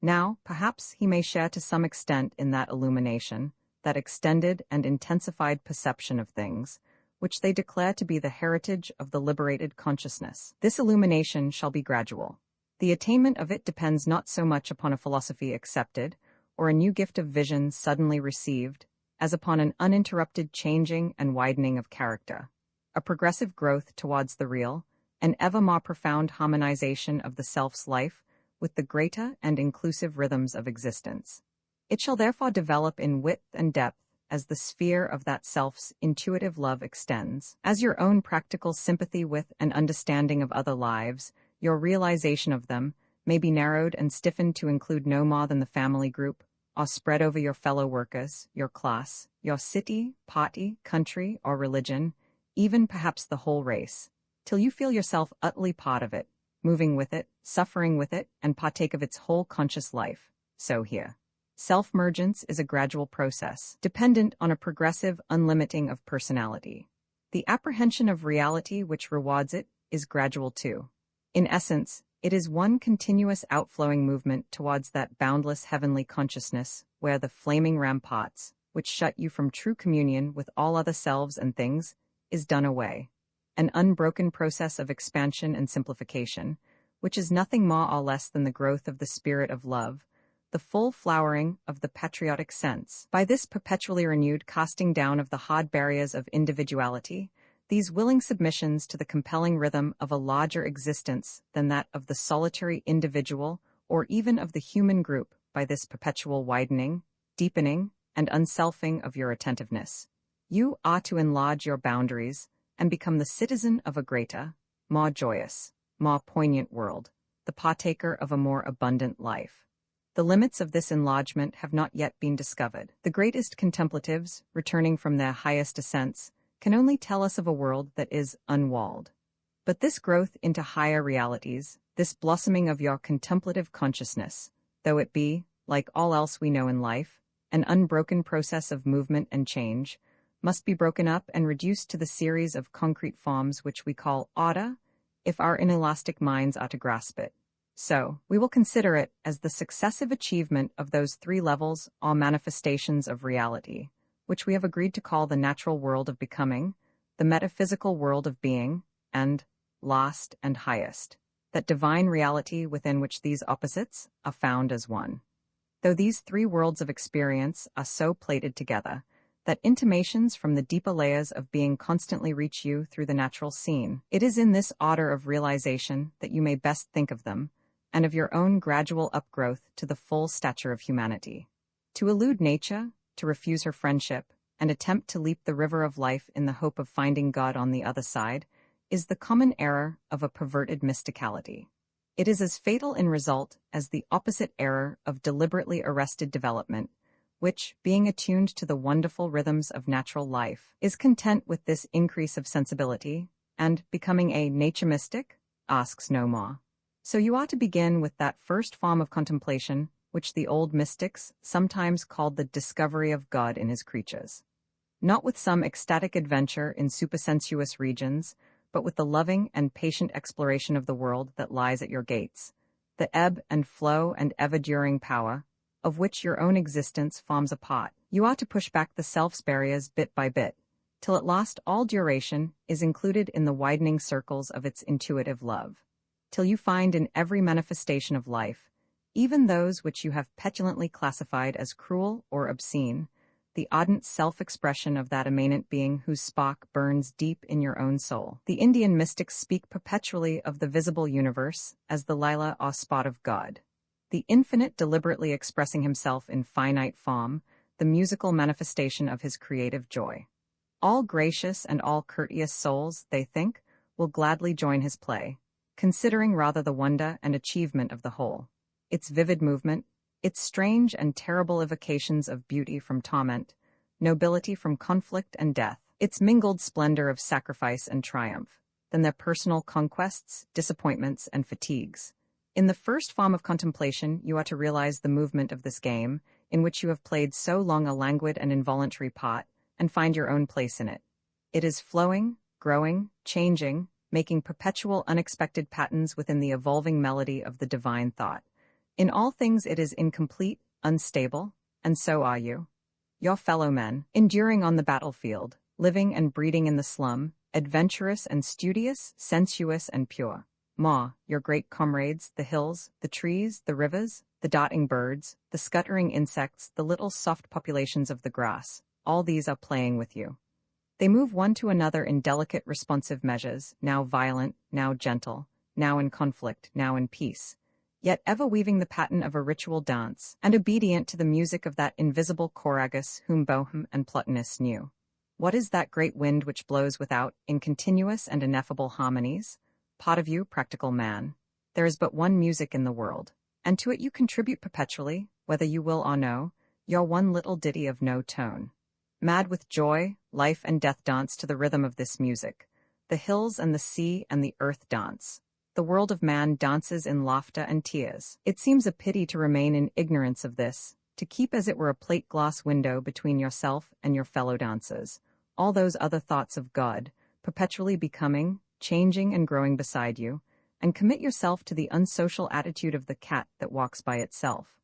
Now, perhaps he may share to some extent in that illumination, that extended and intensified perception of things, which they declare to be the heritage of the liberated consciousness. This illumination shall be gradual. The attainment of it depends not so much upon a philosophy accepted, or a new gift of vision suddenly received, as upon an uninterrupted changing and widening of character, a progressive growth towards the real, an ever more profound harmonization of the self's life with the greater and inclusive rhythms of existence. It shall therefore develop in width and depth as the sphere of that self's intuitive love extends. As your own practical sympathy with and understanding of other lives, your realization of them, may be narrowed and stiffened to include no more than the family group, or spread over your fellow workers, your class, your city, party, country, or religion, even perhaps the whole race, till you feel yourself utterly part of it, moving with it, suffering with it, and partake of its whole conscious life. So here. Self-mergence is a gradual process, dependent on a progressive unlimiting of personality. The apprehension of reality which rewards it is gradual too. In essence, it is one continuous outflowing movement towards that boundless heavenly consciousness where the flaming ramparts, which shut you from true communion with all other selves and things, is done away. An unbroken process of expansion and simplification, which is nothing more or less than the growth of the spirit of love, the full flowering of the patriotic sense. By this perpetually renewed casting down of the hard barriers of individuality, these willing submissions to the compelling rhythm of a larger existence than that of the solitary individual or even of the human group, by this perpetual widening, deepening, and unselfing of your attentiveness, you are to enlarge your boundaries and become the citizen of a greater, more joyous, more poignant world, the partaker of a more abundant life. The limits of this enlargement have not yet been discovered. The greatest contemplatives, returning from their highest ascents, can only tell us of a world that is unwalled. But this growth into higher realities, this blossoming of your contemplative consciousness, though it be, like all else we know in life, an unbroken process of movement and change, must be broken up and reduced to the series of concrete forms which we call order, if our inelastic minds are to grasp it. So, we will consider it as the successive achievement of those three levels or manifestations of reality, which we have agreed to call the natural world of becoming, the metaphysical world of being, and, last and highest, that divine reality within which these opposites are found as one. Though these three worlds of experience are so plated together, that intimations from the deeper layers of being constantly reach you through the natural scene, it is in this order of realization that you may best think of them, and of your own gradual upgrowth to the full stature of humanity. To elude nature, to refuse her friendship, and attempt to leap the river of life in the hope of finding God on the other side, is the common error of a perverted mysticality. It is as fatal in result as the opposite error of deliberately arrested development, which, being attuned to the wonderful rhythms of natural life, is content with this increase of sensibility, and, becoming a nature mystic, asks no more. So you ought to begin with that first form of contemplation which the old mystics sometimes called the discovery of God in his creatures. Not with some ecstatic adventure in supersensuous regions, but with the loving and patient exploration of the world that lies at your gates, the ebb and flow and ever-during power, of which your own existence forms a part. You ought to push back the self's barriers bit by bit, till at last all duration is included in the widening circles of its intuitive love, till you find in every manifestation of life, even those which you have petulantly classified as cruel or obscene, the ardent self-expression of that immanent being whose spark burns deep in your own soul. The Indian mystics speak perpetually of the visible universe as the lila or spot of God, the infinite deliberately expressing himself in finite form, the musical manifestation of his creative joy. All gracious and all courteous souls, they think, will gladly join his play, considering rather the wonder and achievement of the whole. Its vivid movement, its strange and terrible evocations of beauty from torment, nobility from conflict and death, its mingled splendor of sacrifice and triumph, than their personal conquests, disappointments, and fatigues. In the first form of contemplation, you are to realize the movement of this game, in which you have played so long a languid and involuntary part, and find your own place in it. It is flowing, growing, changing, making perpetual unexpected patterns within the evolving melody of the divine thought. In all things it is incomplete, unstable, and so are you. Your fellow men, enduring on the battlefield, living and breeding in the slum, adventurous and studious, sensuous and pure. Your great comrades, the hills, the trees, the rivers, the darting birds, the scuttering insects, the little soft populations of the grass, all these are playing with you. They move one to another in delicate responsive measures, now violent, now gentle, now in conflict, now in peace, yet ever weaving the pattern of a ritual dance, and obedient to the music of that invisible choragus whom Bohème and Plotinus knew. What is that great wind which blows without, in continuous and ineffable harmonies? Part of you, practical man. There is but one music in the world, and to it you contribute perpetually, whether you will or no, your one little ditty of no tone. Mad with joy, life and death dance to the rhythm of this music. The hills and the sea and the earth dance. The world of man dances in laughter and tears. It seems a pity to remain in ignorance of this, to keep as it were a plate-glass window between yourself and your fellow dancers, all those other thoughts of God, perpetually becoming, changing and growing beside you, and commit yourself to the unsocial attitude of the cat that walks by itself.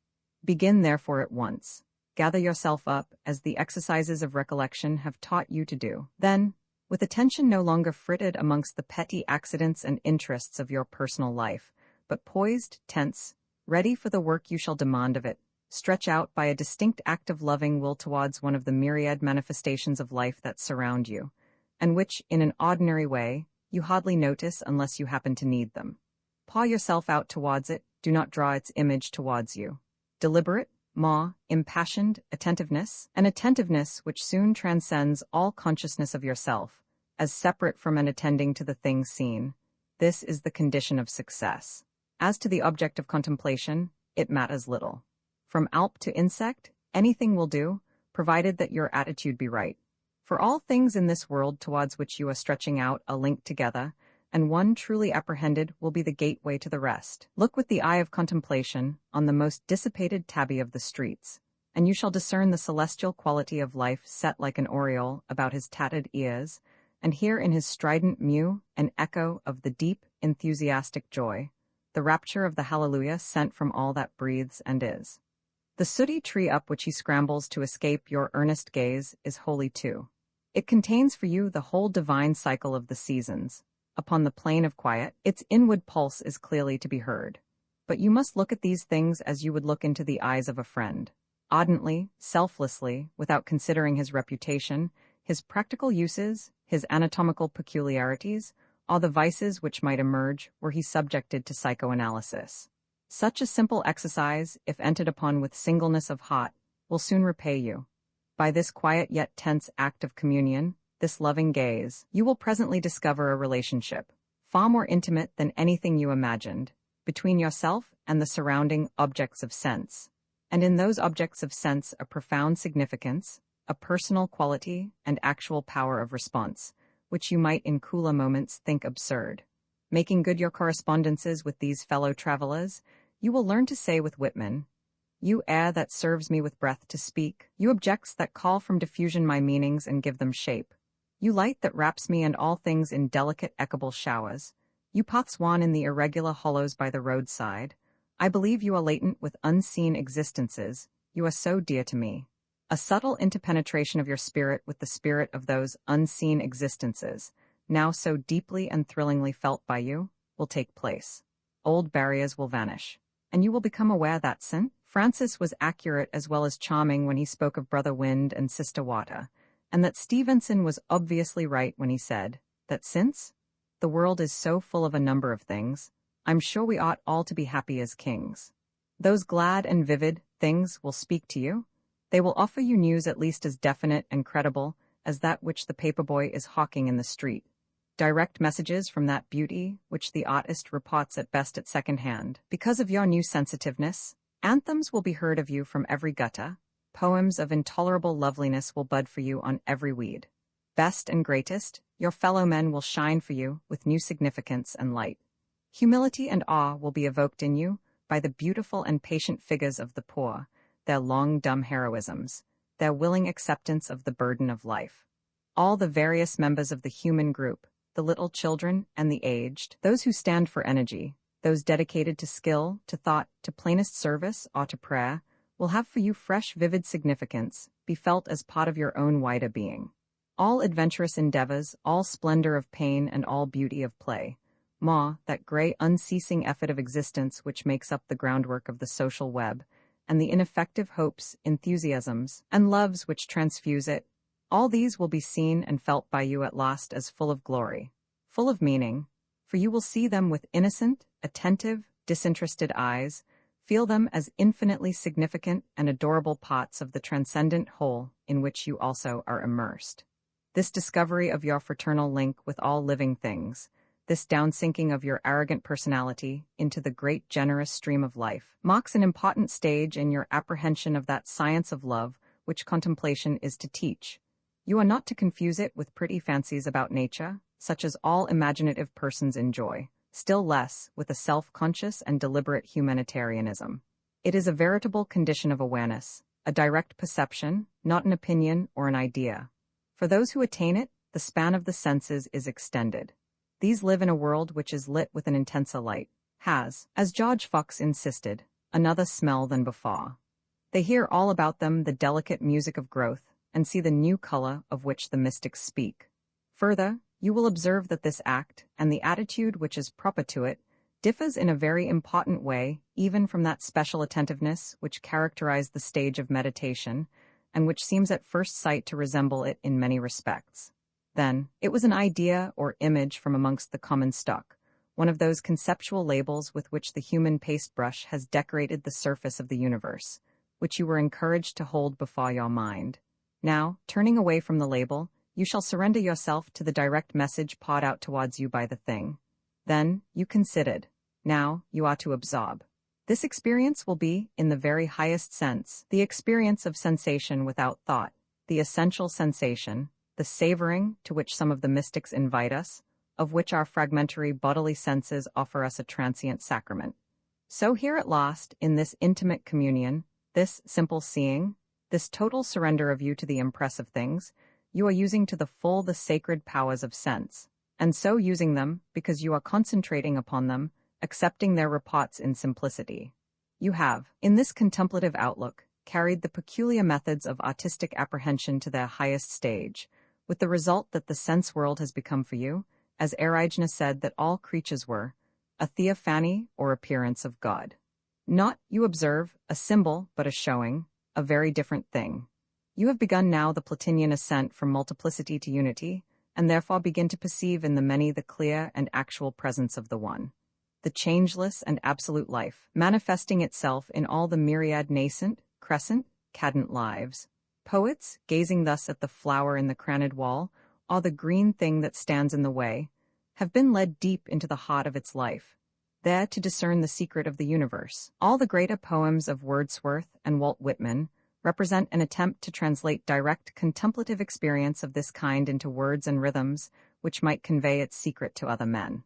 Begin therefore at once. Gather yourself up, as the exercises of recollection have taught you to do. Then, with attention no longer frittered amongst the petty accidents and interests of your personal life, but poised, tense, ready for the work you shall demand of it, stretch out by a distinct act of loving will towards one of the myriad manifestations of life that surround you, and which, in an ordinary way, you hardly notice unless you happen to need them. Paw yourself out towards it, do not draw its image towards you. Deliberate, impassioned attentiveness, an attentiveness which soon transcends all consciousness of yourself, as separate from and attending to the thing seen. This is the condition of success. As to the object of contemplation, it matters little. From Alp to insect, anything will do, provided that your attitude be right. For all things in this world towards which you are stretching out are linked together, and one truly apprehended will be the gateway to the rest. Look with the eye of contemplation on the most dissipated tabby of the streets, and you shall discern the celestial quality of life set like an aureole about his tattered ears, and hear in his strident mew an echo of the deep, enthusiastic joy, the rapture of the hallelujah sent from all that breathes and is. The sooty tree up which he scrambles to escape your earnest gaze is holy too. It contains for you the whole divine cycle of the seasons. Upon the plane of quiet, its inward pulse is clearly to be heard. But you must look at these things as you would look into the eyes of a friend. Ardently, selflessly, without considering his reputation, his practical uses, his anatomical peculiarities, or the vices which might emerge were he subjected to psychoanalysis. Such a simple exercise, if entered upon with singleness of heart, will soon repay you. By this quiet yet tense act of communion, this loving gaze, you will presently discover a relationship, far more intimate than anything you imagined, between yourself and the surrounding objects of sense, and in those objects of sense a profound significance, a personal quality and actual power of response, which you might in cooler moments think absurd. Making good your correspondences with these fellow travelers, you will learn to say with Whitman, "You air that serves me with breath to speak, you objects that call from diffusion my meanings and give them shape. You light that wraps me and all things in delicate echoable showers. You paths wan in the irregular hollows by the roadside. I believe you are latent with unseen existences, you are so dear to me. A subtle interpenetration of your spirit with the spirit of those unseen existences, now so deeply and thrillingly felt by you, will take place. Old barriers will vanish, and you will become aware that St. Francis was accurate as well as charming when he spoke of Brother Wind and Sister Water, and that Stevenson was obviously right when he said that since the world is so full of a number of things, I'm sure we ought all to be happy as kings. Those glad and vivid things will speak to you. They will offer you news at least as definite and credible as that which the paperboy is hawking in the street. direct messages from that beauty which the artist reports at best at second hand. Because of your new sensitiveness, anthems will be heard of you from every gutter, poems of intolerable loveliness will bud for you on every weed. Best and greatest, your fellow men will shine for you with new significance and light. Humility and awe will be evoked in you by the beautiful and patient figures of the poor, their long dumb heroisms, their willing acceptance of the burden of life. All the various members of the human group, the little children and the aged, those who stand for energy, those dedicated to skill, to thought, to plainest service, or to prayer, will have for you fresh, vivid significance, be felt as part of your own wider being. All adventurous endeavors, all splendor of pain and all beauty of play, that gray unceasing effort of existence which makes up the groundwork of the social web, and the ineffective hopes, enthusiasms, and loves which transfuse it, all these will be seen and felt by you at last as full of glory, full of meaning, for you will see them with innocent, attentive, disinterested eyes, feel them as infinitely significant and adorable parts of the transcendent whole in which you also are immersed. This discovery of your fraternal link with all living things, this downsinking of your arrogant personality into the great generous stream of life, marks an important stage in your apprehension of that science of love which contemplation is to teach. You are not to confuse it with pretty fancies about nature, such as all imaginative persons enjoy, still less with a self-conscious and deliberate humanitarianism. It is a veritable condition of awareness, a direct perception, not an opinion or an idea. For those who attain it, the span of the senses is extended. These live in a world which is lit with an intenser light, has, as George Fox insisted, another smell than before. They hear all about them the delicate music of growth, and see the new color of which the mystics speak. Further, you will observe that this act, and the attitude which is proper to it, differs in a very important way even from that special attentiveness which characterized the stage of meditation, and which seems at first sight to resemble it in many respects. Then, it was an idea or image from amongst the common stock, one of those conceptual labels with which the human paste-brush has decorated the surface of the universe, which you were encouraged to hold before your mind. Now, turning away from the label, you shall surrender yourself to the direct message poured out towards you by the thing. Then, you considered. Now, you are to absorb. This experience will be, in the very highest sense, the experience of sensation without thought, the essential sensation, the savoring to which some of the mystics invite us, of which our fragmentary bodily senses offer us a transient sacrament. So here at last, in this intimate communion, this simple seeing, this total surrender of you to the impress of things, you are using to the full the sacred powers of sense, and so using them because you are concentrating upon them, accepting their reports in simplicity. You have, in this contemplative outlook, carried the peculiar methods of artistic apprehension to their highest stage, with the result that the sense world has become for you, as Erigenes said that all creatures were, a theophany or appearance of God. Not, you observe, a symbol but a showing, a very different thing. You have begun now the Platinian ascent from multiplicity to unity, and therefore begin to perceive in the many the clear and actual presence of the one, the changeless and absolute life, manifesting itself in all the myriad nascent, crescent, cadent lives. Poets, gazing thus at the flower in the craned wall, or the green thing that stands in the way, have been led deep into the heart of its life, there to discern the secret of the universe. All the greater poems of Wordsworth and Walt Whitman represent an attempt to translate direct contemplative experience of this kind into words and rhythms which might convey its secret to other men.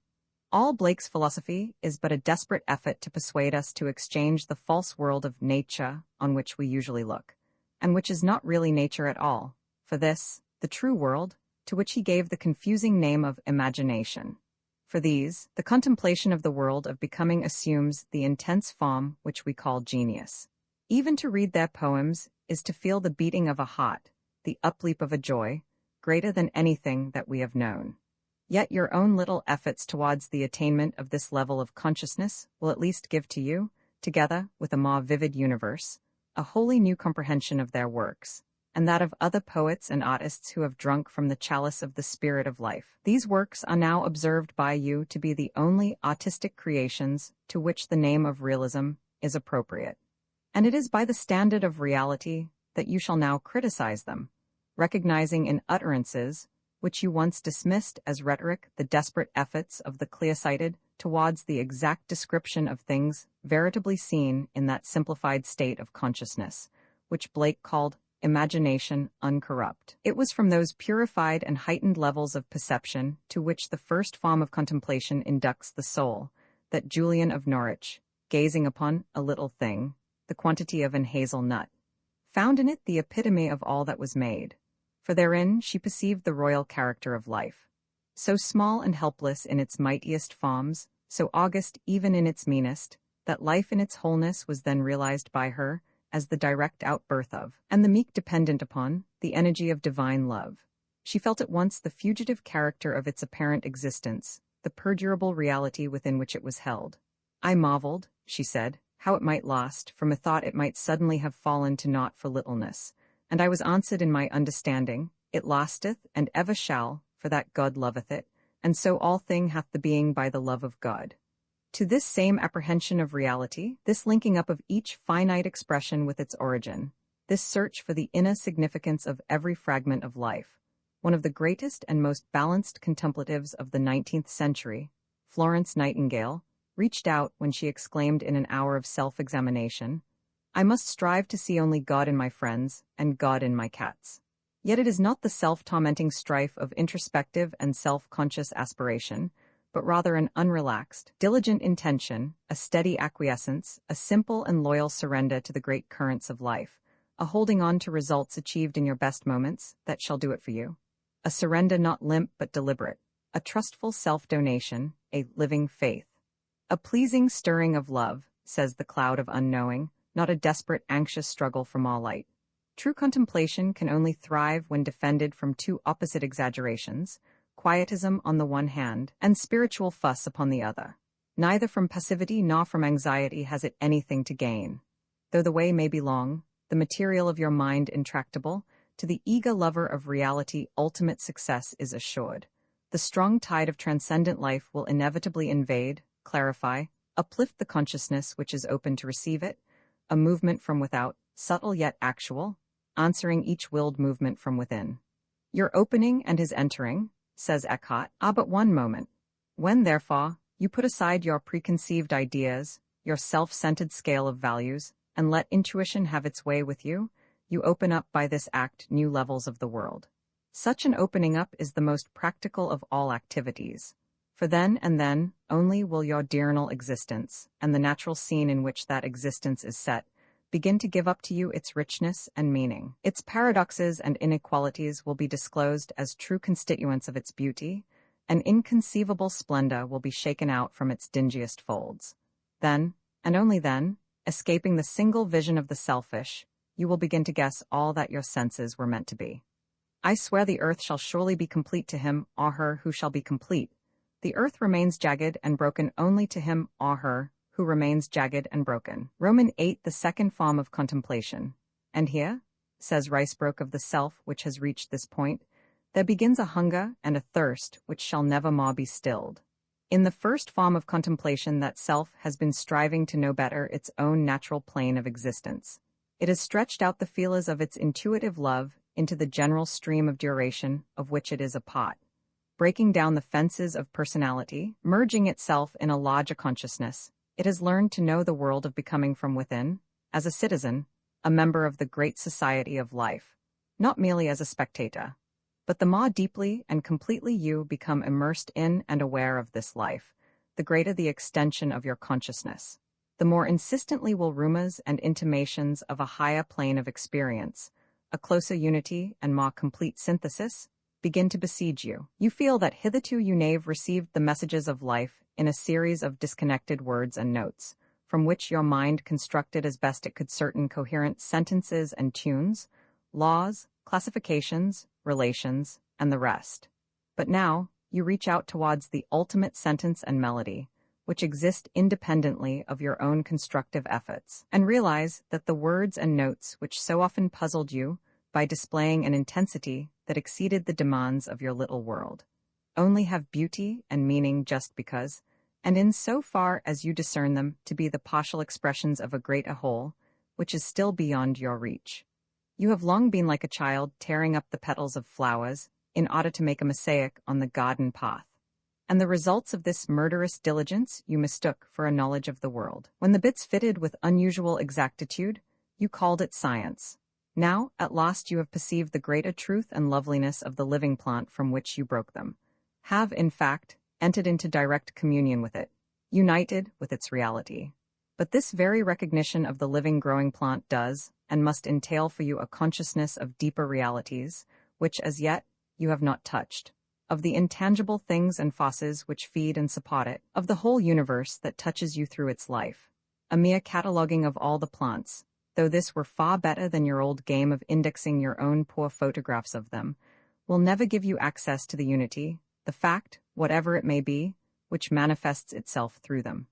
All Blake's philosophy is but a desperate effort to persuade us to exchange the false world of nature on which we usually look, and which is not really nature at all, for this, the true world, to which he gave the confusing name of imagination. For these, the contemplation of the world of becoming assumes the intense form which we call genius. Even to read their poems is to feel the beating of a heart, the upleap of a joy, greater than anything that we have known. Yet your own little efforts towards the attainment of this level of consciousness will at least give to you, together with a more vivid universe, a wholly new comprehension of their works, and that of other poets and artists who have drunk from the chalice of the spirit of life. These works are now observed by you to be the only artistic creations to which the name of realism is appropriate. And it is by the standard of reality that you shall now criticize them, recognizing in utterances, which you once dismissed as rhetoric, the desperate efforts of the clear-sighted towards the exact description of things veritably seen in that simplified state of consciousness, which Blake called imagination uncorrupt. It was from those purified and heightened levels of perception to which the first form of contemplation inducts the soul, that Julian of Norwich, gazing upon a little thing, the quantity of an hazel nut, found in it the epitome of all that was made, for therein she perceived the royal character of life. So small and helpless in its mightiest forms, so august even in its meanest, that life in its wholeness was then realized by her as the direct outbirth of, and the meek dependent upon, the energy of divine love. She felt at once the fugitive character of its apparent existence, the perdurable reality within which it was held. I marveled, she said, how it might last, for methought it might suddenly have fallen to naught for littleness, and I was answered in my understanding, it lasteth, and ever shall, for that God loveth it, and so all thing hath the being by the love of God. To this same apprehension of reality, this linking up of each finite expression with its origin, this search for the inner significance of every fragment of life, one of the greatest and most balanced contemplatives of the 19th century, Florence Nightingale, reached out when she exclaimed in an hour of self-examination, I must strive to see only God in my friends and God in my cats. Yet it is not the self-tormenting strife of introspective and self-conscious aspiration, but rather an unrelaxed, diligent intention, a steady acquiescence, a simple and loyal surrender to the great currents of life, a holding on to results achieved in your best moments that shall do it for you. A surrender not limp but deliberate, a trustful self-donation, a living faith. A pleasing stirring of love, says the cloud of unknowing, not a desperate, anxious struggle from all light. True contemplation can only thrive when defended from two opposite exaggerations, quietism on the one hand, and spiritual fuss upon the other. Neither from passivity nor from anxiety has it anything to gain. Though the way may be long, the material of your mind intractable, to the eager lover of reality ultimate success is assured. The strong tide of transcendent life will inevitably invade, clarify, uplift the consciousness which is open to receive it, a movement from without, subtle yet actual, answering each willed movement from within. Your opening and his entering, says Eckhart, are but one moment. When, therefore, you put aside your preconceived ideas, your self-centered scale of values, and let intuition have its way with you, you open up by this act new levels of the world. Such an opening up is the most practical of all activities. For then and then only will your diurnal existence, and the natural scene in which that existence is set, begin to give up to you its richness and meaning. Its paradoxes and inequalities will be disclosed as true constituents of its beauty, and inconceivable splendor will be shaken out from its dingiest folds. Then, and only then, escaping the single vision of the selfish, you will begin to guess all that your senses were meant to be. I swear the earth shall surely be complete to him or her who shall be complete. The earth remains jagged and broken only to him or her who remains jagged and broken. Roman 8, the second form of contemplation. And here, says Ricebroke of the self which has reached this point, there begins a hunger and a thirst which shall never more be stilled. In the first form of contemplation, that self has been striving to know better its own natural plane of existence. It has stretched out the feelers of its intuitive love into the general stream of duration of which it is a part, breaking down the fences of personality, merging itself in a larger consciousness. It has learned to know the world of becoming from within, as a citizen, a member of the great society of life, not merely as a spectator. But the more deeply and completely you become immersed in and aware of this life, the greater the extension of your consciousness. The more insistently will rumors and intimations of a higher plane of experience, a closer unity and more complete synthesis, begin to besiege you. You feel that hitherto you have received the messages of life in a series of disconnected words and notes, from which your mind constructed as best it could certain coherent sentences and tunes, laws, classifications, relations, and the rest. But now, you reach out towards the ultimate sentence and melody, which exist independently of your own constructive efforts, and realize that the words and notes which so often puzzled you, by displaying an intensity that exceeded the demands of your little world, only have beauty and meaning just because, and in so far as you discern them to be the partial expressions of a greater whole, which is still beyond your reach. You have long been like a child tearing up the petals of flowers, in order to make a mosaic on the garden path. And the results of this murderous diligence you mistook for a knowledge of the world. When the bits fitted with unusual exactitude, you called it science. Now, at last you have perceived the greater truth and loveliness of the living plant from which you broke them. Have, in fact, entered into direct communion with it, united with its reality. But this very recognition of the living growing plant does, and must entail for you a consciousness of deeper realities, which as yet you have not touched, of the intangible things and forces which feed and support it, of the whole universe that touches you through its life. A mere cataloguing of all the plants, though this were far better than your old game of indexing your own poor photographs of them, will never give you access to the unity, the fact, whatever it may be, which manifests itself through them.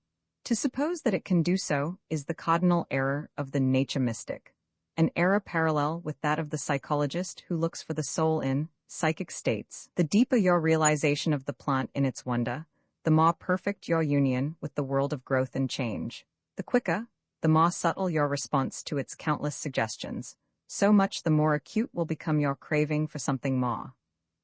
To suppose that it can do so is the cardinal error of the nature mystic, an error parallel with that of the psychologist who looks for the soul in psychic states. The deeper your realization of the plant in its wonder, the more perfect your union with the world of growth and change. The quicker, the more subtle your response to its countless suggestions, so much the more acute will become your craving for something more.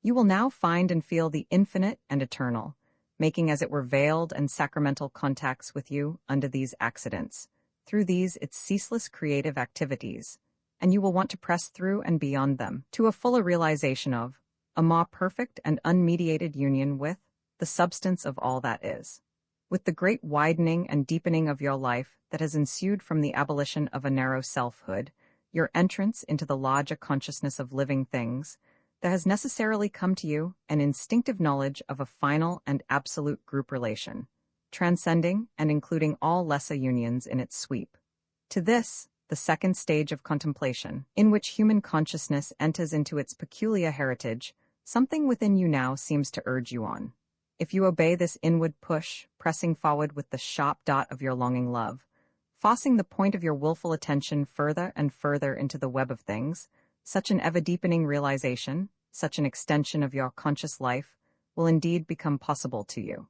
You will now find and feel the infinite and eternal, making as it were veiled and sacramental contacts with you under these accidents, through these its ceaseless creative activities, and you will want to press through and beyond them to a fuller realization of, a more perfect and unmediated union with, the substance of all that is. With the great widening and deepening of your life that has ensued from the abolition of a narrow selfhood, your entrance into the larger consciousness of living things, there has necessarily come to you an instinctive knowledge of a final and absolute group relation, transcending and including all lesser unions in its sweep. To this, the second stage of contemplation, in which human consciousness enters into its peculiar heritage, something within you now seems to urge you on. If you obey this inward push, pressing forward with the sharp dart of your longing love, forcing the point of your willful attention further and further into the web of things, such an ever-deepening realization, such an extension of your conscious life, will indeed become possible to you.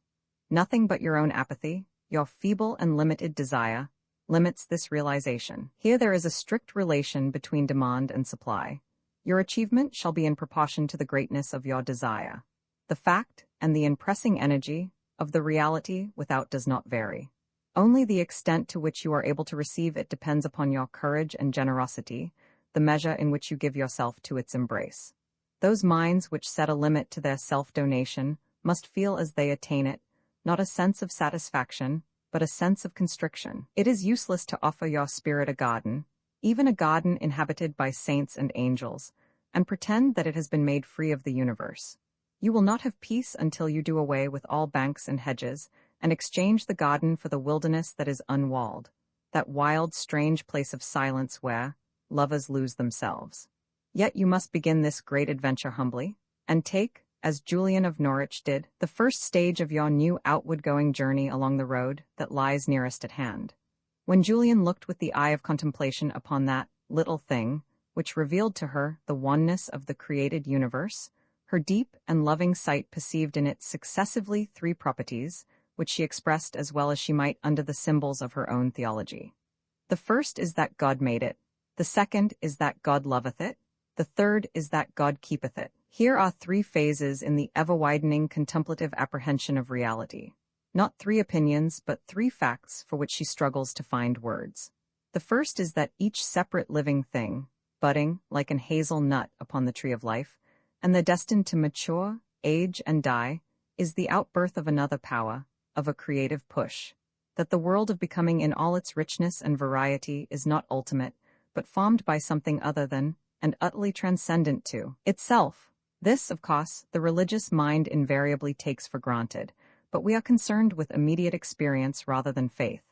Nothing but your own apathy, your feeble and limited desire, limits this realization. Here there is a strict relation between demand and supply. Your achievement shall be in proportion to the greatness of your desire. The fact, and the impressing energy, of the reality without does not vary. Only the extent to which you are able to receive it depends upon your courage and generosity, the measure in which you give yourself to its embrace. Those minds which set a limit to their self-donation must feel as they attain it, not a sense of satisfaction, but a sense of constriction. It is useless to offer your spirit a garden, even a garden inhabited by saints and angels, and pretend that it has been made free of the universe. You will not have peace until you do away with all banks and hedges, and exchange the garden for the wilderness that is unwalled, that wild, strange place of silence where lovers lose themselves. Yet you must begin this great adventure humbly, and take, as Julian of Norwich did, the first stage of your new outward-going journey along the road that lies nearest at hand. When Julian looked with the eye of contemplation upon that little thing, which revealed to her the oneness of the created universe, her deep and loving sight perceived in it successively three properties, which she expressed as well as she might under the symbols of her own theology. The first is that God made it, the second is that God loveth it, the third is that God keepeth it. Here are three phases in the ever-widening contemplative apprehension of reality. Not three opinions, but three facts for which she struggles to find words. The first is that each separate living thing, budding like an hazel nut upon the tree of life, and the destined to mature, age, and die, is the outbirth of another power, of a creative push. That the world of becoming in all its richness and variety is not ultimate, but formed by something other than, and utterly transcendent to, itself. This, of course, the religious mind invariably takes for granted, but we are concerned with immediate experience rather than faith.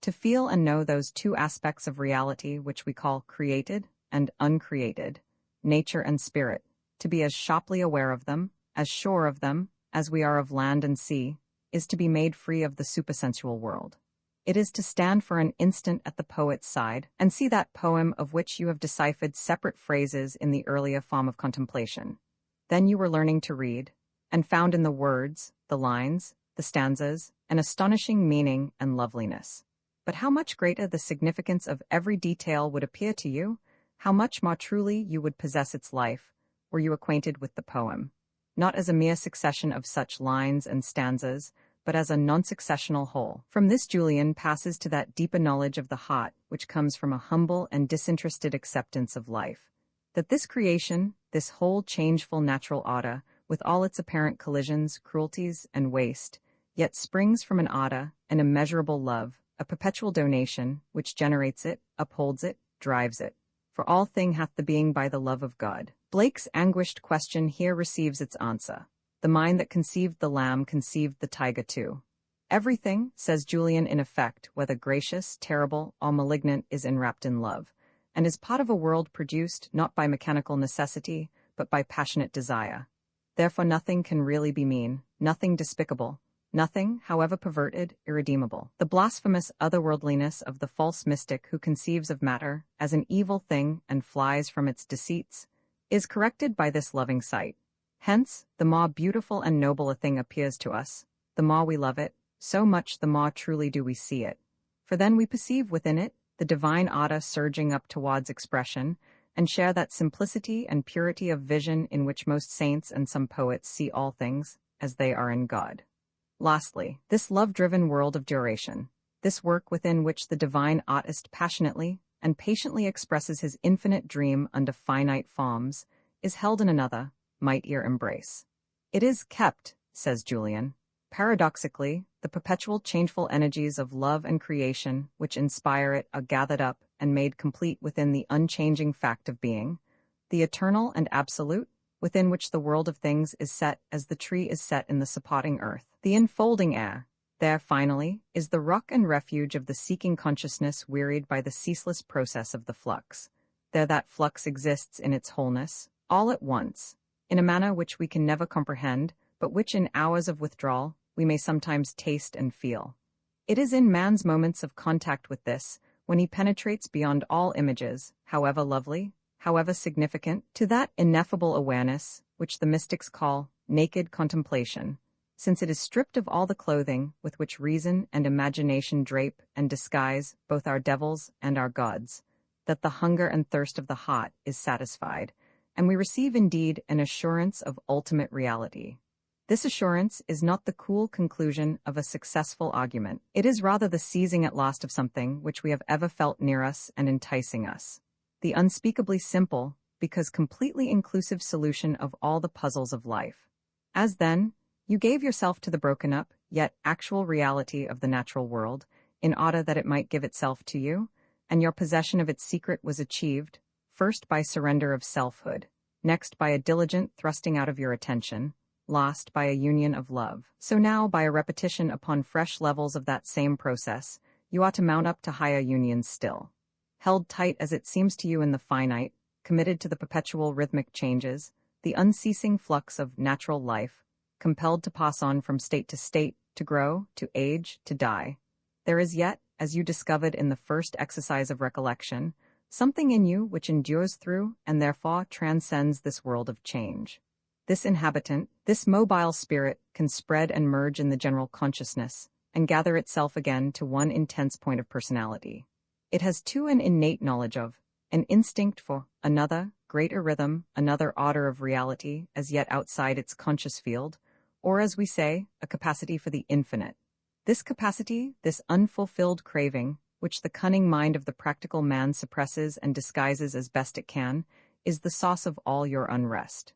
To feel and know those two aspects of reality which we call created and uncreated, nature and spirit, to be as sharply aware of them, as sure of them, as we are of land and sea, is to be made free of the supersensual world. It is to stand for an instant at the poet's side and see that poem of which you have deciphered separate phrases in the earlier form of contemplation. Then you were learning to read, and found in the words, the lines, the stanzas, an astonishing meaning and loveliness. But how much greater the significance of every detail would appear to you, how much more truly you would possess its life, were you acquainted with the poem. not as a mere succession of such lines and stanzas, but as a non-successional whole. From this Julian passes to that deeper knowledge of the heart which comes from a humble and disinterested acceptance of life. That this creation, this whole changeful natural order, with all its apparent collisions, cruelties, and waste, yet springs from an order, an immeasurable love, a perpetual donation, which generates it, upholds it, drives it. For all thing hath the being by the love of God. Blake's anguished question here receives its answer. The mind that conceived the lamb conceived the tiger too. Everything, says Julian in effect, whether gracious, terrible, or malignant, is enwrapped in love, and is part of a world produced not by mechanical necessity, but by passionate desire. Therefore nothing can really be mean, nothing despicable, nothing, however perverted, irredeemable. The blasphemous otherworldliness of the false mystic who conceives of matter as an evil thing and flies from its deceits is corrected by this loving sight. Hence, the more beautiful and noble a thing appears to us, the more we love it, so much the more truly do we see it. For then we perceive within it the divine order surging up towards expression, and share that simplicity and purity of vision in which most saints and some poets see all things as they are in God. Lastly, this love-driven world of duration, this work within which the divine artist passionately and patiently expresses his infinite dream under finite forms, is held in another, mightier embrace. It is kept, says Julian. Paradoxically, the perpetual changeful energies of love and creation which inspire it are gathered up and made complete within the unchanging fact of being, the eternal and absolute, within which the world of things is set as the tree is set in the supporting earth. The enfolding air, there finally, is the rock and refuge of the seeking consciousness wearied by the ceaseless process of the flux. There that flux exists in its wholeness, all at once, in a manner which we can never comprehend, but which in hours of withdrawal we may sometimes taste and feel. It is in man's moments of contact with this, when he penetrates beyond all images, however lovely, however significant, to that ineffable awareness, which the mystics call naked contemplation, since it is stripped of all the clothing with which reason and imagination drape and disguise both our devils and our gods, that the hunger and thirst of the heart is satisfied, and we receive indeed an assurance of ultimate reality. This assurance is not the cool conclusion of a successful argument. It is rather the seizing at last of something which we have ever felt near us and enticing us. The unspeakably simple, because completely inclusive solution of all the puzzles of life. As then, you gave yourself to the broken up, yet actual reality of the natural world, in order that it might give itself to you, and your possession of its secret was achieved, first by surrender of selfhood, next by a diligent thrusting out of your attention, last by a union of love. So now, by a repetition upon fresh levels of that same process, you ought to mount up to higher unions still. Held tight as it seems to you in the finite, committed to the perpetual rhythmic changes, the unceasing flux of natural life, compelled to pass on from state, to grow, to age, to die, there is yet, as you discovered in the first exercise of recollection, something in you which endures through and therefore transcends this world of change. This inhabitant, this mobile spirit, can spread and merge in the general consciousness, and gather itself again to one intense point of personality. It has too an innate knowledge of, an instinct for, another, greater rhythm, another order of reality, as yet outside its conscious field, or as we say, a capacity for the infinite. This capacity, this unfulfilled craving, which the cunning mind of the practical man suppresses and disguises as best it can, is the source of all your unrest.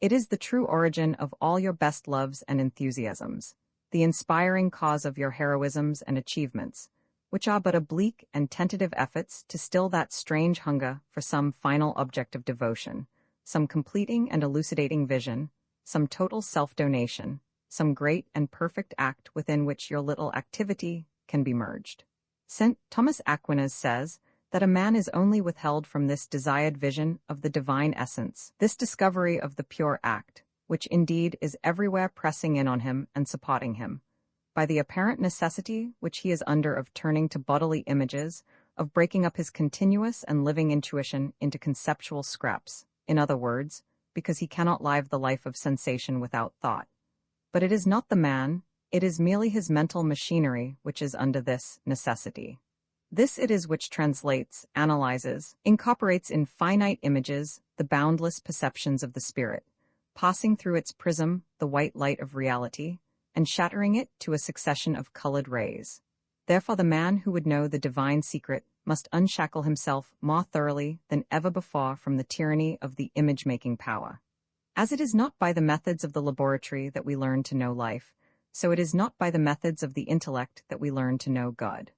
It is the true origin of all your best loves and enthusiasms, the inspiring cause of your heroisms and achievements, which are but oblique and tentative efforts to still that strange hunger for some final object of devotion, some completing and elucidating vision, some total self-donation, some great and perfect act within which your little activity can be merged. St. Thomas Aquinas says that a man is only withheld from this desired vision of the divine essence, this discovery of the pure act, which indeed is everywhere pressing in on him and supporting him, by the apparent necessity which he is under of turning to bodily images, of breaking up his continuous and living intuition into conceptual scraps, in other words, because he cannot live the life of sensation without thought. But it is not the man, it is merely his mental machinery which is under this necessity. This it is which translates, analyzes, incorporates in finite images the boundless perceptions of the spirit, passing through its prism, the white light of reality, and shattering it to a succession of colored rays. Therefore the man who would know the divine secret must unshackle himself more thoroughly than ever before from the tyranny of the image-making power. As it is not by the methods of the laboratory that we learn to know life, so it is not by the methods of the intellect that we learn to know God.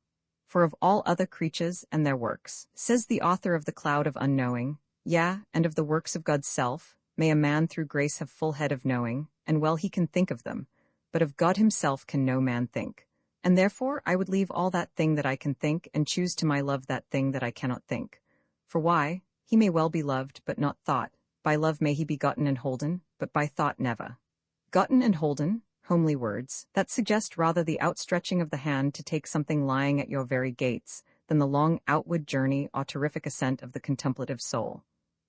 For of all other creatures and their works, says the author of the Cloud of Unknowing, yea, and of the works of God's self, may a man through grace have full head of knowing, and well he can think of them, but of God himself can no man think. And therefore I would leave all that thing that I can think, and choose to my love that thing that I cannot think. For why? He may well be loved, but not thought. By love may he be gotten and holden, but by thought never. Gotten and holden, homely words, that suggest rather the outstretching of the hand to take something lying at your very gates, than the long outward journey or terrific ascent of the contemplative soul.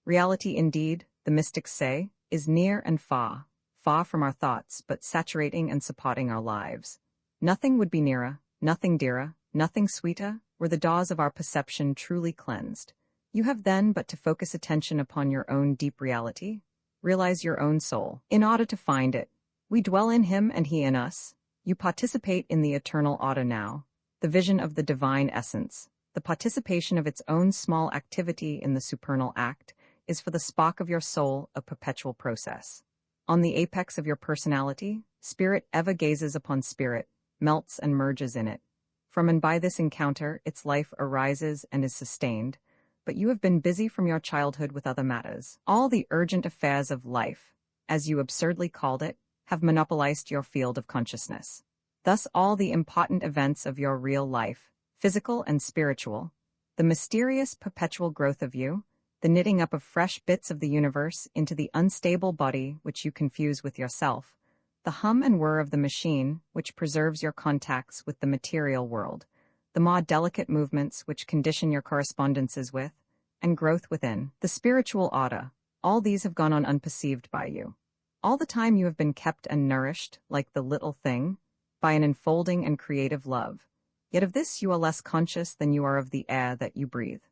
Reality indeed, the mystics say, is near and far, far from our thoughts, but saturating and supporting our lives. Nothing would be nearer, nothing dearer, nothing sweeter, were the doors of our perception truly cleansed. You have then but to focus attention upon your own deep reality, realize your own soul. In order to find it, we dwell in him and he in us. You participate in the eternal order now, the vision of the divine essence. The participation of its own small activity in the supernal act is for the spark of your soul a perpetual process. On the apex of your personality, spirit ever gazes upon spirit, melts and merges in it. From and by this encounter, its life arises and is sustained, but you have been busy from your childhood with other matters. All the urgent affairs of life, as you absurdly called it, have monopolized your field of consciousness. Thus all the important events of your real life, physical and spiritual, the mysterious perpetual growth of you, the knitting up of fresh bits of the universe into the unstable body which you confuse with yourself, the hum and whir of the machine which preserves your contacts with the material world, the more delicate movements which condition your correspondences with, and growth within, the spiritual order, all these have gone on unperceived by you. All the time you have been kept and nourished, like the little thing, by an enfolding and creative love. Yet of this you are less conscious than you are of the air that you breathe.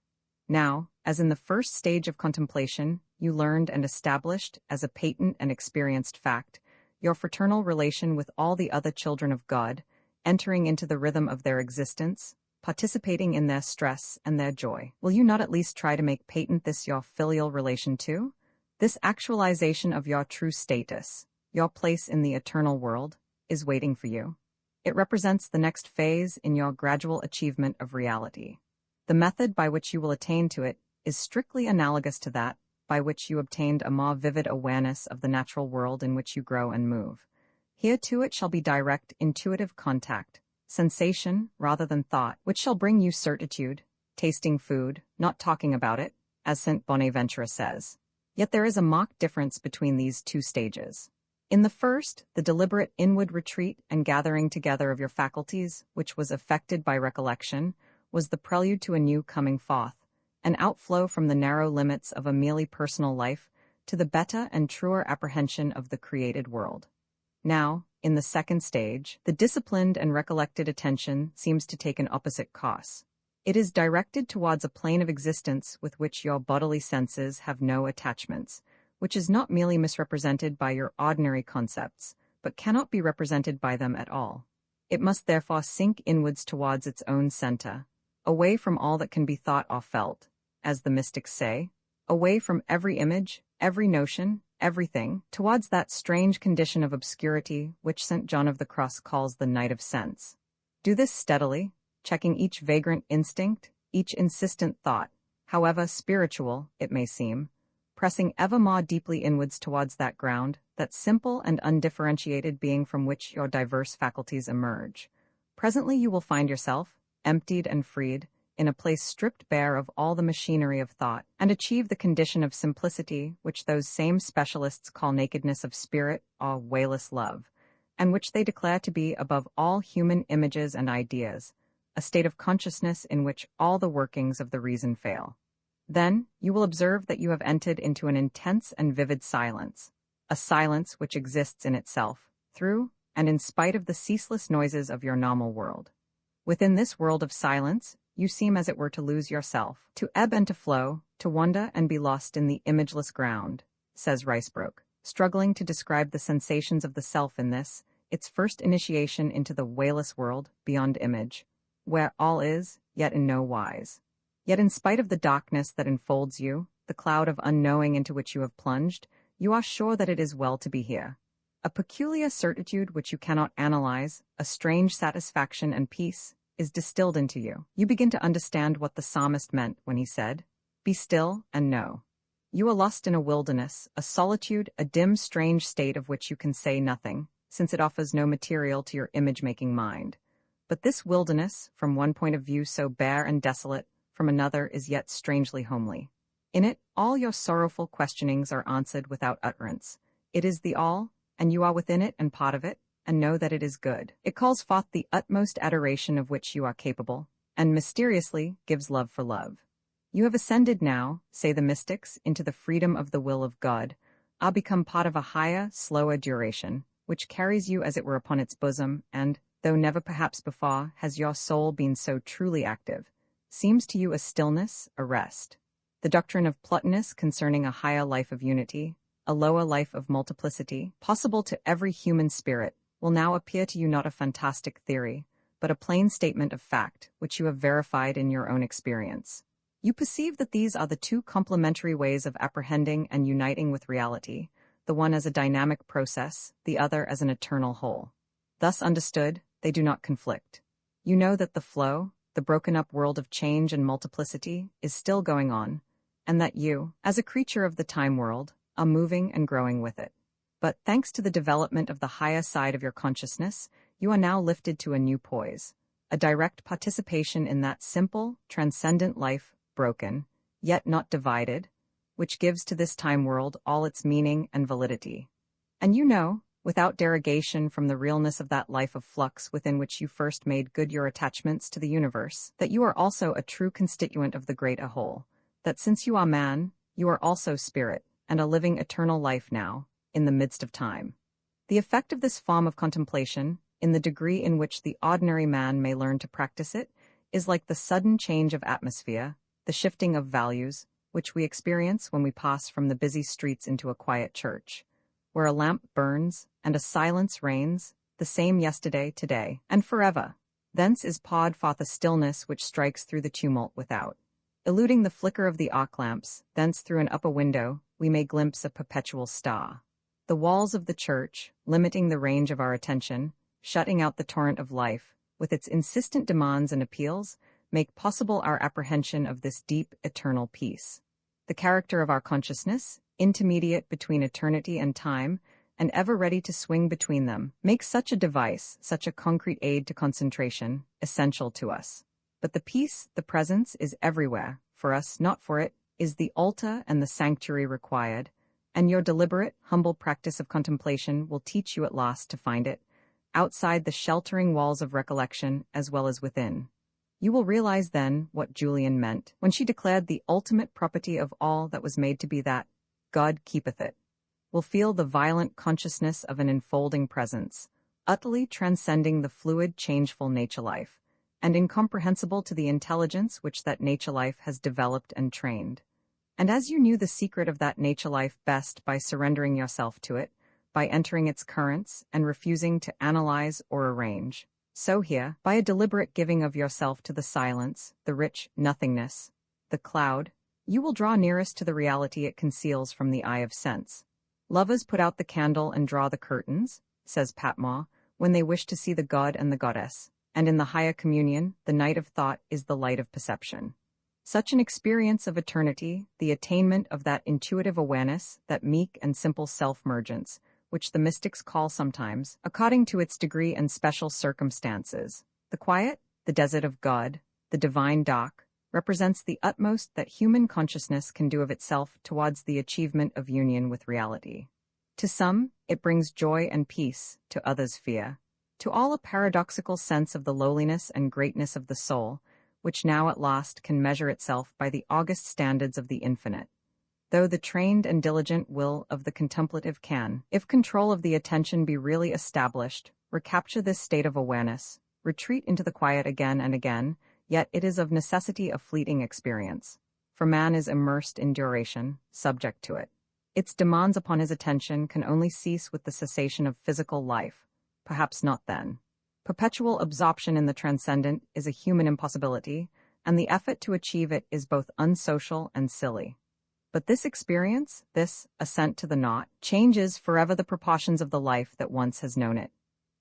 Now, as in the first stage of contemplation, you learned and established, as a patent and experienced fact, your fraternal relation with all the other children of God, entering into the rhythm of their existence, participating in their stress and their joy. Will you not at least try to make patent this your filial relation too? This actualization of your true status, your place in the eternal world, is waiting for you. It represents the next phase in your gradual achievement of reality. The method by which you will attain to it is strictly analogous to that by which you obtained a more vivid awareness of the natural world in which you grow and move. Here too it shall be direct, intuitive contact, sensation rather than thought, which shall bring you certitude, tasting food, not talking about it, as St. Bonaventura says. Yet there is a marked difference between these two stages. In the first, the deliberate inward retreat and gathering together of your faculties, which was effected by recollection, was the prelude to a new coming forth, an outflow from the narrow limits of a merely personal life to the better and truer apprehension of the created world. Now, in the second stage, the disciplined and recollected attention seems to take an opposite course. It is directed towards a plane of existence with which your bodily senses have no attachments, which is not merely misrepresented by your ordinary concepts, but cannot be represented by them at all. It must therefore sink inwards towards its own center, away from all that can be thought or felt, as the mystics say, away from every image, every notion, everything, towards that strange condition of obscurity which St. John of the Cross calls the night of sense. Do this steadily, checking each vagrant instinct, each insistent thought, however spiritual it may seem, pressing ever more deeply inwards towards that ground, that simple and undifferentiated being from which your diverse faculties emerge. Presently you will find yourself, emptied and freed, in a place stripped bare of all the machinery of thought, and achieve the condition of simplicity which those same specialists call nakedness of spirit or wayless love, and which they declare to be above all human images and ideas, a state of consciousness in which all the workings of the reason fail. Then you will observe that you have entered into an intense and vivid silence, a silence which exists in itself, through and in spite of the ceaseless noises of your normal world. Within this world of silence, you seem as it were to lose yourself, to ebb and to flow, to wander and be lost in the imageless ground, says Ricebroke. struggling to describe the sensations of the self in this, its first initiation into the wayless world beyond image, where all is, yet in no wise. Yet in spite of the darkness that enfolds you, the cloud of unknowing into which you have plunged, you are sure that it is well to be here. A peculiar certitude which you cannot analyze, a strange satisfaction and peace, is distilled into you. You begin to understand what the psalmist meant when he said, "Be still and know." You are lost in a wilderness, a solitude, a dim, strange state of which you can say nothing, since it offers no material to your image-making mind. But this wilderness, from one point of view so bare and desolate, from another is yet strangely homely. In it, all your sorrowful questionings are answered without utterance. It is the all, and you are within it and part of it, and know that it is good. It calls forth the utmost adoration of which you are capable, and mysteriously gives love for love. You have ascended now, say the mystics, into the freedom of the will of God, are become part of a higher, slower duration, which carries you as it were upon its bosom, and, though never perhaps before has your soul been so truly active, seems to you a stillness, a rest. The doctrine of Plotinus concerning a higher life of unity, a lower life of multiplicity, possible to every human spirit, will now appear to you not a fantastic theory, but a plain statement of fact, which you have verified in your own experience. You perceive that these are the two complementary ways of apprehending and uniting with reality, the one as a dynamic process, the other as an eternal whole. Thus understood, they do not conflict. You know that the flow, the broken-up world of change and multiplicity, is still going on, and that you, as a creature of the time world, are moving and growing with it. But thanks to the development of the higher side of your consciousness, you are now lifted to a new poise, a direct participation in that simple, transcendent life, broken, yet not divided, which gives to this time world all its meaning and validity. And you know, without derogation from the realness of that life of flux within which you first made good your attachments to the universe, that you are also a true constituent of the great whole, that since you are man, you are also spirit, and a living eternal life now, in the midst of time. The effect of this form of contemplation, in the degree in which the ordinary man may learn to practice it, is like the sudden change of atmosphere, the shifting of values, which we experience when we pass from the busy streets into a quiet church, where a lamp burns and a silence reigns, the same yesterday, today, and forever. Thence is poured forth a stillness which strikes through the tumult without. Eluding the flicker of the arc lamps, thence through an upper window, we may glimpse a perpetual star. The walls of the church, limiting the range of our attention, shutting out the torrent of life, with its insistent demands and appeals, make possible our apprehension of this deep, eternal peace. The character of our consciousness, intermediate between eternity and time, and ever ready to swing between them, makes such a device, such a concrete aid to concentration, essential to us. But the peace, the presence, is everywhere, for us, not for it, is the altar and the sanctuary required, and your deliberate, humble practice of contemplation will teach you at last to find it, outside the sheltering walls of recollection as well as within. You will realize then what Julian meant when she declared the ultimate property of all that was made to be that God keepeth it. Will feel the violent consciousness of an enfolding presence, utterly transcending the fluid, changeful nature life, and incomprehensible to the intelligence which that nature life has developed and trained. And as you knew the secret of that nature life best by surrendering yourself to it, by entering its currents and refusing to analyze or arrange, so here, by a deliberate giving of yourself to the silence, the rich nothingness, the cloud, you will draw nearest to the reality it conceals from the eye of sense. Lovers put out the candle and draw the curtains, says Patmore, when they wish to see the god and the goddess, and in the higher communion, the night of thought is the light of perception. Such an experience of eternity, the attainment of that intuitive awareness, that meek and simple self-mergence, which the mystics call sometimes, according to its degree and special circumstances, the quiet, the desert of God, the divine dark, represents the utmost that human consciousness can do of itself towards the achievement of union with reality. To some, it brings joy and peace, to others fear, to all a paradoxical sense of the lowliness and greatness of the soul, which now at last can measure itself by the august standards of the infinite. Though the trained and diligent will of the contemplative can, if control of the attention be really established, recapture this state of awareness, retreat into the quiet again and again, yet it is of necessity a fleeting experience, for man is immersed in duration, subject to it. Its demands upon his attention can only cease with the cessation of physical life, perhaps not then. Perpetual absorption in the transcendent is a human impossibility, and the effort to achieve it is both unsocial and silly. But this experience, this ascent to the naught, changes forever the proportions of the life that once has known it,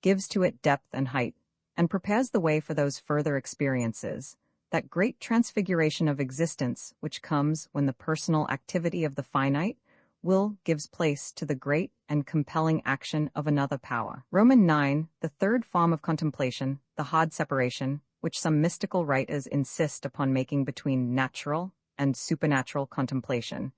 gives to it depth and height, and prepares the way for those further experiences, that great transfiguration of existence which comes when the personal activity of the finite will gives place to the great and compelling action of another power. Roman 9, the third form of contemplation, the hard separation, which some mystical writers insist upon making between natural and supernatural contemplation,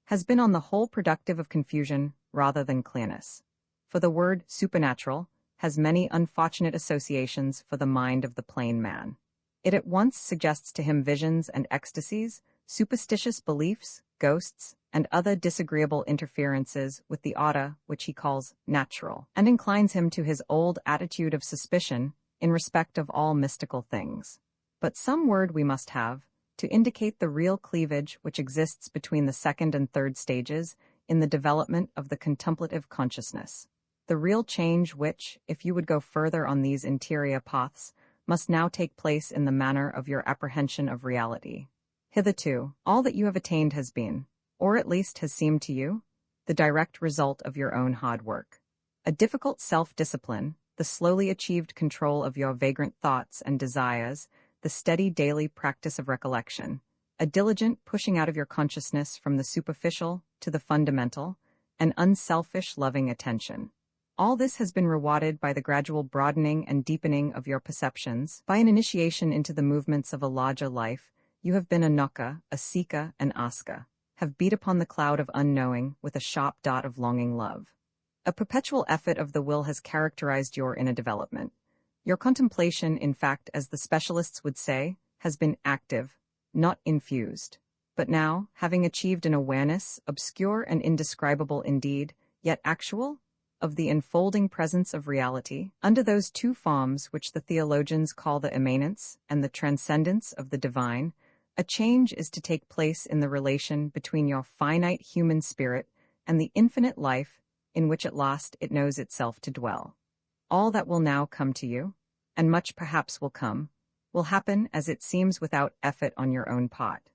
has been on the whole productive of confusion rather than clearness. For the word supernatural has many unfortunate associations for the mind of the plain man. It at once suggests to him visions and ecstasies, superstitious beliefs, ghosts, and other disagreeable interferences with the order which he calls natural, and inclines him to his old attitude of suspicion in respect of all mystical things. But some word we must have to indicate the real cleavage which exists between the second and third stages in the development of the contemplative consciousness. The real change which, if you would go further on these interior paths, must now take place in the manner of your apprehension of reality. Hitherto, all that you have attained has been, or at least has seemed to you, the direct result of your own hard work. A difficult self-discipline, the slowly achieved control of your vagrant thoughts and desires, the steady daily practice of recollection, a diligent pushing out of your consciousness from the superficial to the fundamental, an unselfish loving attention. All this has been rewarded by the gradual broadening and deepening of your perceptions, by an initiation into the movements of a larger life. You have been a Nokka, a Sika, an Aska, have beat upon the cloud of unknowing with a sharp dot of longing love. A perpetual effort of the will has characterized your inner development. Your contemplation, in fact, as the specialists would say, has been active, not infused. But now, having achieved an awareness, obscure and indescribable indeed, yet actual, of the enfolding presence of reality, under those two forms which the theologians call the immanence and the transcendence of the divine, a change is to take place in the relation between your finite human spirit and the infinite life in which at last it knows itself to dwell. All that will now come to you, and much perhaps will happen as it seems without effort on your own part,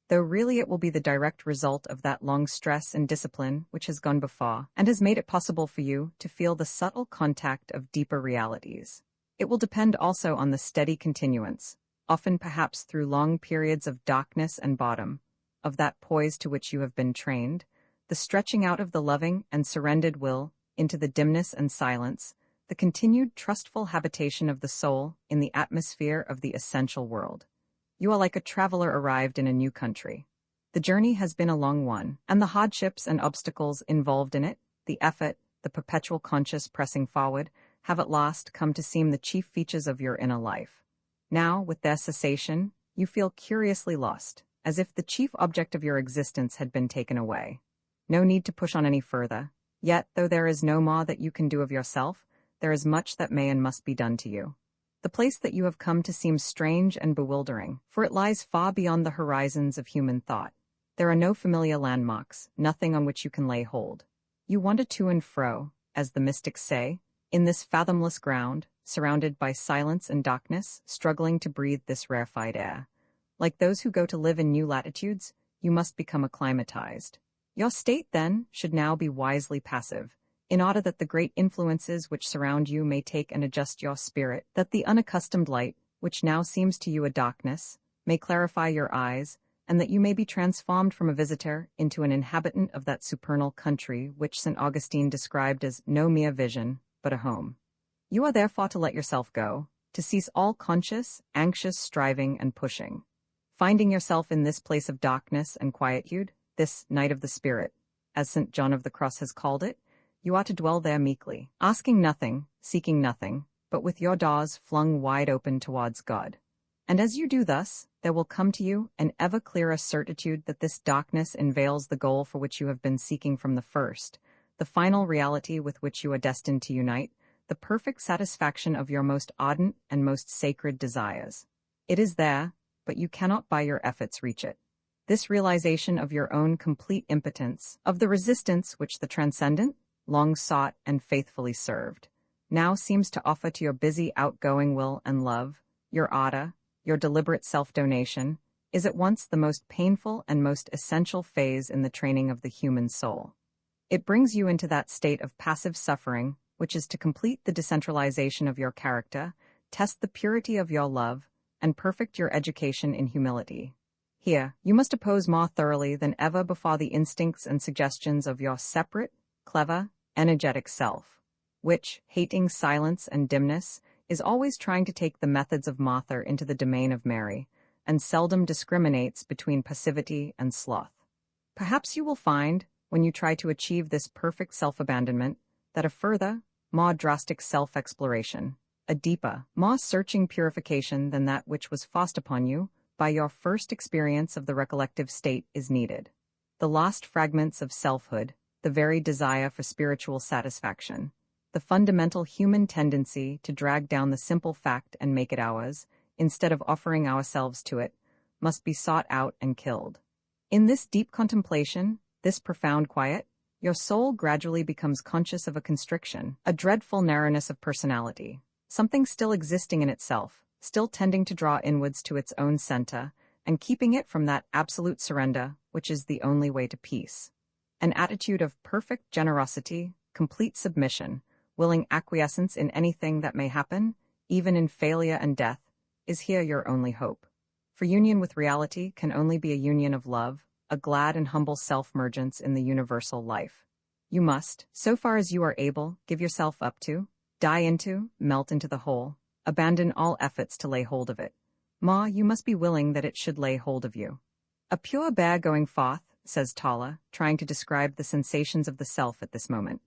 though really it will be the direct result of that long stress and discipline which has gone before, and has made it possible for you to feel the subtle contact of deeper realities. It will depend also on the steady continuance, often perhaps through long periods of darkness and boredom, of that poise to which you have been trained, the stretching out of the loving and surrendered will into the dimness and silence, the continued trustful habitation of the soul in the atmosphere of the essential world. You are like a traveler arrived in a new country. The journey has been a long one, and the hardships and obstacles involved in it, the effort, the perpetual conscious pressing forward, have at last come to seem the chief features of your inner life. Now, with their cessation, you feel curiously lost, as if the chief object of your existence had been taken away. No need to push on any further, yet, though there is no more that you can do of yourself, there is much that may and must be done to you. The place that you have come to seems strange and bewildering, for it lies far beyond the horizons of human thought. There are no familiar landmarks, nothing on which you can lay hold. You wander to and fro, as the mystics say, in this fathomless ground, surrounded by silence and darkness, struggling to breathe this rarefied air. Like those who go to live in new latitudes, you must become acclimatized. Your state, then, should now be wisely passive, in order that the great influences which surround you may take and adjust your spirit, that the unaccustomed light, which now seems to you a darkness, may clarify your eyes, and that you may be transformed from a visitor into an inhabitant of that supernal country which St. Augustine described as no mere vision, but a home. You are therefore to let yourself go, to cease all conscious, anxious striving and pushing. Finding yourself in this place of darkness and quietude, this night of the spirit, as St. John of the Cross has called it, you ought to dwell there meekly, asking nothing, seeking nothing, but with your doors flung wide open towards God. And as you do thus, there will come to you an ever clearer certitude that this darkness unveils the goal for which you have been seeking from the first, the final reality with which you are destined to unite, the perfect satisfaction of your most ardent and most sacred desires. It is there, but you cannot by your efforts reach it. This realization of your own complete impotence, of the resistance which the transcendent, long sought and faithfully served, now seems to offer to your busy outgoing will and love, your ada, your deliberate self-donation, is at once the most painful and most essential phase in the training of the human soul. It brings you into that state of passive suffering, which is to complete the decentralization of your character, test the purity of your love, and perfect your education in humility. Here, you must oppose more thoroughly than ever before the instincts and suggestions of your separate, clever, energetic self, which, hating silence and dimness, is always trying to take the methods of Martha into the domain of Mary, and seldom discriminates between passivity and sloth. Perhaps you will find, when you try to achieve this perfect self-abandonment, that a further, more drastic self-exploration, a deeper, more searching purification than that which was forced upon you by your first experience of the recollective state is needed. The lost fragments of selfhood, the very desire for spiritual satisfaction, the fundamental human tendency to drag down the simple fact and make it ours, instead of offering ourselves to it, must be sought out and killed. In this deep contemplation, this profound quiet, your soul gradually becomes conscious of a constriction, a dreadful narrowness of personality, something still existing in itself, still tending to draw inwards to its own center, and keeping it from that absolute surrender which is the only way to peace. An attitude of perfect generosity, complete submission, willing acquiescence in anything that may happen, even in failure and death, is here your only hope. For union with reality can only be a union of love, a glad and humble self-mergence in the universal life. You must, so far as you are able, give yourself up to, die into, melt into the whole, abandon all efforts to lay hold of it. Ma, you must be willing that it should lay hold of you. A pure bear going forth, says Tala, trying to describe the sensations of the self at this moment.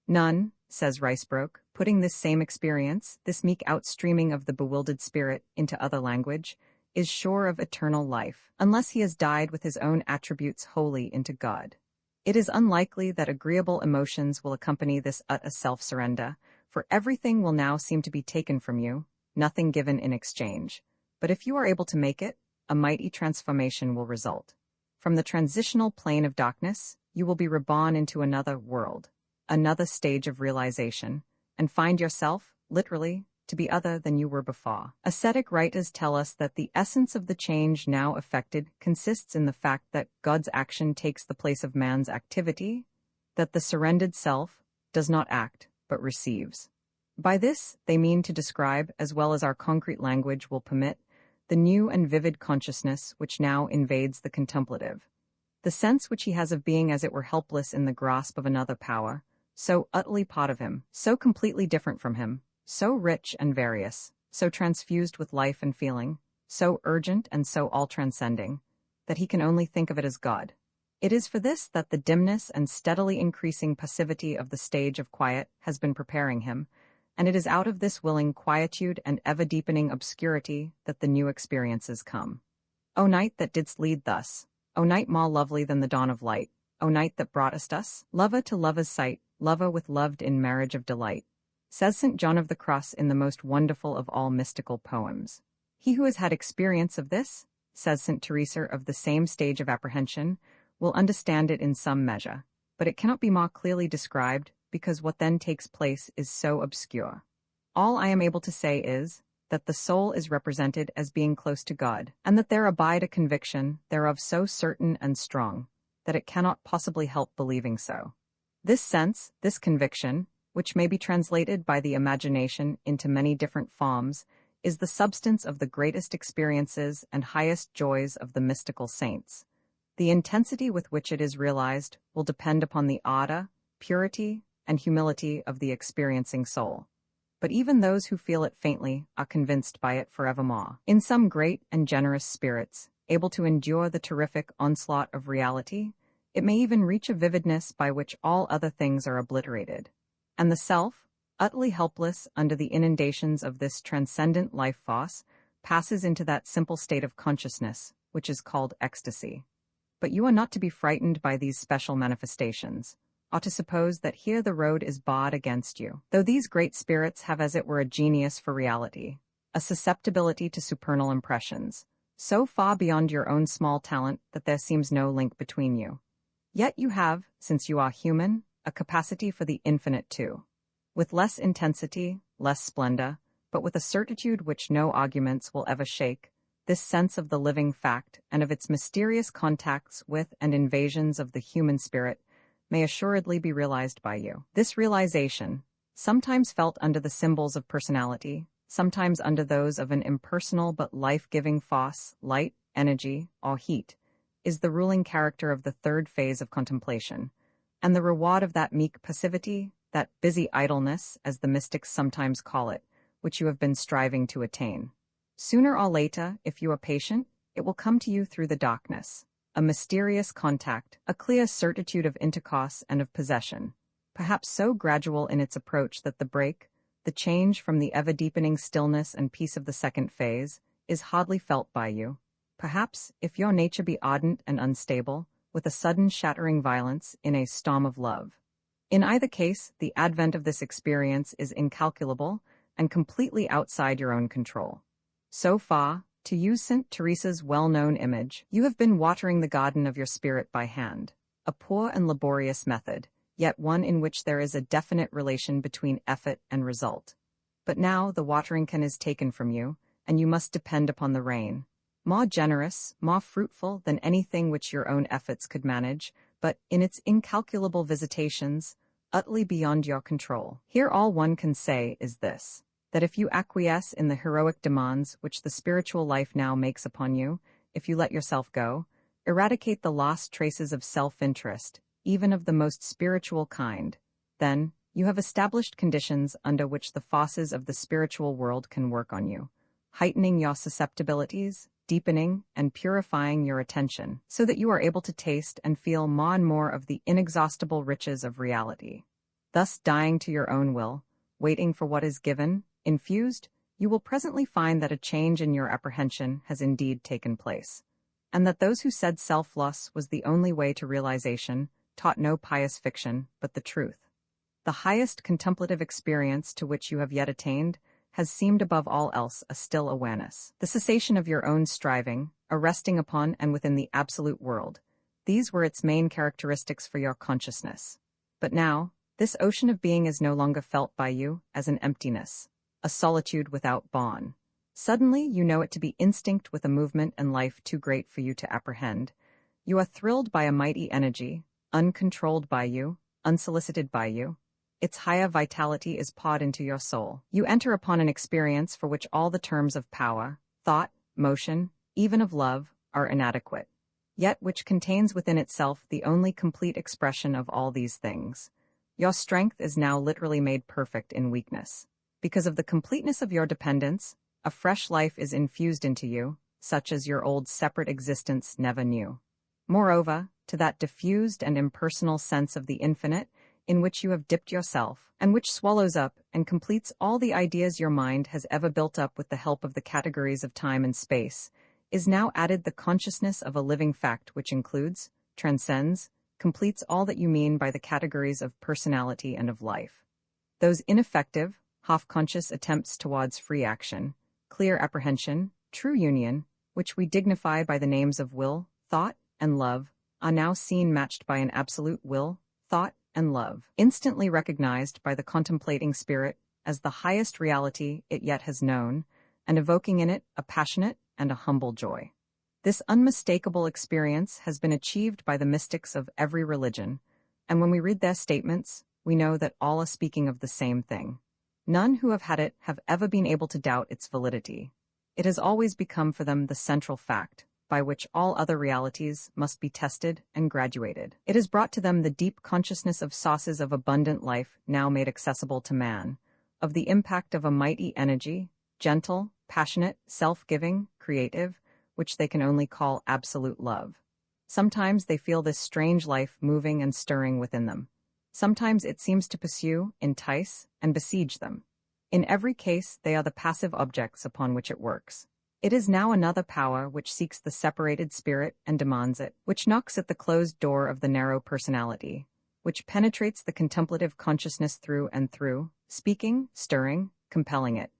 None, says Ricebroke, putting this same experience, this meek outstreaming of the bewildered spirit, into other language, is sure of eternal life, unless he has died with his own attributes wholly into God. It is unlikely that agreeable emotions will accompany this utter self-surrender, for everything will now seem to be taken from you, nothing given in exchange. But if you are able to make it, a mighty transformation will result. From the transitional plane of darkness, you will be reborn into another world, another stage of realization, and find yourself, literally, to be other than you were before. Ascetic writers tell us that the essence of the change now effected consists in the fact that God's action takes the place of man's activity, that the surrendered self does not act, but receives. By this, they mean to describe, as well as our concrete language will permit, the new and vivid consciousness which now invades the contemplative. The sense which he has of being as it were helpless in the grasp of another power, so utterly part of him, so completely different from him, so rich and various, so transfused with life and feeling, so urgent and so all-transcending, that he can only think of it as God. It is for this that the dimness and steadily increasing passivity of the stage of quiet has been preparing him, and it is out of this willing quietude and ever-deepening obscurity that the new experiences come. O night that didst lead thus, O night more lovely than the dawn of light, O night that broughtest us, lover to lover's sight, lover with loved in marriage of delight, says St. John of the Cross in the most wonderful of all mystical poems. He who has had experience of this, says St. Teresa of the same stage of apprehension, will understand it in some measure, but it cannot be more clearly described, because what then takes place is so obscure. All I am able to say is, that the soul is represented as being close to God, and that there abide a conviction thereof so certain and strong, that it cannot possibly help believing so. This sense, this conviction, which may be translated by the imagination into many different forms, is the substance of the greatest experiences and highest joys of the mystical saints. The intensity with which it is realized will depend upon the order, purity, and humility of the experiencing soul. But even those who feel it faintly are convinced by it forevermore. In some great and generous spirits, able to endure the terrific onslaught of reality, it may even reach a vividness by which all other things are obliterated. And the self, utterly helpless under the inundations of this transcendent life force, passes into that simple state of consciousness, which is called ecstasy. But you are not to be frightened by these special manifestations, or to suppose that here the road is barred against you. Though these great spirits have as it were a genius for reality, a susceptibility to supernal impressions, so far beyond your own small talent that there seems no link between you. Yet you have, since you are human, a capacity for the infinite too. With less intensity, less splendor, but with a certitude which no arguments will ever shake, this sense of the living fact and of its mysterious contacts with and invasions of the human spirit may assuredly be realized by you. This realization, sometimes felt under the symbols of personality, sometimes under those of an impersonal but life-giving force, light, energy, or heat, is the ruling character of the third phase of contemplation, and the reward of that meek passivity, that busy idleness, as the mystics sometimes call it, which you have been striving to attain. Sooner or later, if you are patient, it will come to you through the darkness, a mysterious contact, a clear certitude of intercourse and of possession, perhaps so gradual in its approach that the change from the ever-deepening stillness and peace of the second phase, is hardly felt by you. Perhaps, if your nature be ardent and unstable, with a sudden shattering violence in a storm of love. In either case, the advent of this experience is incalculable and completely outside your own control. So far, to use St. Teresa's well-known image, you have been watering the garden of your spirit by hand, a poor and laborious method, yet one in which there is a definite relation between effort and result. But now the watering can is taken from you, and you must depend upon the rain, more generous, more fruitful than anything which your own efforts could manage, but in its incalculable visitations, utterly beyond your control. Here all one can say is this, that if you acquiesce in the heroic demands which the spiritual life now makes upon you, if you let yourself go, eradicate the lost traces of self-interest, even of the most spiritual kind, then you have established conditions under which the forces of the spiritual world can work on you, heightening your susceptibilities, deepening and purifying your attention, so that you are able to taste and feel more and more of the inexhaustible riches of reality. Thus dying to your own will, waiting for what is given, infused, you will presently find that a change in your apprehension has indeed taken place, and that those who said self-loss was the only way to realization taught no pious fiction, but the truth. The highest contemplative experience to which you have yet attained has seemed above all else a still awareness, the cessation of your own striving, a resting upon and within the absolute world. These were its main characteristics for your consciousness. But now, this ocean of being is no longer felt by you as an emptiness, a solitude without bourne. Suddenly you know it to be instinct with a movement and life too great for you to apprehend. You are thrilled by a mighty energy, uncontrolled by you, unsolicited by you. Its higher vitality is poured into your soul. You enter upon an experience for which all the terms of power, thought, motion, even of love, are inadequate, yet which contains within itself the only complete expression of all these things. Your strength is now literally made perfect in weakness. Because of the completeness of your dependence, a fresh life is infused into you, such as your old separate existence never knew. Moreover, to that diffused and impersonal sense of the infinite, in which you have dipped yourself, and which swallows up and completes all the ideas your mind has ever built up with the help of the categories of time and space, is now added the consciousness of a living fact which includes, transcends, completes all that you mean by the categories of personality and of life. Those ineffective, half-conscious attempts towards free action, clear apprehension, true union, which we dignify by the names of will, thought, and love, are now seen matched by an absolute will, thought, and love, instantly recognized by the contemplating spirit as the highest reality it yet has known, and evoking in it a passionate and a humble joy. This unmistakable experience has been achieved by the mystics of every religion, and when we read their statements, we know that all are speaking of the same thing. None who have had it have ever been able to doubt its validity. It has always become for them the central fact, by which all other realities must be tested and graduated. It has brought to them the deep consciousness of sources of abundant life now made accessible to man, of the impact of a mighty energy, gentle, passionate, self-giving, creative, which they can only call absolute love. Sometimes they feel this strange life moving and stirring within them. Sometimes it seems to pursue, entice, and besiege them. In every case, they are the passive objects upon which it works. It is now another power which seeks the separated spirit and demands it, which knocks at the closed door of the narrow personality, which penetrates the contemplative consciousness through and through, speaking, stirring, compelling it,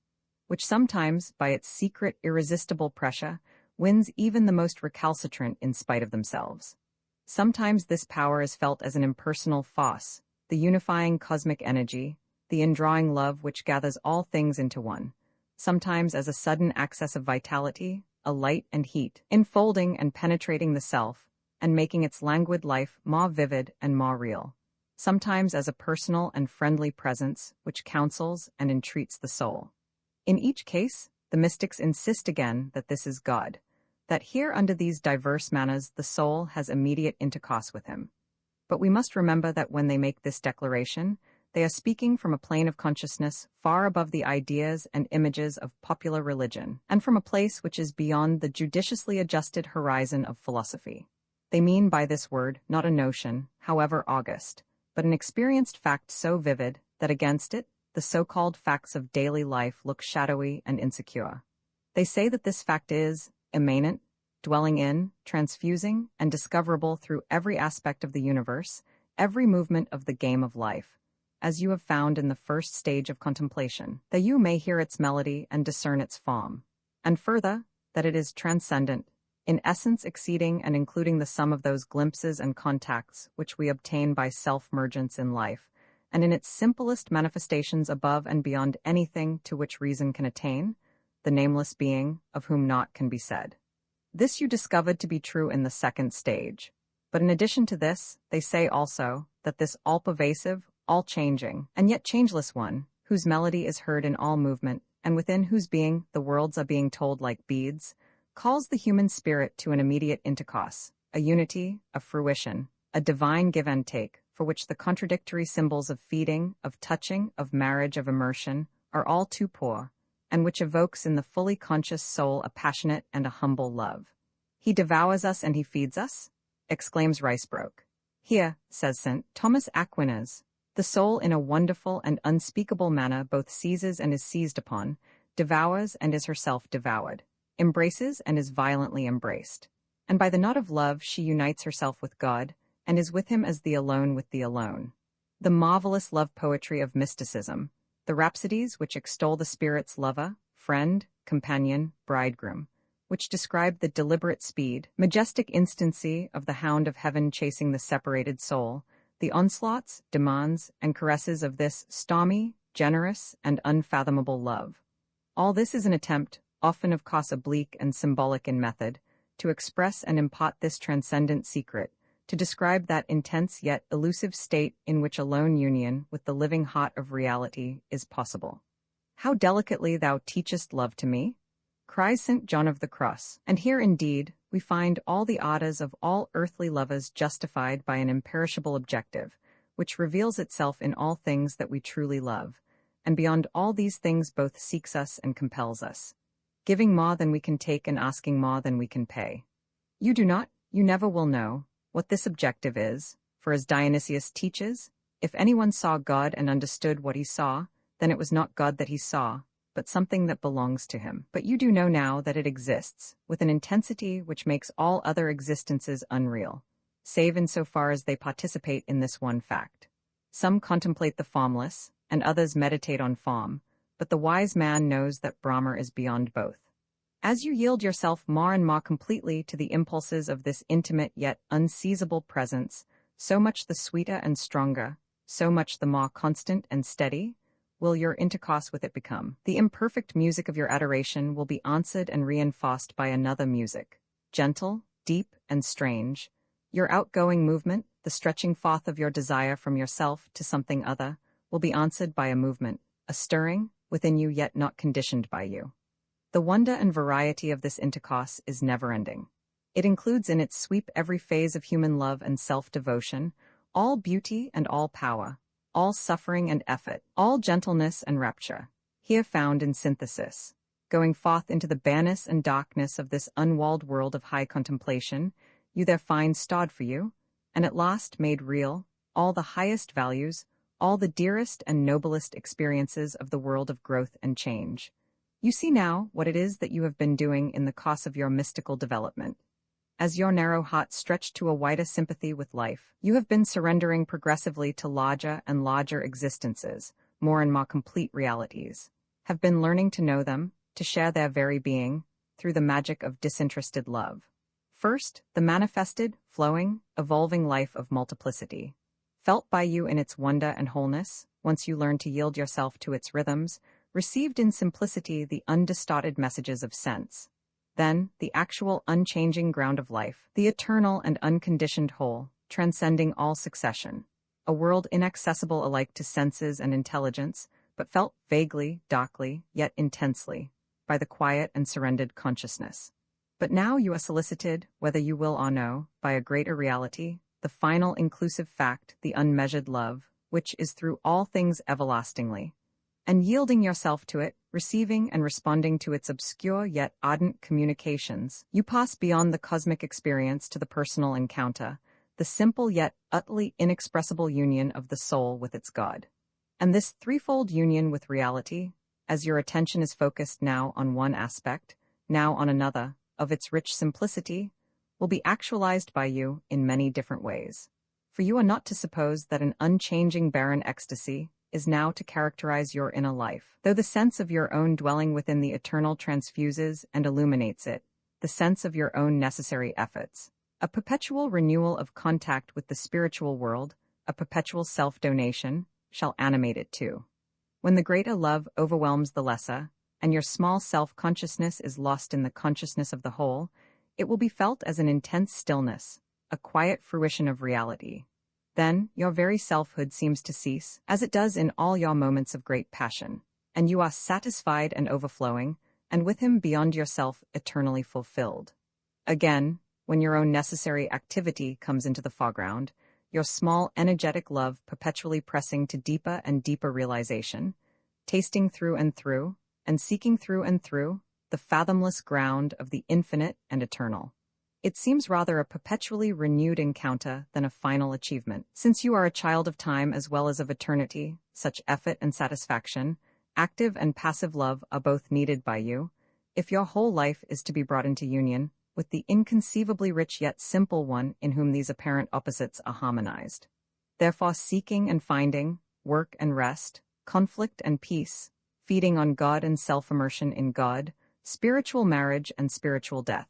which sometimes, by its secret, irresistible pressure, wins even the most recalcitrant in spite of themselves. Sometimes this power is felt as an impersonal force, the unifying cosmic energy, the indrawing love which gathers all things into one. Sometimes as a sudden access of vitality, a light and heat, enfolding and penetrating the self, and making its languid life more vivid and more real. Sometimes as a personal and friendly presence which counsels and entreats the soul. In each case, the mystics insist again that this is God, that here under these diverse manners the soul has immediate intercourse with him. But we must remember that when they make this declaration, they are speaking from a plane of consciousness far above the ideas and images of popular religion, and from a place which is beyond the judiciously adjusted horizon of philosophy. They mean by this word not a notion, however august, but an experienced fact so vivid that against it, the so-called facts of daily life look shadowy and insecure. They say that this fact is immanent, dwelling in, transfusing, and discoverable through every aspect of the universe, every movement of the game of life, as you have found in the first stage of contemplation, that you may hear its melody and discern its form. And further, that it is transcendent, in essence exceeding and including the sum of those glimpses and contacts which we obtain by self-mergence in life, and in its simplest manifestations above and beyond anything to which reason can attain, the nameless being, of whom naught can be said. This you discovered to be true in the second stage. But in addition to this, they say also that this all-pervasive, all-changing, and yet changeless one, whose melody is heard in all movement, and within whose being the worlds are being told like beads, calls the human spirit to an immediate intercourse, a unity, a fruition, a divine give and take, for which the contradictory symbols of feeding, of touching, of marriage, of immersion, are all too poor, and which evokes in the fully conscious soul a passionate and a humble love. He devours us and he feeds us? Exclaims Ricebroke. Here, says St. Thomas Aquinas, the soul in a wonderful and unspeakable manner both seizes and is seized upon, devours and is herself devoured, embraces and is violently embraced. And by the knot of love she unites herself with God, and is with him as the alone with the alone. The marvelous love poetry of mysticism, the rhapsodies which extol the spirit's lover, friend, companion, bridegroom, which describe the deliberate speed, majestic instancy of the hound of heaven chasing the separated soul, the onslaughts, demands, and caresses of this stormy, generous, and unfathomable love. All this is an attempt, often of course oblique and symbolic in method, to express and impart this transcendent secret, to describe that intense yet elusive state in which alone union with the living heart of reality is possible. How delicately thou teachest love to me, cries St. John of the Cross, and here indeed we find all the ardors of all earthly lovers justified by an imperishable objective, which reveals itself in all things that we truly love, and beyond all these things both seeks us and compels us, giving more than we can take and asking more than we can pay. You do not, you never will know, what this objective is, for as Dionysius teaches, if anyone saw God and understood what he saw, then it was not God that he saw, but something that belongs to him. But you do know now that it exists, with an intensity which makes all other existences unreal, save in so far as they participate in this one fact. Some contemplate the formless, and others meditate on form, but the wise man knows that Brahma is beyond both. As you yield yourself more and more completely to the impulses of this intimate yet unseizable presence, so much the sweeter and stronger, so much the more constant and steady, will your intercourse with it become. The imperfect music of your adoration will be answered and reinforced by another music, gentle, deep, and strange. Your outgoing movement, the stretching forth of your desire from yourself to something other, will be answered by a movement, a stirring, within you yet not conditioned by you. The wonder and variety of this intercourse is never-ending. It includes in its sweep every phase of human love and self-devotion, all beauty and all power, all suffering and effort, all gentleness and rapture, here found in synthesis. Going forth into the bareness and darkness of this unwalled world of high contemplation, you there find stored for you, and at last made real, all the highest values, all the dearest and noblest experiences of the world of growth and change. You see now what it is that you have been doing in the course of your mystical development. As your narrow heart stretched to a wider sympathy with life, you have been surrendering progressively to larger and larger existences, more and more complete realities, have been learning to know them, to share their very being, through the magic of disinterested love. First, the manifested, flowing, evolving life of multiplicity. Felt by you in its wonder and wholeness, once you learn to yield yourself to its rhythms, received in simplicity the undistorted messages of sense. Then, the actual unchanging ground of life, the eternal and unconditioned whole, transcending all succession. A world inaccessible alike to senses and intelligence, but felt vaguely, darkly, yet intensely, by the quiet and surrendered consciousness. But now you are solicited, whether you will or no, by a greater reality, the final inclusive fact, the unmeasured love, which is through all things everlastingly. And yielding yourself to it, receiving and responding to its obscure yet ardent communications, you pass beyond the cosmic experience to the personal encounter, the simple yet utterly inexpressible union of the soul with its God. And this threefold union with reality, as your attention is focused now on one aspect, now on another, of its rich simplicity, will be actualized by you in many different ways. For you are not to suppose that an unchanging barren ecstasy is now to characterize your inner life, though the sense of your own dwelling within the eternal transfuses and illuminates it, the sense of your own necessary efforts. A perpetual renewal of contact with the spiritual world, a perpetual self-donation, shall animate it too. When the greater love overwhelms the lesser, and your small self-consciousness is lost in the consciousness of the whole, it will be felt as an intense stillness, a quiet fruition of reality. Then your very selfhood seems to cease, as it does in all your moments of great passion, and you are satisfied and overflowing, and with him beyond yourself eternally fulfilled. Again, when your own necessary activity comes into the foreground, your small energetic love perpetually pressing to deeper and deeper realization, tasting through, and seeking through, the fathomless ground of the infinite and eternal. It seems rather a perpetually renewed encounter than a final achievement. Since you are a child of time as well as of eternity, such effort and satisfaction, active and passive love are both needed by you, if your whole life is to be brought into union with the inconceivably rich yet simple one in whom these apparent opposites are harmonized. Therefore, seeking and finding, work and rest, conflict and peace, feeding on God and self-immersion in God, spiritual marriage and spiritual death.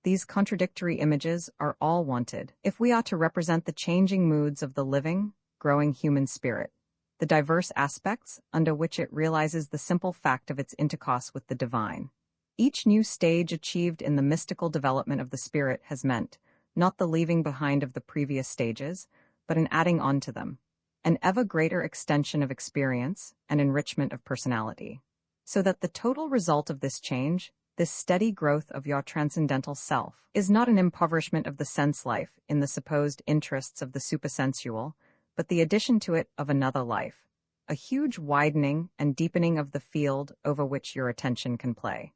These contradictory images are all wanted if we are to represent the changing moods of the living, growing human spirit, the diverse aspects under which it realizes the simple fact of its intercourse with the divine. Each new stage achieved in the mystical development of the spirit has meant, not the leaving behind of the previous stages, but an adding on to them, an ever greater extension of experience and enrichment of personality. So that the total result of this change, this steady growth of your transcendental self, is not an impoverishment of the sense life in the supposed interests of the supersensual, but the addition to it of another life, a huge widening and deepening of the field over which your attention can play.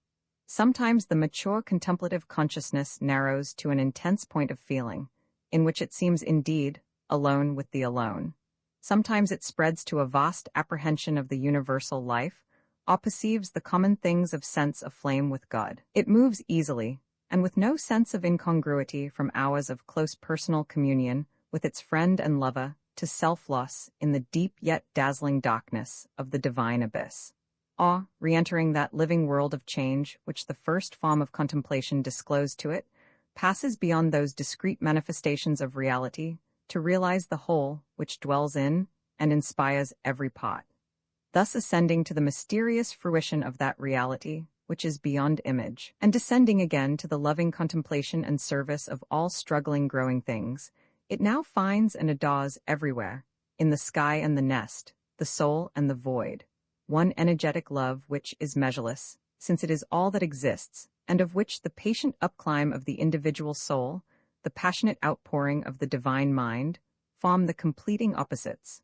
Sometimes the mature contemplative consciousness narrows to an intense point of feeling, in which it seems indeed alone with the alone. Sometimes it spreads to a vast apprehension of the universal life, or perceives the common things of sense aflame with God. It moves easily, and with no sense of incongruity from hours of close personal communion with its friend and lover to self-loss in the deep yet dazzling darkness of the divine abyss. Or, re-entering that living world of change which the first form of contemplation disclosed to it, passes beyond those discrete manifestations of reality to realize the whole which dwells in and inspires every part, thus ascending to the mysterious fruition of that reality which is beyond image, and descending again to the loving contemplation and service of all struggling growing things. It now finds and adores everywhere, in the sky and the nest, the soul and the void, one energetic love which is measureless, since it is all that exists, and of which the patient upclimb of the individual soul, the passionate outpouring of the divine mind, form the completing opposites.